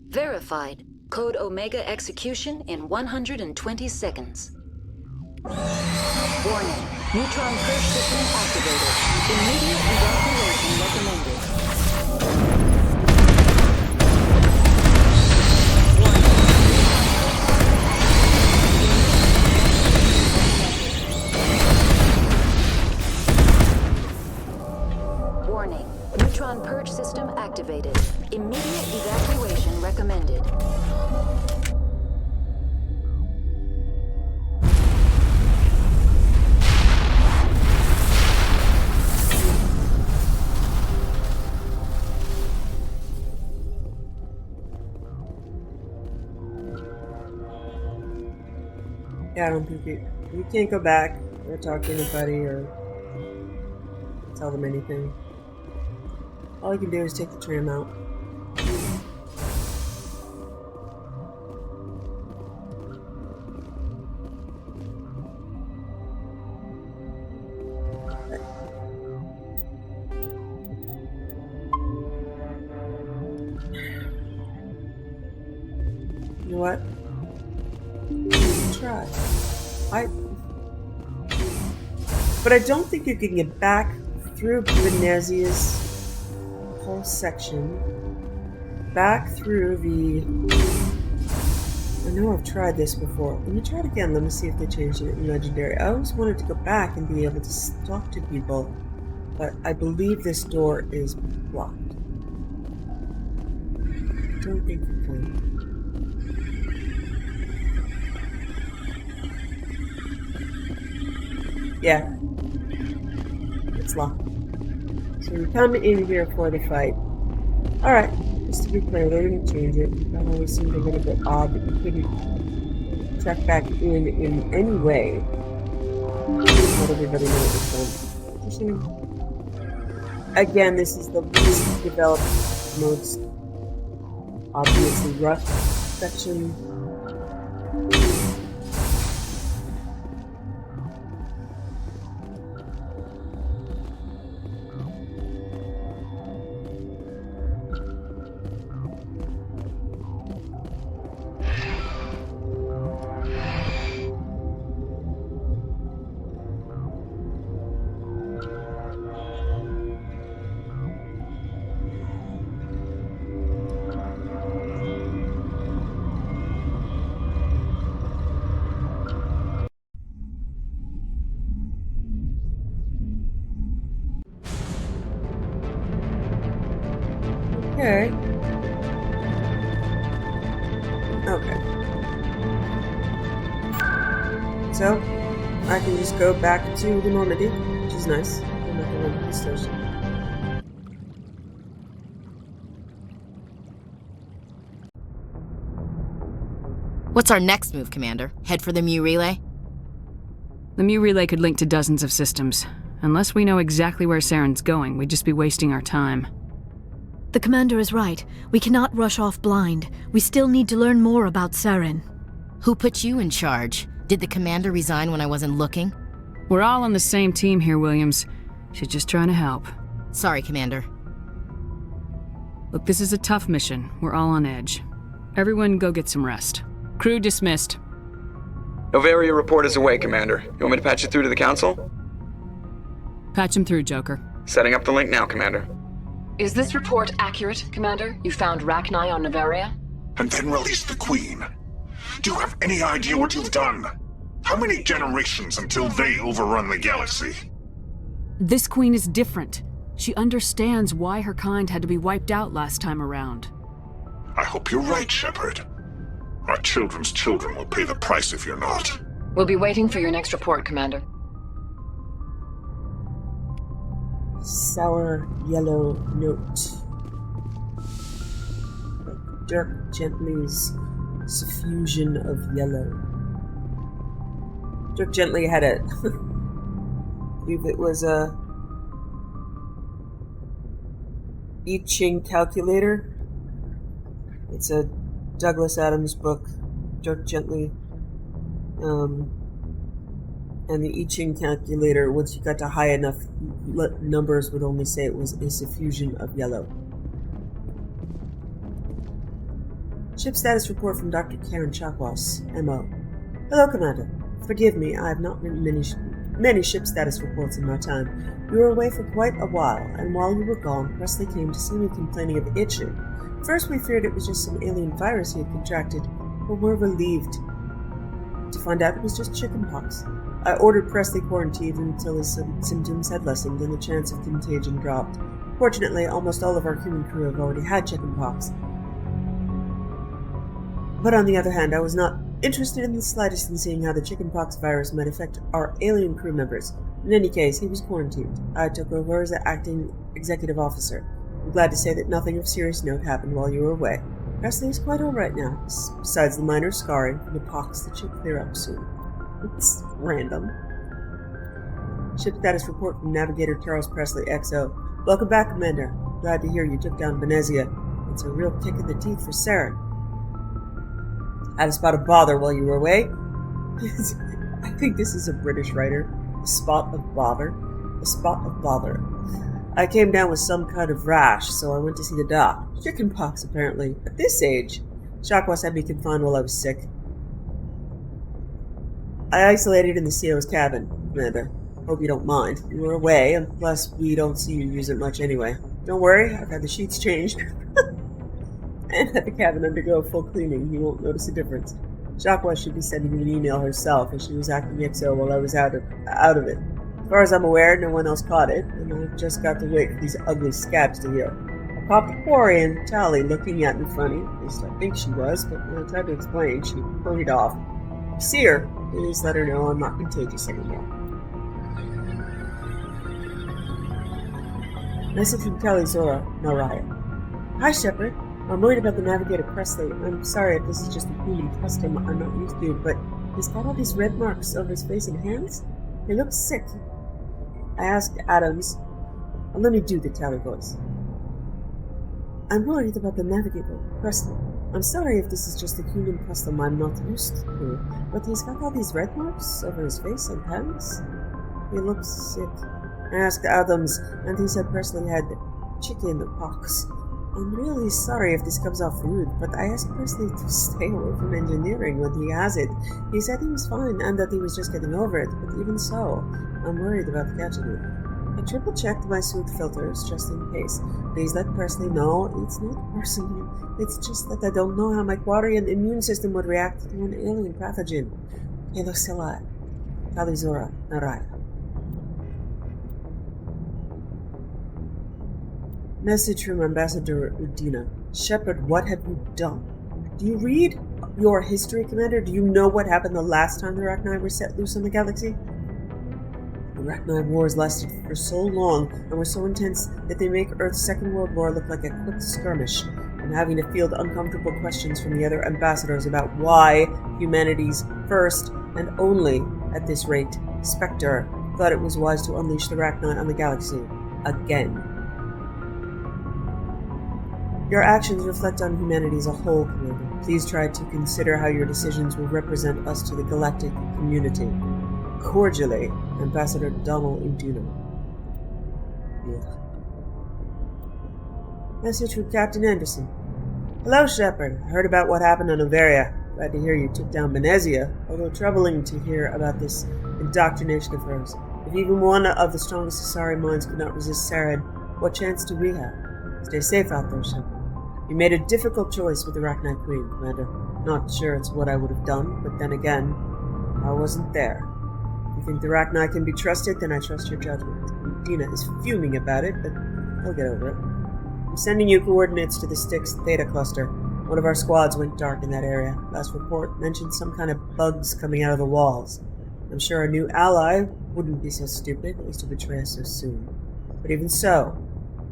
Verified. Code Omega execution in 120 seconds. Warning. Neutron purge system activated. Immediate evacuation recommended. Warning. Neutron purge system activated. Immediate evacuation recommended. Yeah, I don't think you can't go back or talk to anybody or tell them anything. All you can do is take the tram out. You know what? Try. But I don't think you can get back through Venezia's whole section, back through the... I know I've tried this before. Let me try it again. Let me see if they changed it in Legendary. I always wanted to go back and be able to talk to people, but I believe this door is blocked. I don't think you can. Yeah. It's locked. So you come in here for the fight. Alright, just to be clear, they didn't change it. That always seemed a little bit odd that you couldn't check back in any way. Not everybody knows this one. Interesting. Again, this is the least developed, most obviously rough section. Okay. Okay. So, I can just go back to the Normandy, which is nice. I'm not going to the station. What's our next move, Commander? Head for the Mu relay? The Mu relay could link to dozens of systems. Unless we know exactly where Saren's going, we'd just be wasting our time. The commander is right. We cannot rush off blind. We still need to learn more about Saren. Who put you in charge? Did the commander resign when I wasn't looking? We're all on the same team here, Williams. She's just trying to help. Sorry, Commander. Look, this is a tough mission. We're all on edge. Everyone go get some rest. Crew dismissed. Novaria report is away, Commander. You want me to patch you through to the Council? Patch him through, Joker. Setting up the link now, Commander. Is this report accurate, Commander? You found Rachni on Novaria? And then released the Queen. Do you have any idea what you've done? How many generations until they overrun the galaxy? This Queen is different. She understands why her kind had to be wiped out last time around. I hope you're right, Shepard. Our children's children will pay the price if you're not. We'll be waiting for your next report, Commander. Sour yellow note. Dirk Gently's suffusion of yellow. Dirk Gently had a... I believe it was a... I Ching calculator. It's a Douglas Adams book, Dirk Gently. And the I Ching calculator, once you got to high enough numbers, would only say it was a suffusion of yellow. Ship status report from Dr. Karen Chakwas, MO. Hello, Commander. Forgive me, I have not written many ship status reports in my time. You were away for quite a while, and while you were gone, Presley came to see me complaining of itching. First we feared it was just some alien virus he had contracted, but were relieved to find out it was just chickenpox. I ordered Presley quarantined until his symptoms had lessened and the chance of contagion dropped. Fortunately, almost all of our human crew have already had chickenpox. But on the other hand, I was not interested in the slightest in seeing how the chickenpox virus might affect our alien crew members. In any case, he was quarantined. I took over as acting executive officer. I'm glad to say that nothing of serious note happened while you were away. Presley is quite alright now, besides the minor scarring from the pox that should clear up soon. It's random. Ship status report from Navigator Charles Presley, XO. Welcome back, Commander. Glad to hear you took down Venezia. It's a real kick in the teeth for Saren. Had a spot of bother while you were away. I think this is a British writer. A spot of bother. A spot of bother. I came down with some kind of rash, so I went to see the doc. Chickenpox, apparently. At this age. Chakwas had me confined while I was sick. I isolated in the CO's cabin, Commander. Hope you don't mind. You were away, and plus we don't see you use it much anyway. Don't worry, I've had the sheets changed. And had the cabin undergo full cleaning. You won't notice a difference. Chakwas should be sending me an email herself, as she was acting XO while I was out of it. As far as I'm aware, no one else caught it, and I just got to wait for these ugly scabs to heal. I popped the quarry and Tally looking at me funny. At least I think she was, but when I tried to explain, she hurried off. If you see her, please let her know I'm not contagious anymore. Message from Kelly Zora, Naraya. Hi, Shepard. I'm worried about the Navigator Presley. I'm sorry if this is just a human custom I'm not used to, but he's got all these red marks over his face and hands. He looks sick. I asked Adams. Let me do the Tally voice. I'm worried about the Navigator Presley. I'm sorry if this is just a human custom I'm not used to, but he's got all these red marks over his face and hands. He looks sick. I asked Adams, and he said Presley had chicken pox. I'm really sorry if this comes off rude, but I asked Presley to stay away from engineering when he has it. He said he was fine and that he was just getting over it, but even so, I'm worried about catching it. I triple-checked my suit filters just in case. Please let Presley know it's not personal. It's just that I don't know how my Quarian immune system would react to an alien pathogen. Elosila, Talizora, Naraya. Message from Ambassador Udina. Shepard, what have you done? Do you read your history, Commander? Do you know what happened the last time the Rachni were set loose on the galaxy? The Rachni Wars lasted for so long and were so intense that they make Earth's Second World War look like a quick skirmish. I'm having to field uncomfortable questions from the other ambassadors about why humanity's first and only, at this rate, Spectre thought it was wise to unleash the Rachni on the galaxy. Again. Your actions reflect on humanity as a whole, Commander. Please try to consider how your decisions will represent us to the galactic community. Cordially, Ambassador Donald Induno. Yeah. Message from Captain Anderson. Hello, Shepard. I heard about what happened on Noveria. Glad to hear you took down Benezia, although troubling to hear about this indoctrination of hers. If even one of the strongest Asari minds could not resist Saren, what chance do we have? Stay safe out there, Shepard. You made a difficult choice with the Rachni Queen, Commander. Not sure it's what I would have done, but then again, I wasn't there. If you think the Rachni can be trusted, then I trust your judgment. Dina is fuming about it, but he'll get over it. I'm sending you coordinates to the Styx Theta cluster. One of our squads went dark in that area. Last report mentioned some kind of bugs coming out of the walls. I'm sure a new ally wouldn't be so stupid as to betray us so soon. But even so,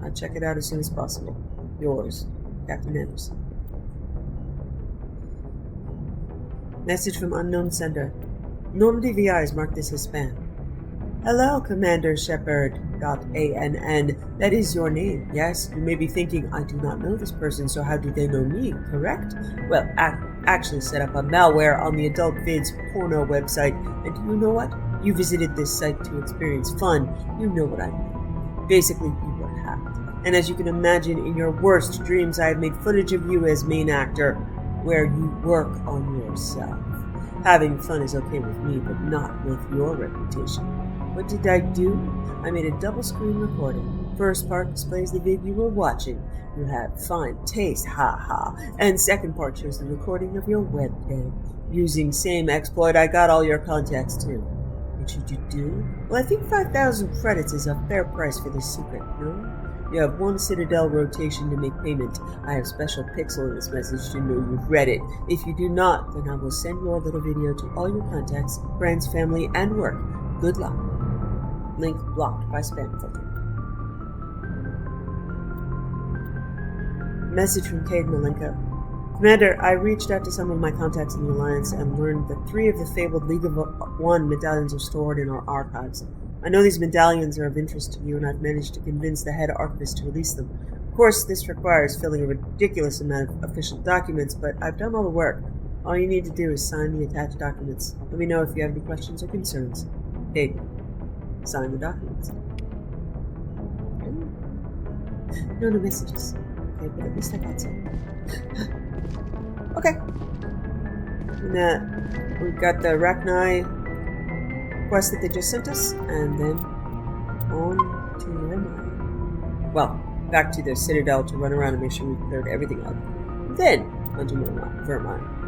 I'll check it out as soon as possible. Yours, Captain Anderson. Message from unknown sender. Normandy VIs marked this as spam. Hello, Commander Shepard. .ann. That is your name, yes? You may be thinking, I do not know this person, so how do they know me, correct? Well, actually set up a malware on the Adult Vids porno website, and you know what? You visited this site to experience fun. You know what I mean. Basically, you were hacked. And as you can imagine, in your worst dreams, I have made footage of you as main actor, where you work on yourself. Having fun is okay with me, but not with your reputation. What did I do? I made a double-screen recording. First part displays the vid you were watching. You have fine taste, ha-ha. And second part shows the recording of your webcam. Using same exploit, I got all your contacts too. What should you do? Well, I think 5,000 credits is a fair price for this secret, no? You have 1 Citadel rotation to make payment. I have special pixel in this message to know you've read it. If you do not, then I will send your little video to all your contacts, friends, family, and work. Good luck. Link blocked by spam filter. Message from Cade Malenko. Commander, I reached out to some of my contacts in the Alliance and learned that 3 of the fabled League of One medallions are stored in our archives. I know these medallions are of interest to you, and I've managed to convince the head archivist to release them. Of course, this requires filling a ridiculous amount of official documents, but I've done all the work. All you need to do is sign the attached documents. Let me know if you have any questions or concerns. Cade. Sign the documents. No messages. Okay, but at least I got some. Okay. And we've got the Rachni quest that they just sent us, and then on to Vermine. Well, back to the Citadel to run around and make sure we've cleared everything up. Then on to Vermine.